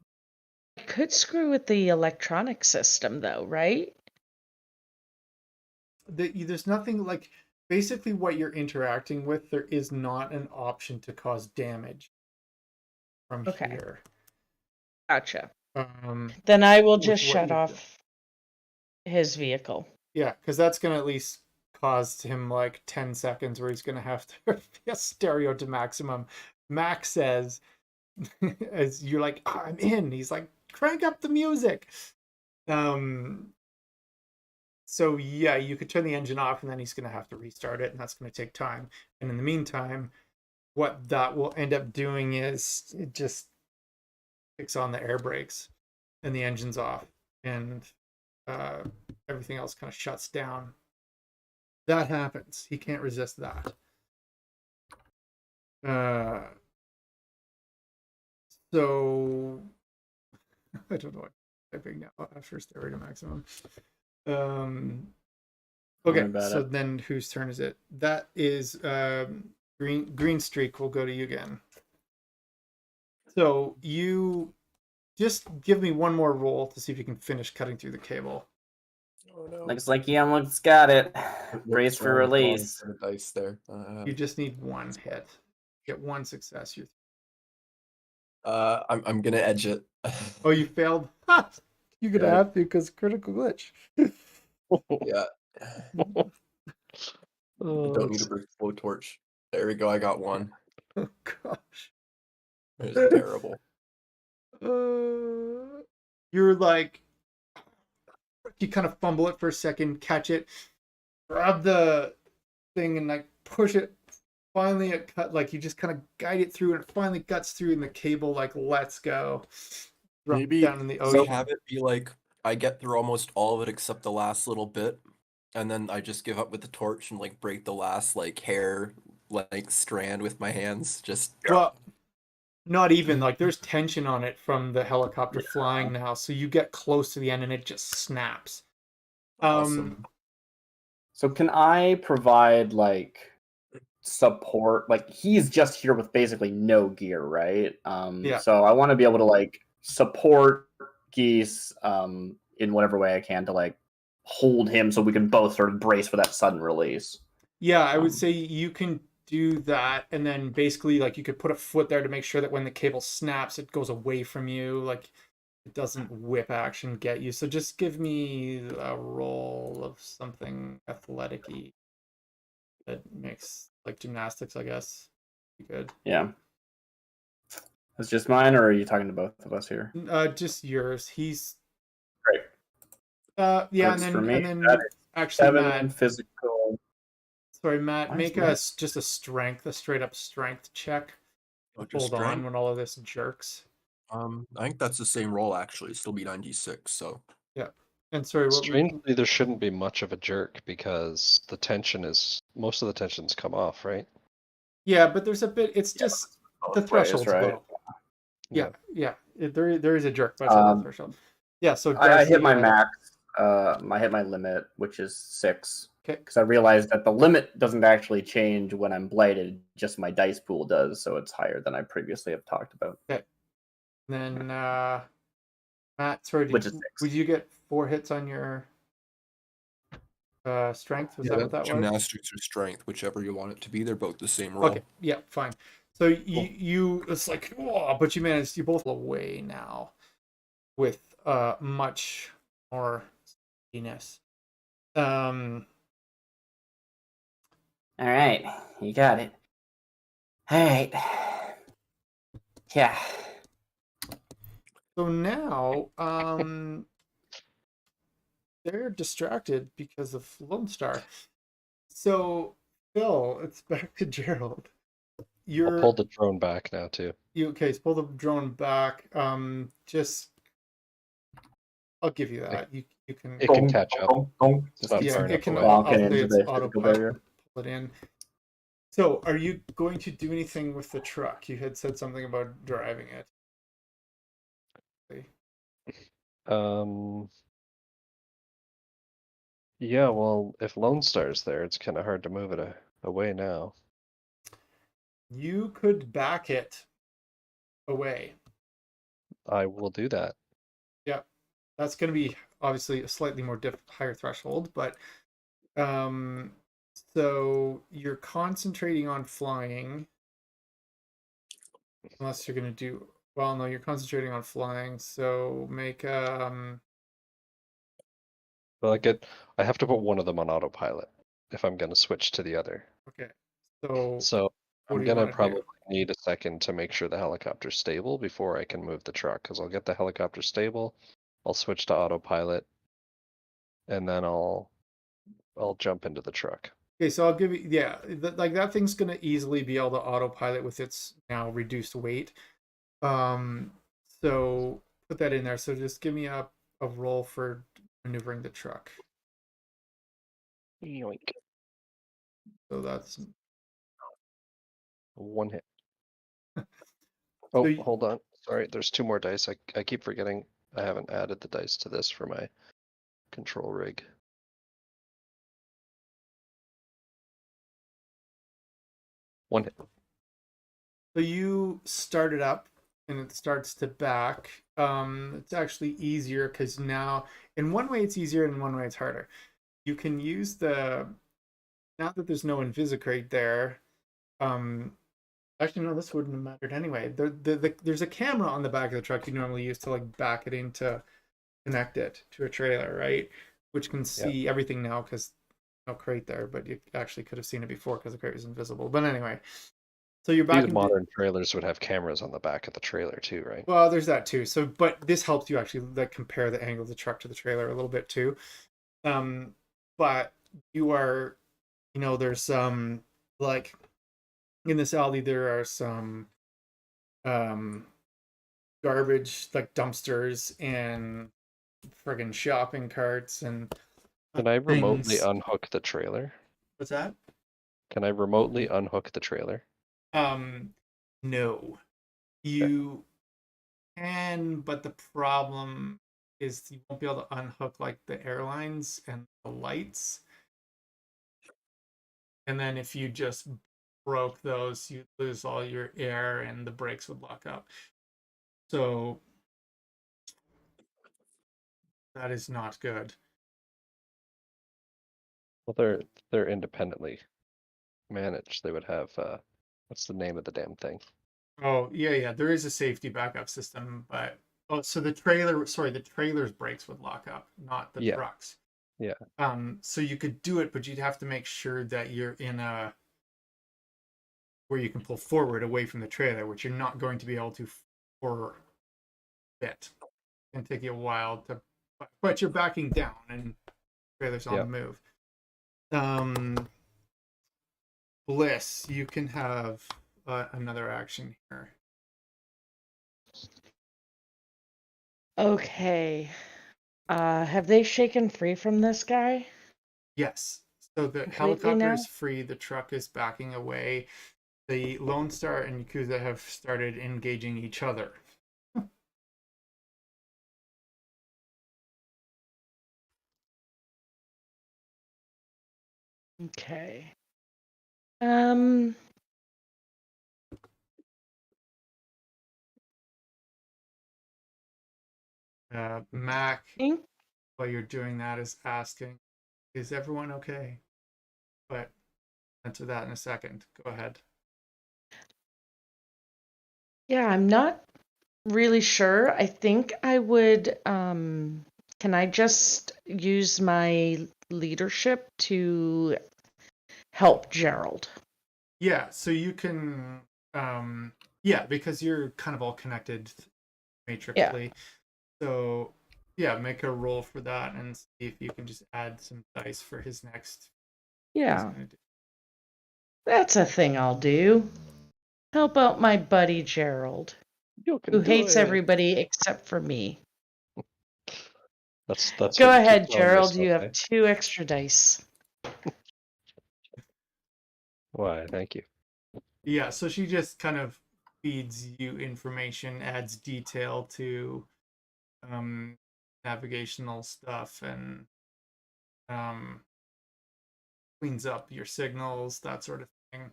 I could screw with the electronic system though, right? There's nothing like basically what you're interacting with. There is not an option to cause damage from Okay. here. Gotcha. Um, Then I will with just what shut you've off his vehicle. Yeah, because that's gonna at least cause him like 10 seconds where he's gonna have to be a stereo to maximum. Max says, as you're like, "Oh, I'm in. He's like, crank up the music. So yeah, you could turn the engine off and then he's gonna have to restart it, and that's gonna take time. And in the meantime, what that will end up doing is it just kicks on the air brakes and the engine's off, and everything else kind of shuts down. That happens. He can't resist that. So I don't know what I'm typing now after stereo to maximum. Okay, so then whose turn is it? That is green streak will go to you again. So you just give me one more roll to see if you can finish cutting through the cable. Oh no. Looks like Yamlet's got it. Brace for release. Dice there. You just need one hit. Get one success. I'm gonna edge it. Oh, you failed? You're gonna have to because critical glitch. Yeah. Oh, Don't need to bring a blowtorch. There we go. I got one. Oh gosh. It's terrible. You're like, you kind of fumble it for a second, catch it, grab the thing, and like push it. Finally, it cut. Like you just kind of guide it through, and it finally guts through, and the cable like lets go. Drop Maybe down in the so ocean. have it be like I get through almost all of it except the last little bit, and then I just give up with the torch and like break the last like hair like strand with my hands. Just Well, not even like there's tension on it from the helicopter flying now, so you get close to the end and it just snaps. awesome. So can I provide like support? Like he's just here with basically no gear, right? Yeah. So I want to be able to like support Geese in whatever way I can to like hold him so we can both sort of brace for that sudden release. Yeah, I would say you can do that, and then basically like you could put a foot there to make sure that when the cable snaps, it goes away from you, like it doesn't whip action get you. So just give me a roll of something athletic-y that makes like gymnastics, I guess. Be good. Yeah. That's just mine, or are you talking to both of us here? Just yours. He's Great. yeah, Works for me. and then That is actually 7 Matt, physical. sorry Matt, Why is make Matt- us just a straight up strength check. Oh, just Hold on strength? when all of this jerks. I think that's the same roll actually. Still be 96. So Yeah. And sorry, what strangely, there shouldn't be much of a jerk because the tension is most of the tension's come off, right? yeah, but there's a bit. It's just the both ways, threshold's right? low. Yeah. There is a jerk, but it's not the threshold. Yeah. So I hit Darcy, my max. I hit my limit, which is 6. Okay. Because I realized that the limit doesn't actually change when I'm blighted; just my dice pool does, so it's higher than I previously have talked about. Then Matt, sorry, Which is 6. would you get 4 hits on your strength? Was that what that was? gymnastics or strength, whichever you want it to be. They're both the same roll. Okay. Yeah. Fine. So you it's like, whoa, but you managed. You both away now with much more speediness. All right, you got it. All right. Yeah. So now, they're distracted because of Lone Star. So, Phil, it's back to Gerald. I'll pull the drone back now too. Okay, so pull the drone back. Just, I'll give you that. You can. It can catch up. It's not Yeah, far it enough can. away. I'll Walking say into it's the auto physical barrier. pull it in. So, are you going to do anything with the truck? You had said something about driving it. Yeah, well, if Lone Star's there, it's kind of hard to move it away now. You could back it away. I will do that. Yeah, that's going to be obviously a slightly more higher threshold, but so you're concentrating on flying, unless you're going to do well. No, you're concentrating on flying. So make Well, I have to put one of them on autopilot if I'm going to switch to the other. okay. So So what I'm do you gonna want to probably do? need a second to make sure the helicopter's stable before I can move the truck, because I'll get the helicopter stable, I'll switch to autopilot, and then I'll jump into the truck. Okay, so I'll give you like that thing's going to easily be able to autopilot with its now reduced weight. So put that in there. So just give me a roll for maneuvering the truck. Yoink. So that's One hit. So Oh, hold on. Sorry, there's 2 more dice. I keep forgetting I haven't added the dice to this for my control rig. One hit. So you start it up and it starts to back. It's actually easier because now, in one way it's easier and in one way it's harder. You can use now that there's no invisicrate there. Actually, no, this wouldn't have mattered anyway. There's a camera on the back of the truck you normally use to like back it in to connect it to a trailer, right? Which can see everything now because no crate there, but you actually could have seen it before because the crate was invisible. But anyway, so you're back These in. modern trailers would have cameras on the back of the trailer too, right? Well, there's that too. So, but this helps you actually like compare the angle of the truck to the trailer a little bit too. But you are, there's like in this alley there are some garbage like dumpsters and friggin' shopping carts and Can I remotely things. unhook the trailer? What's that? Can I remotely unhook the trailer? No. You can, but the problem is you won't be able to unhook like the airlines and the lights. And then if you just broke those, you'd lose all your air and the brakes would lock up. So that is not good. Well, they're independently managed. They would have what's the name of the damn thing? Oh, yeah. There is a safety backup system, but so the trailer's brakes would lock up, not the trucks. Yeah. So you could do it, but you'd have to make sure that you're in a where you can pull forward away from the trailer, which you're not going to be able to for a bit. It can take you a while to, but you're backing down and trailer's on the move. Bliss, you can have another action here. Okay. Have they shaken free from this guy? Yes. So the Completely helicopter now? is free. The truck is backing away. The Lone Star and Yakuza have started engaging each other. Okay. Mac, think while you're doing that, is asking, "Is everyone okay?" But answer that in a second. Go ahead. Yeah, I'm not really sure. I think I would, can I just use my leadership to help Gerald? Yeah, so you can, because you're kind of all connected matrixly. So, yeah, make a roll for that and see if you can just add some dice for his next. Yeah, that's a thing I'll do. Help out my buddy Gerald, You can who do hates it. everybody except for me. That's Go what you keep ahead, telling Gerald. You yourself, have eh? 2 extra dice. Why? Thank you. Yeah, so she just kind of feeds you information, adds detail to navigational stuff, and cleans up your signals, that sort of thing.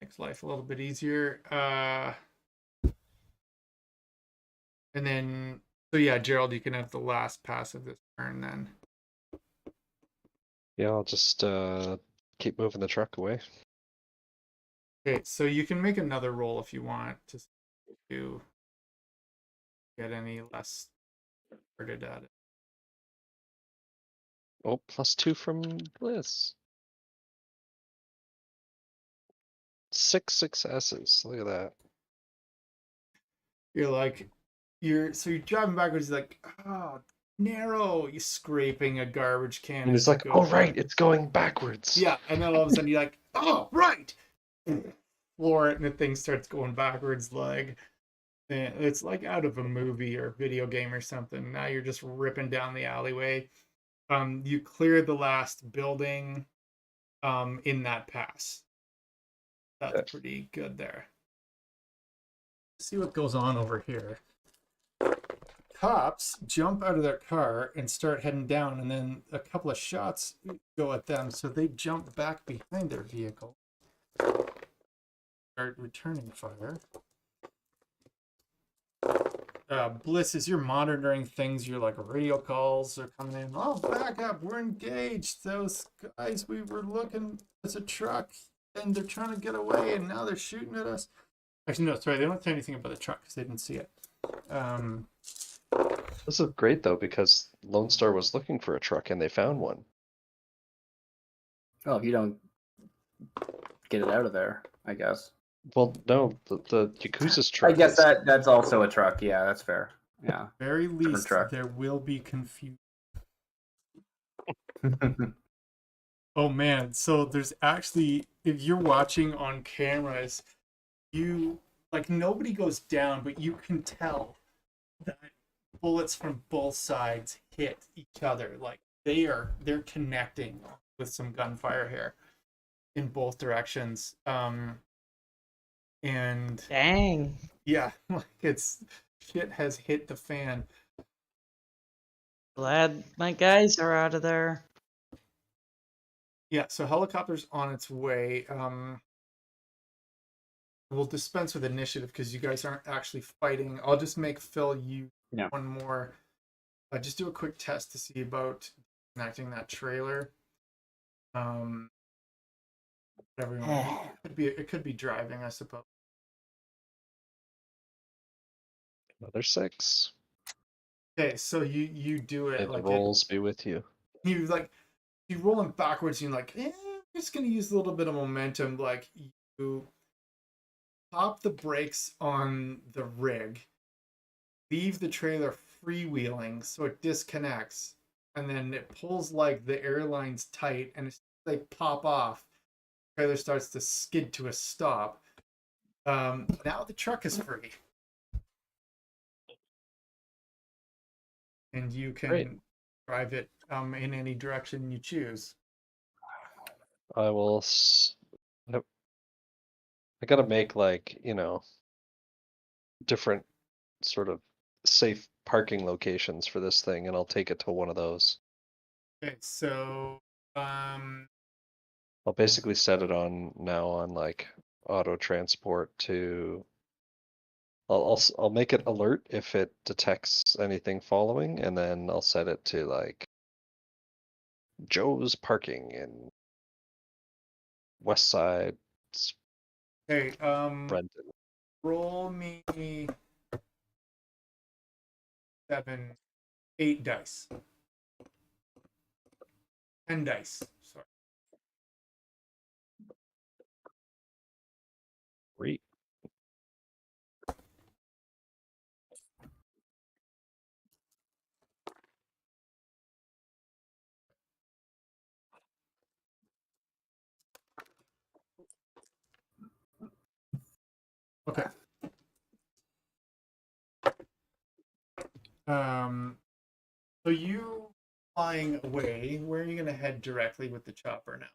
Makes life a little bit easier. And then, so yeah, Gerald, you can have the last pass of this turn then. Yeah, I'll just keep moving the truck away. Okay, so you can make another roll if you want to get any less started at it. Oh, +2 from Bliss. 6 successes. Look at that. You're driving backwards, like, oh, narrow. You're scraping a garbage can. And as it's you like, go oh by. right, it's going backwards. Yeah, and then all of a sudden you're like, oh right, floor it, and the thing starts going backwards. Like, it's like out of a movie or video game or something. Now you're just ripping down the alleyway. You cleared the last building in that pass. That's pretty good there. Let's see what goes on over here. Cops jump out of their car and start heading down, and then a couple of shots go at them, so they jump back behind their vehicle, start returning fire. Bliss, as you're monitoring things, you're like, radio calls are coming in. Oh, back up, we're engaged. Those guys, we were looking, there's a truck, and they're trying to get away, and now they're shooting at us. Actually, no, sorry, they don't say anything about the truck because they didn't see it. This is great though, because Lone Star was looking for a truck and they found one. Oh, if you don't get it out of there, I guess. Well, no, the Yakuza's I truck guess is that's also a truck. Yeah, that's fair. Yeah. Very least, truck. there will be confusion. Oh man, so there's actually, if you're watching on cameras, you like nobody goes down, but you can tell that bullets from both sides hit each other. Like they're connecting with some gunfire here in both directions. And Dang. yeah, like it's shit has hit the fan. Glad my guys are out of there. Yeah, so helicopter's on its way. We'll dispense with initiative because you guys aren't actually fighting. I'll just make Phil you one more. Just do a quick test to see about connecting that trailer. Whatever you want. It could be driving, I suppose. another 6. Okay, so you do it May the like rolls be with you. you rolling backwards. And you're like, I'm just gonna use a little bit of momentum. Like you pop the brakes on the rig, leave the trailer freewheeling so it disconnects, and then it pulls like the airline's tight, and as they pop off, the trailer starts to skid to a stop. Now the truck is free, and you can Great. drive it in any direction you choose. I will. I gotta make different sort of safe parking locations for this thing, and I'll take it to one of those. Okay, so I'll basically set it on like auto transport to. I'll make it alert if it detects anything following, and then I'll set it to like Joe's parking in West Side, okay, Brenton. roll me 8 dice. 10 dice. Sorry. Great. Okay. So you flying away, where are you gonna head directly with the chopper now?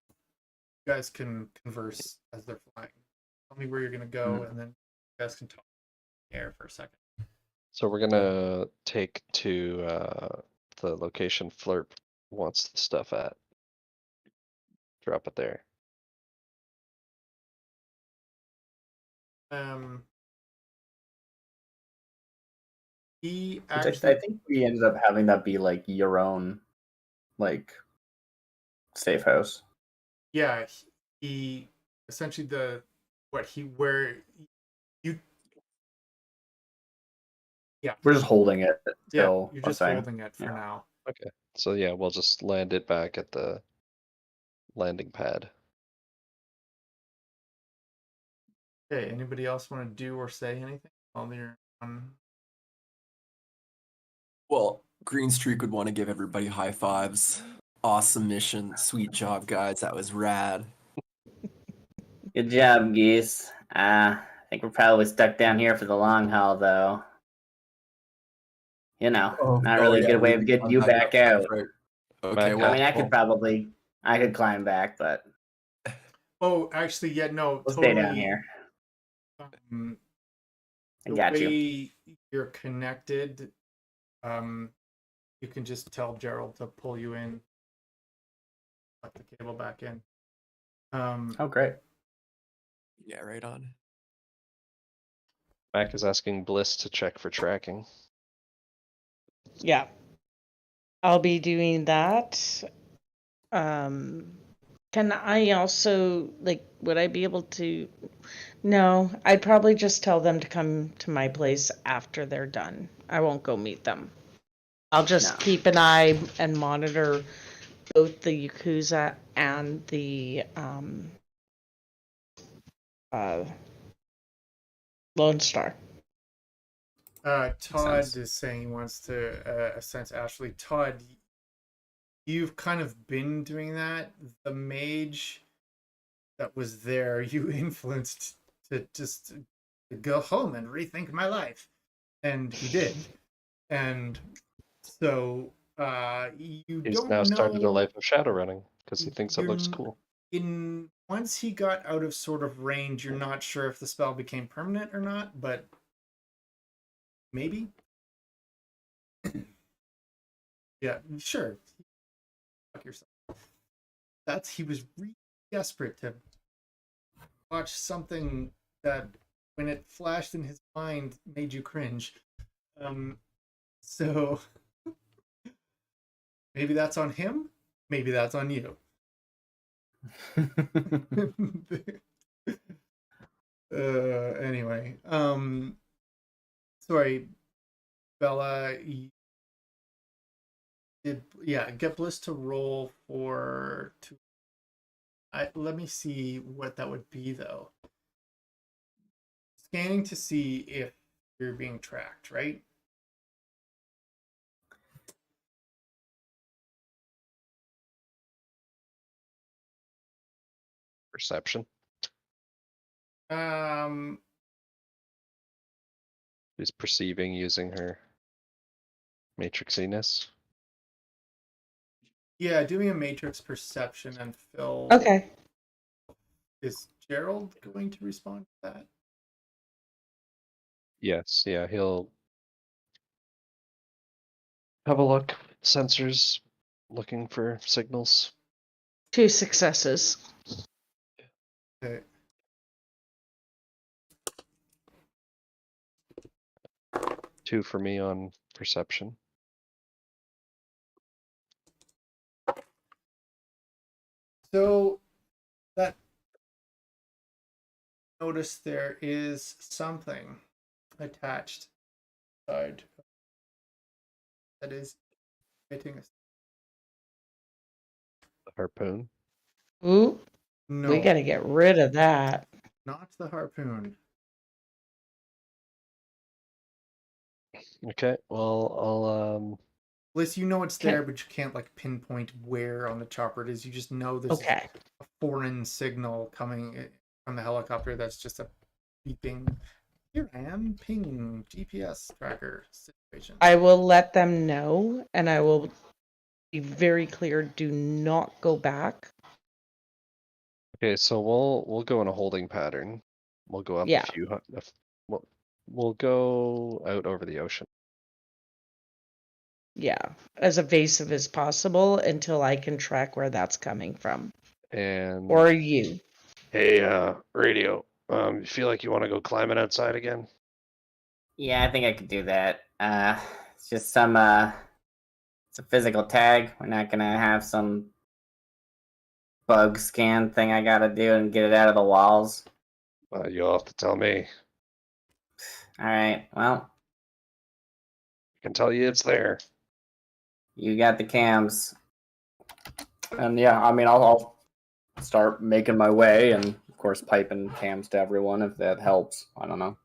You guys can converse as they're flying. Tell me where you're gonna go, and then you guys can talk in the air for a second. So we're gonna take to the location Flirp wants the stuff at. Drop it there. He Which I actually, think we ended up having that be like your own, like, safe house. yeah, he essentially where you, yeah, We're just holding it yeah, till you're a just thing. holding it for now. Okay. So yeah, we'll just land it back at the landing pad. Okay, anybody else want to do or say anything while you're on? Well, Green Streak would want to give everybody high fives. Awesome mission. Sweet job, guys. That was rad. Good job, geese. I think we're probably stuck down here for the long haul, though. You know, not really a good way of getting you back out. Right. Okay, Back well, I mean, I could climb back, but Oh, actually, yeah, no, we'll totally. stay down here. I The got way you. you're connected, you can just tell Gerald to pull you in, plug the cable back in. Oh, great. yeah, right on. Mac is asking Bliss to check for tracking. Yeah. I'll be doing that. Can I also, like, would I be able to? No, I'd probably just tell them to come to my place after they're done. I won't go meet them. I'll just No. keep an eye and monitor both the Yakuza and the Lone Star. Todd sense. is saying he wants to sense Ashley. Todd, you've kind of been doing that. The mage that was there, you influenced to just go home and rethink my life, and he did. And so you He's don't now started a know. life of shadowrunning because he thinks it You're looks cool. in once he got out of sort of range. You're not sure if the spell became permanent or not, but maybe. Yeah, sure. Fuck yourself. He was really desperate to watch something that, when it flashed in his mind, made you cringe. So maybe that's on him. Maybe that's on you. Anyway, sorry, Bella. Get Bliss to roll for two. Let me see what that would be though. Scanning to see if you're being tracked, right? Perception. Um, She's perceiving using her matrixiness. yeah, doing a matrix perception and Phil. Okay. Is Gerald going to respond to that? Yes, yeah, he'll have a look. Sensors looking for signals. 2 successes. Okay. Two for me on perception. So that notice there is something attached side that is hitting us. The harpoon. Ooh, No, we got to get rid of that. not the harpoon. Okay, well, I'll Liz, you know it's Okay. there, but you can't like pinpoint where on the chopper it is. You just know there's Okay. a foreign signal coming from the helicopter that's just a beeping. Here I am, ping GPS tracker situation. I will let them know, and I will be very clear. Do not go back. Okay, so we'll go in a holding pattern. We'll go up Yeah. a few. We'll go out over the ocean. Yeah, as evasive as possible until I can track where that's coming from. And Or you. hey, radio. You feel like you want to go climbing outside again? Yeah, I think I could do that. It's just some it's a physical tag. We're not gonna have some bug scan thing I gotta do and get it out of the walls. You'll have to tell me. All right. Well, I can tell you it's there. you got the cams, and yeah, I mean, I'll start making my way, and of course, piping cams to everyone if that helps. I don't know.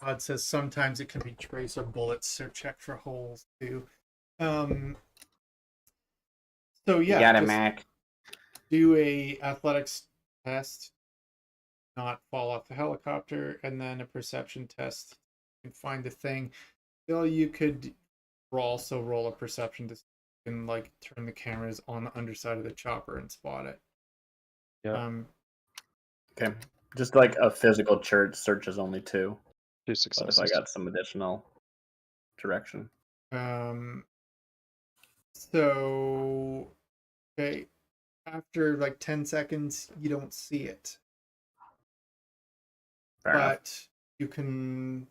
Todd says sometimes it can be tracer bullets, so check for holes too. So You yeah, got it, just Mac. do a athletics test, not fall off the helicopter, and then a perception test and find the thing. Bill, you could also roll a perception to and like turn the cameras on the underside of the chopper and spot it. Yeah. Okay. Just like a physical church search is only 2. Two But if successes. I got some additional direction. So okay, after like 10 seconds, you don't see it. Fair enough. But you can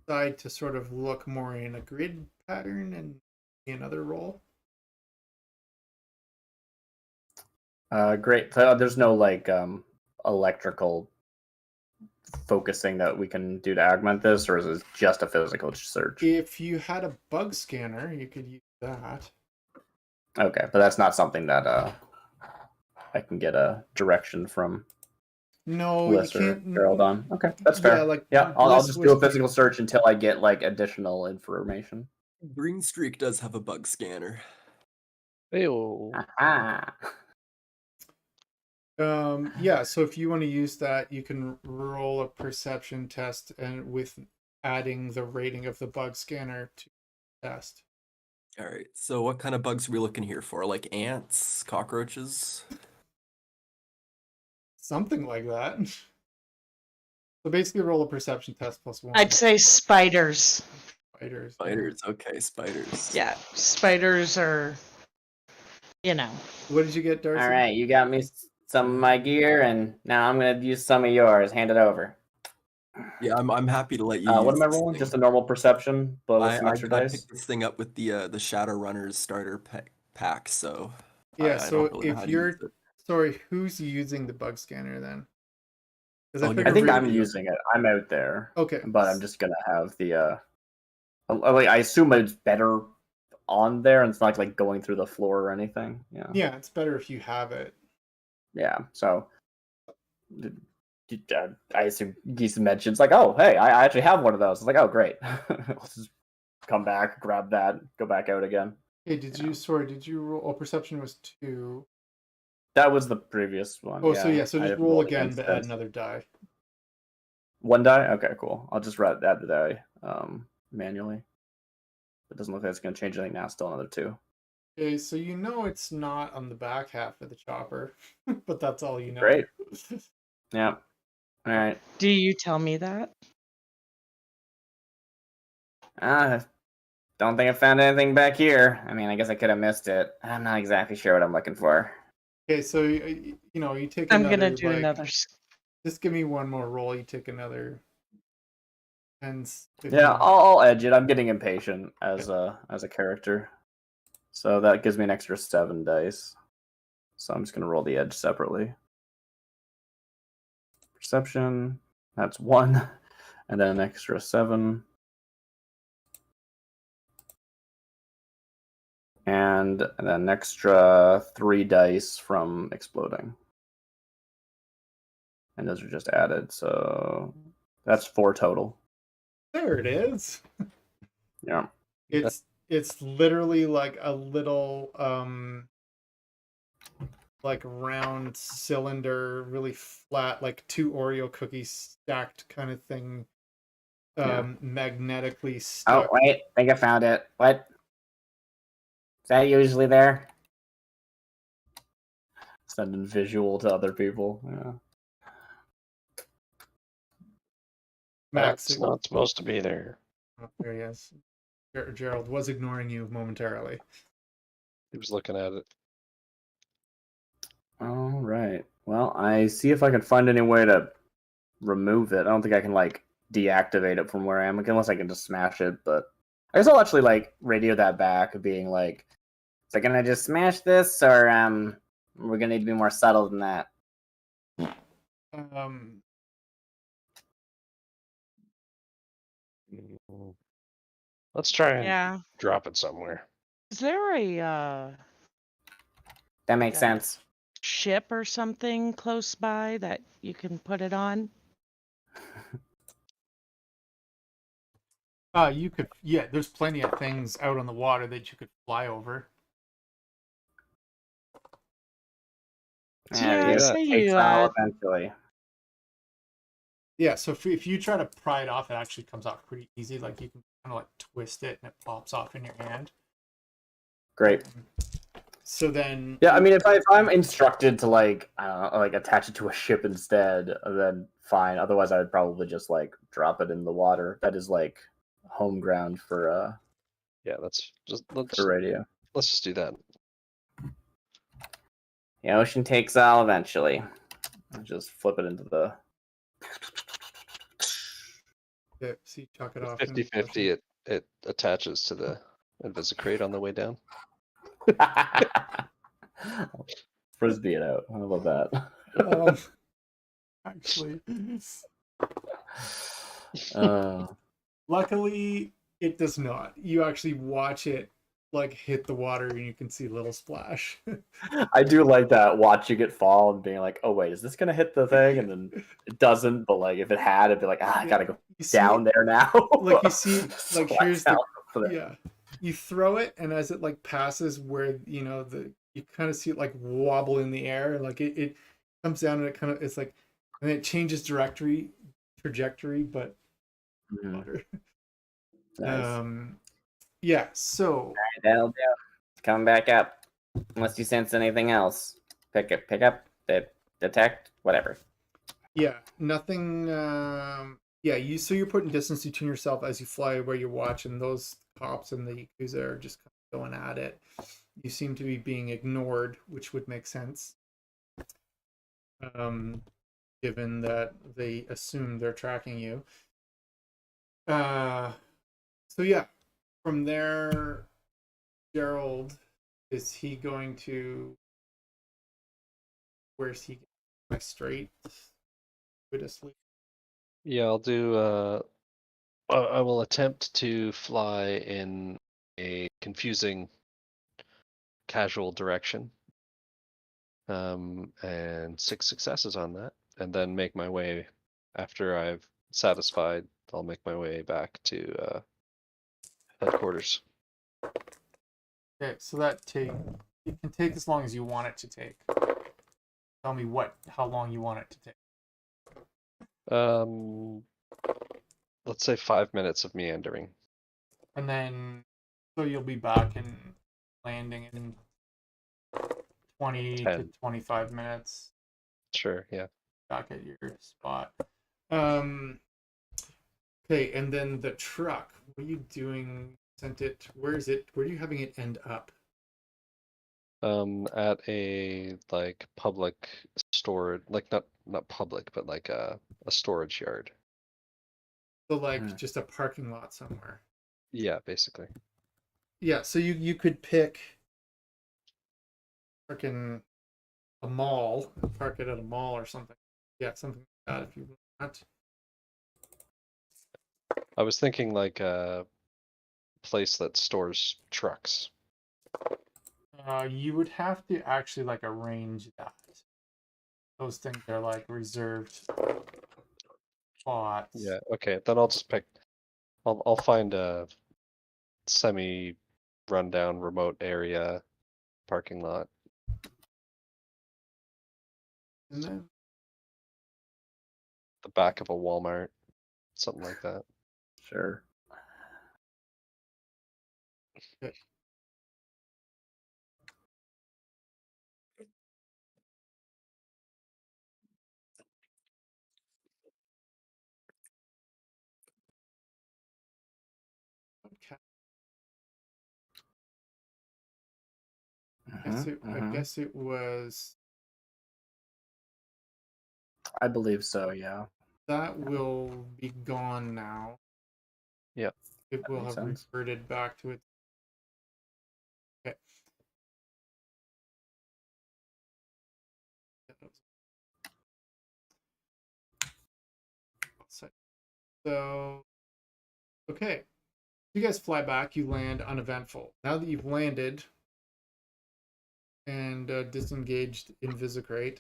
decide to sort of look more in a grid pattern and another roll. Great. So there's no like electrical focusing that we can do to augment this, or is it just a physical search? If you had a bug scanner, you could use that. Okay, but that's not something that I can get a direction from No, Bliss you or can't. Gerald on. Okay, that's fair. Yeah, like I'll Bliss just was do a physical search until I get like additional information. Green Streak does have a bug scanner. Ew. Ah. Yeah, so if you want to use that, you can roll a perception test and with adding the rating of the bug scanner to the test. All right. So what kind of bugs are we looking here for? Like ants, cockroaches? Something like that. So basically roll a perception test plus 1. I'd say spiders. Spiders. Spiders. Okay, spiders. Yeah, spiders are, you know. What did you get, Darcy? All right, you got me some of my gear, and now I'm gonna use some of yours. Hand it over. Yeah, I'm happy to let you. What use am I this rolling? thing. Just a normal perception, but with some I extra dice. picked this thing up with the Shadowrunners starter pack, so Yeah, I so don't really know how if to you're use it. sorry, who's using the bug scanner then? 'Cause Oh, figured I think really- I'm using it. I'm out there, Okay. but I'm just gonna have the. Like, I assume it's better on there, and it's not like going through the floor or anything. Yeah. Yeah, it's better if you have it. Yeah. So. I assume Geese mentions like, oh, hey, I actually have one of those. It's like, oh, great. I'll just come back, grab that, go back out again. Hey, did you roll? Oh, perception was 2. That was the previous one. Oh, so I just haven't roll rolled again, against but add this. another die. One die? Okay, cool. I'll just add the die manually. It doesn't look like it's going to change anything now. Still another 2. Okay, so you know it's not on the back half of the chopper, but that's all you know. Great. Yeah. All right. Do you tell me that? Don't think I found anything back here. I mean, I guess I could have missed it. I'm not exactly sure what I'm looking for. Okay, so you take I'm another. gonna do like, another. Just give me one more roll. You take another. 10, 15. Yeah, I'll edge it. I'm getting impatient as a character, so that gives me an extra 7 dice. So I'm just gonna roll the edge separately. Perception, that's 1, and then an extra 7, and then an extra 3 dice from exploding, and those are just added. So that's 4 total. There it is. Yeah. It's literally like a little like round cylinder, really flat, like 2 Oreo cookies stacked kind of thing. Magnetically Oh, stuck. wait. I think I found it. What? Is that usually there? Sending visual to other people. Yeah. Max, That's not supposed to be there. oh, there he is. Gerald was ignoring you momentarily. He was looking at it. All right. Well, I see if I can find any way to remove it. I don't think I can like deactivate it from where I am, unless I can just smash it. But I guess I'll actually like radio that back, being like, So can I just smash this, or we're gonna need to be more subtle than that? Let's try and Yeah. drop it somewhere. Is there a That makes Yeah. sense. ship or something close by that you can put it on? You could, yeah, there's plenty of things out on the water that you could fly over. Yeah, I'd it say takes you, out eventually. Yeah, so if you try to pry it off, it actually comes off pretty easy. Like you can kind of like twist it and it pops off in your hand. great. So then, Yeah, I mean, if I'm instructed to like, I don't know, like attach it to a ship instead, then fine. Otherwise, I would probably just like drop it in the water. That is like home ground for Yeah, let's radio. just do that. The ocean takes all eventually. Just flip it into the. yeah, see, chuck it off. 50-50, it attaches to the Invisicrate on the way down. Frisbee it out. How about that? Actually, Uh, Luckily, it does not. You actually watch it like hit the water, and you can see a little splash. I do like that watching it fall and being like, oh wait, is this gonna hit the thing? And then it doesn't, but like if it had, it'd be like, I gotta go You see down there now. like you see like Slide here's the down over there. yeah. You throw it, and as it like passes where you kind of see it like wobble in the air, and like it comes down, and it's like, and it changes trajectory, but Mhm. water. Nice. Yeah, so That'll do. It's coming back up. Unless you sense anything else. Pick up, detect, whatever. yeah, nothing. Yeah, you're putting distance between yourself as you fly where you watch, and those cops and the Yakuza are just going at it. You seem to be being ignored, which would make sense, given that they assume they're tracking you. So yeah, from there, Gerald, is he going to? Where's he? Am I straight? Go to sleep. Yeah, I'll do. I will attempt to fly in a confusing, casual direction. And 6 successes on that, and then make my way. After I've satisfied, I'll make my way back to headquarters. Okay, so it can take as long as you want it to take. Tell me how long you want it to take. Let's say 5 minutes of meandering. And then, so you'll be back and landing in 20 to 10. 25 minutes. Sure, yeah. Back at your spot. Okay, and then the truck. What are you doing? Sent it. Where is it? Where are you having it end up? At a like public storage, like not public, but like a storage yard. So like just a parking lot somewhere. Yeah, basically. Yeah, so you could pick freaking a mall, park it at a mall or something. Yeah, something like that if you want. I was thinking like a place that stores trucks. You would have to actually like arrange that. Those things are like reserved spots. Yeah, okay, then I'll just pick. I'll find a semi rundown remote area parking lot. And then The back of a Walmart, something like that. Sure. okay. I guess it was. I believe so, yeah. That will be gone now. Yep. It will have sense. reverted back to it. Okay. So, okay. You guys fly back. You land uneventful. Now that you've landed and disengaged Invisicrate,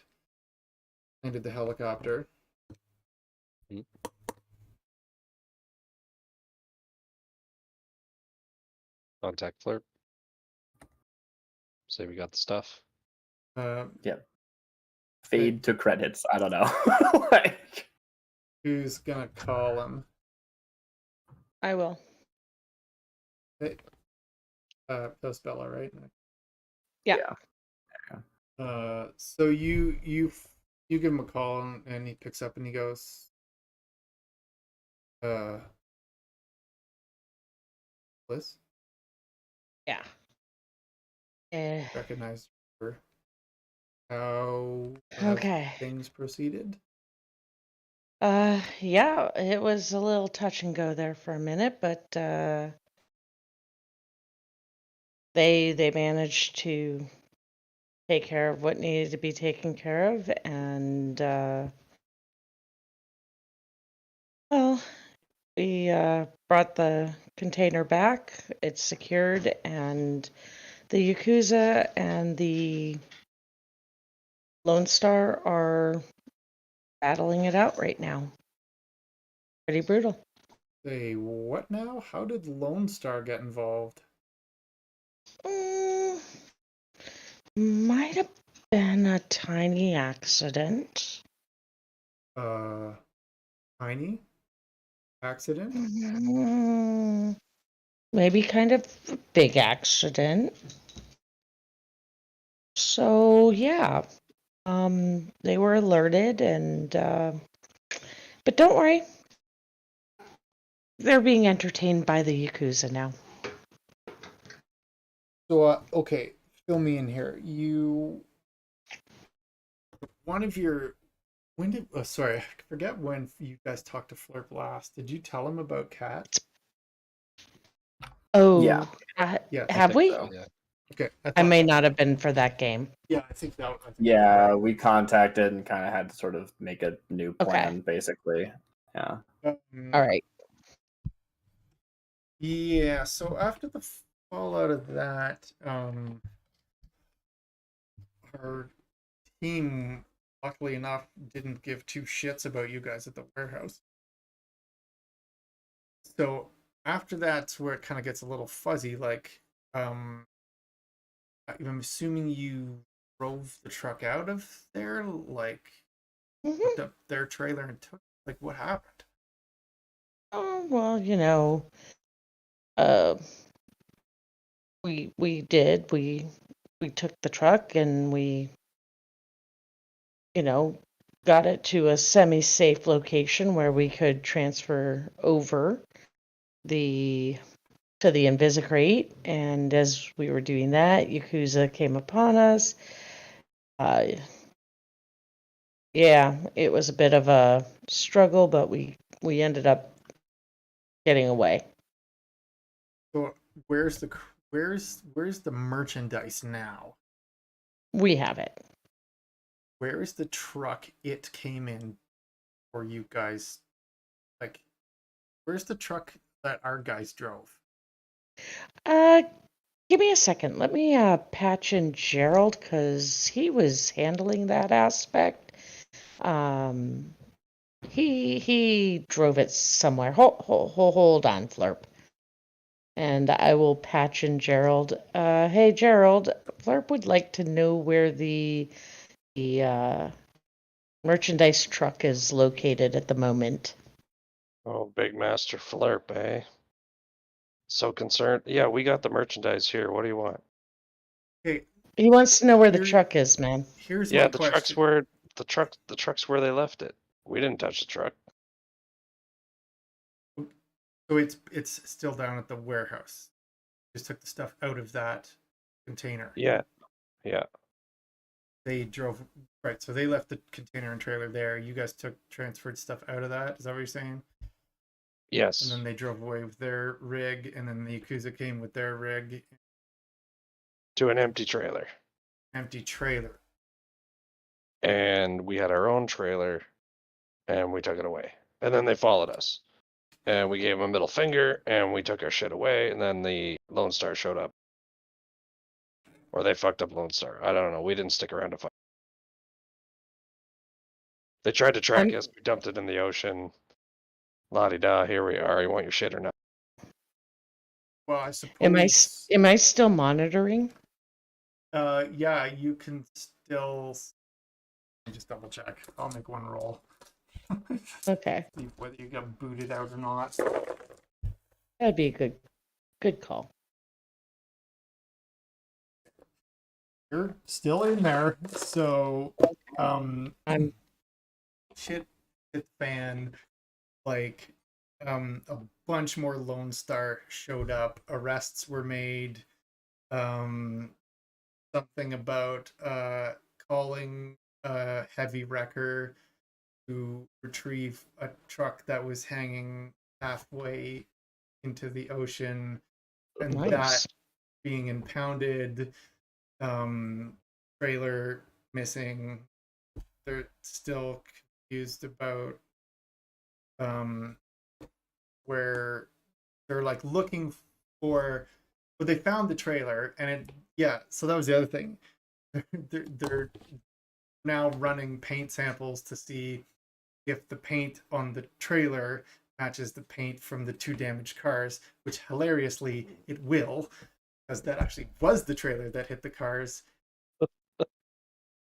landed the helicopter. Contact flirt. Say we got the stuff. Fade to credits. I don't know. Like, who's gonna call him? I will. Hey, that's Bella, right? Yeah. So you give him a call and he picks up and he goes, Bliss? Yeah. Recognized her. How have Okay. things proceeded? Yeah, it was a little touch and go there for a minute, but they managed to take care of what needed to be taken care of, and brought the container back. It's secured, and the Yakuza and the Lone Star are battling it out right now. Pretty brutal. Say what now? How did Lone Star get involved? Might have been a tiny accident. Tiny accident? Maybe kind of a big accident. So yeah, they were alerted, and but don't worry, they're being entertained by the Yakuza now. So, okay, fill me in here. When did, oh, sorry, I forget when you guys talked to Flurp last. Did you tell him about Cat? Oh, Yeah. Yes. I have think we? so. Yeah. Okay, I may not have been for that game. Yeah, I think that. Yeah, we contacted and kind of had to sort of make a new Okay. plan, basically. Yeah. All right. Yeah, so after the fallout of that, our team, luckily enough, didn't give two shits about you guys at the warehouse. So after that's where it kind of gets a little fuzzy. Like, I'm assuming you drove the truck out of there, like, hooked up their trailer and took. Like, what happened? Oh well, we did. We took the truck and we, got it to a semi-safe location where we could transfer over the to the Invisicrate. And as we were doing that, Yakuza came upon us. Yeah, it was a bit of a struggle, but we ended up getting away. So where's the merchandise now? We have it. Where is the truck it came in for you guys? Like, where's the truck that our guys drove? Give me a second. Let me patch in Gerald because he was handling that aspect. He drove it somewhere. Hold on, Flurp. And I will patch in Gerald. Hey, Gerald, Flurp would like to know where the merchandise truck is located at the moment. Oh, Big Master Flurp, eh? So concerned. Yeah, we got the merchandise here. What do you want? Okay, He wants to know where the Here- truck is, man. here's Yeah, my the question. truck's where the truck's where they left it. We didn't touch the truck. So it's still down at the warehouse. Just took the stuff out of that container. Yeah. They drove right. So they left the container and trailer there. You guys transferred stuff out of that. Is that what you're saying? Yes. And then they drove away with their rig, and then the Yakuza came with their rig, To an empty trailer. empty trailer. And we had our own trailer and we took it away. And then they followed us. And we gave them a middle finger and we took our shit away, and then the Lone Star showed up. Or they fucked up Lone Star. I don't know. We didn't stick around to fight. They tried to track us. We dumped it in the ocean. La-di-da, here we are. You want your shit or not? Well, I suppose. Am I still monitoring? Yeah, you can still. Let me just double check. I'll make one roll. Okay, See whether you got booted out or not. that'd be a good call. You're still in there, so I'm shit fan, like a bunch more Lone Star showed up. Arrests were made. Something about calling a heavy wrecker to retrieve a truck that was hanging halfway into the ocean, and nice. that being impounded, trailer missing. They're still confused about where they're like looking for, but they found the trailer and so that was the other thing. They're now running paint samples to see if the paint on the trailer matches the paint from the 2 damaged cars, which hilariously it will, because that actually was the trailer that hit the cars.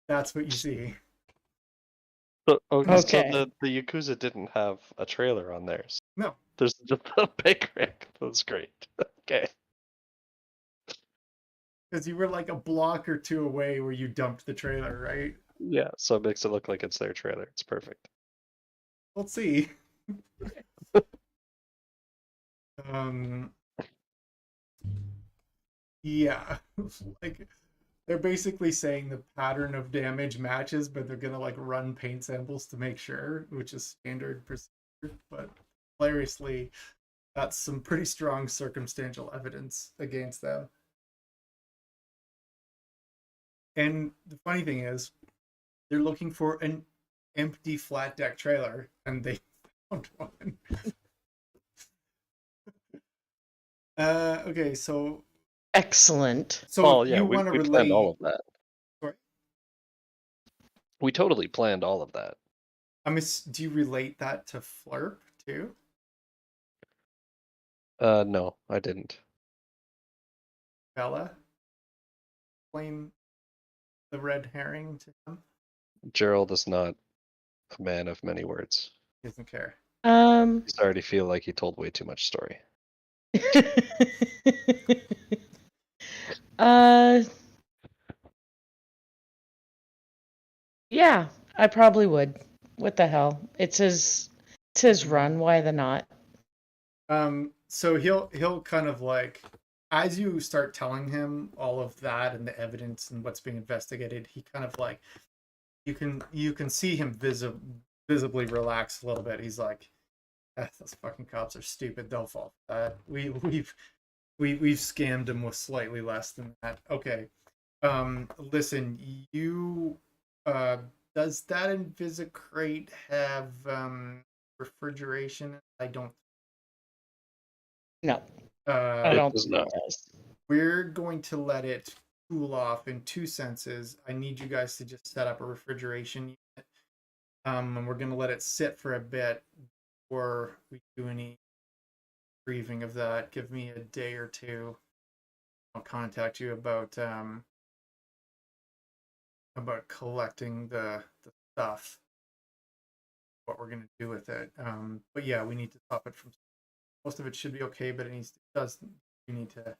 That's what you see. So Okay. the Yakuza didn't have a trailer on theirs. No, There's just a big rig. That's great. Okay. because you were like a block or 2 away where you dumped the trailer, right? Yeah, so it makes it look like it's their trailer. It's perfect. We'll see. um, yeah, like they're basically saying the pattern of damage matches, but they're gonna like run paint samples to make sure, which is standard procedure. But hilariously, that's some pretty strong circumstantial evidence against them. And the funny thing is, they're looking for an empty flat deck trailer, and they found one. Okay, so Excellent. Well, yeah, you we want to planned all relate? of that. Sorry? We totally planned all of that. Do you relate that to Flurp too? No, I didn't. Bella? Explain the red herring to him? Gerald is not a man of many words. He doesn't care. He's already feel like he told way too much story. Yeah, I probably would. What the hell? It's his run. Why the not? So he'll kind of like, as you start telling him all of that and the evidence and what's being investigated, he kind of like, you can see him visibly relax a little bit. He's like, those fucking cops are stupid. They'll fall for that. We've scammed them with slightly less than that. Okay. Listen, you does that Invisicrate have refrigeration? I don't. No, I It don't does think not. it does. We're going to let it cool off in 2 senses. I need you guys to just set up a refrigeration unit. And we're going to let it sit for a bit before we do any grieving of that. Give me a day or 2. I'll contact you about collecting the stuff, what we're going to do with it. But yeah, we need to stop it from. Most of it should be okay, but you need to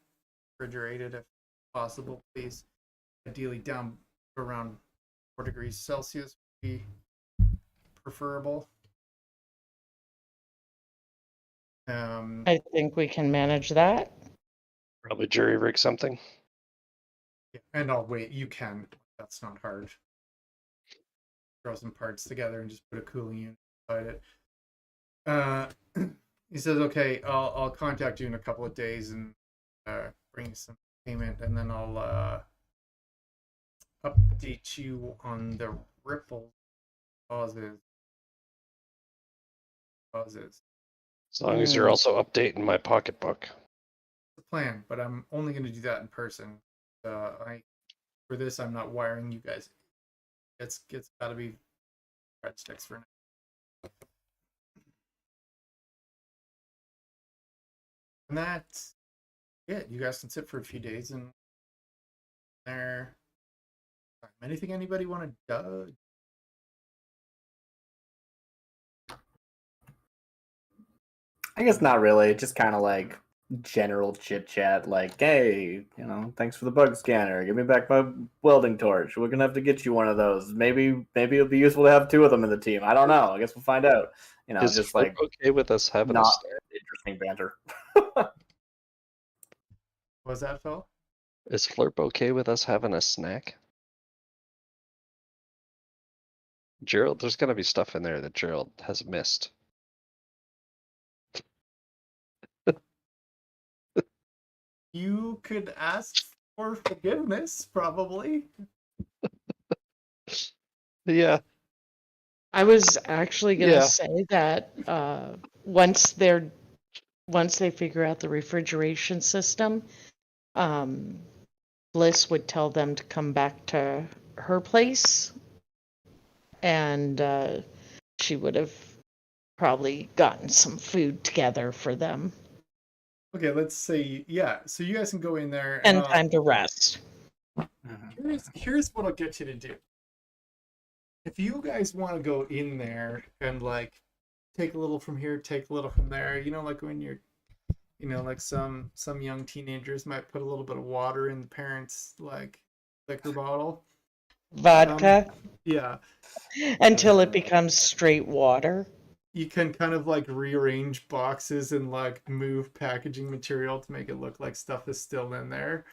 refrigerate it if possible, please. Ideally down around 4 degrees Celsius would be preferable. I think we can manage that. Probably jury rig something. Yeah, and I'll wait. You can. That's not hard. Throw some parts together and just put a cooling unit inside it. He says, "Okay, I'll contact you in a couple of days and bring you some payment, and then I'll update you on the ripple causes." As long as you're also updating my pocketbook. The plan, but I'm only going to do that in person. For this, I'm not wiring you guys. It's got to be breadsticks for now. And that's it. You guys can sit for a few days and there. Anything anybody want to do? I guess not really. Just kind of like general chit chat, like, hey, thanks for the bug scanner. Give me back my welding torch. We're gonna have to get you one of those. Maybe it'll be useful to have 2 of them in the team. I don't know. I guess we'll find out. Is just Flip like okay with us having not a interesting banter. Was that Phil? Is Flurp okay with us having a snack? Gerald, there's gonna be stuff in there that Gerald has missed. You could ask for forgiveness, probably. Yeah. I was actually going to say that once they're once they figure out the refrigeration system, Bliss would tell them to come back to her place, and she would have probably gotten some food together for them Okay, let's say, yeah. So you guys can go in there, and time to rest. here's what I'll get you to do. If you guys want to go in there and like take a little from here, take a little from there, like when you're, like some young teenagers might put a little bit of water in the parents' like liquor bottle. Vodka Yeah. until it becomes straight water. You can kind of like rearrange boxes and like move packaging material to make it look like stuff is still in there.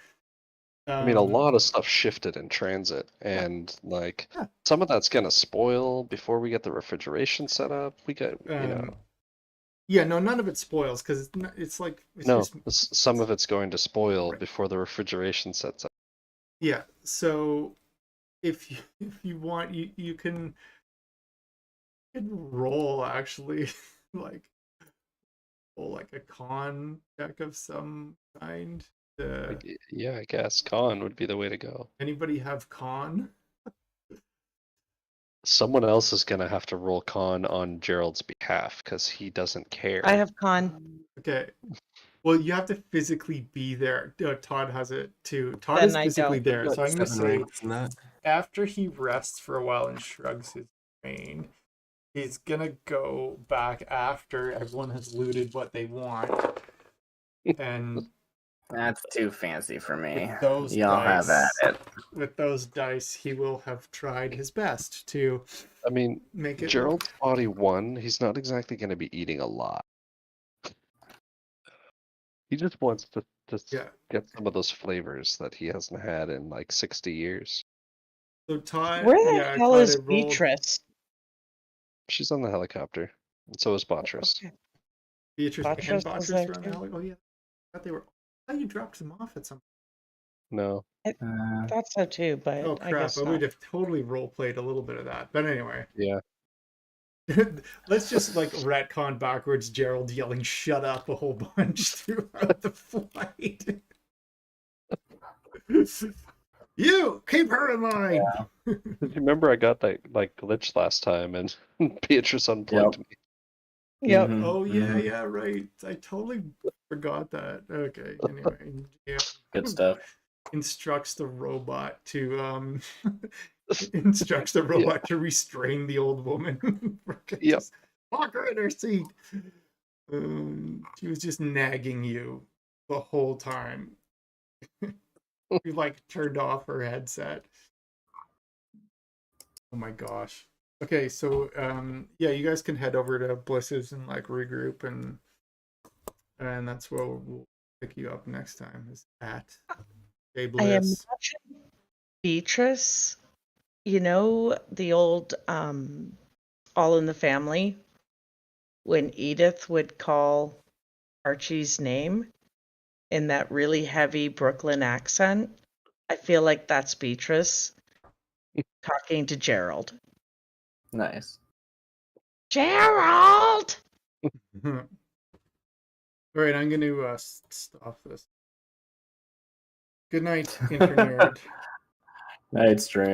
I mean, a lot of stuff shifted in transit, and like some of that's gonna spoil before we get the refrigeration set up. We got, Yeah, no, none of it spoils because it's like some of it's going to spoil before the refrigeration sets up. Yeah, so if you want, you can roll actually like roll like a con check of some kind. Yeah, I guess con would be the way to go. Anybody have con? Someone else is gonna have to roll con on Gerald's behalf because he doesn't care. I have con. Okay. Well, you have to physically be there. Todd has it too. Todd Then is I physically don't. there, so I'm going to 7 say ranks in that. after he rests for a while and shrugs his mane, he's gonna go back after everyone has looted what they want, and That's too fancy for me. with those Y'all have at dice, it. with those dice, he will have tried his best to I mean, make it. Gerald's body won. He's not exactly going to be eating a lot. He just wants to get some of those flavors that he hasn't had in like 60 years. So Todd, Where the hell Todd is had rolled- Beatrice? She's on the helicopter, and so is Botris. Okay. Beatrice Botris and was Botris there were on the too? alley. Oh yeah, I thought they were. I thought you dropped them off at some. No. I thought so too, but Oh I crap! guess I not. would have totally role played a little bit of that. But anyway, Yeah. let's just like retcon backwards. Gerald yelling "shut up" a whole bunch throughout the flight. You keep her in line. You remember I got that like glitch last time, and Beatrice unplugged me. Yep. Oh yeah, right. I totally forgot that. Okay, anyway, yeah. Good stuff. Instructs the robot to to restrain the old woman. Just lock her in her seat. She was just nagging you the whole time. You like turned off her headset. Oh my gosh. Okay, so yeah, you guys can head over to Bliss's and like regroup, and that's where we'll pick you up next time. Is at Jay I am Bliss. watching Beatrice. You know the old All in the Family when Edith would call Archie's name in that really heavy Brooklyn accent? I feel like that's Beatrice talking to Gerald. Nice. Gerald! All right, I'm going to stop this. Good night, internerd. Night, stream.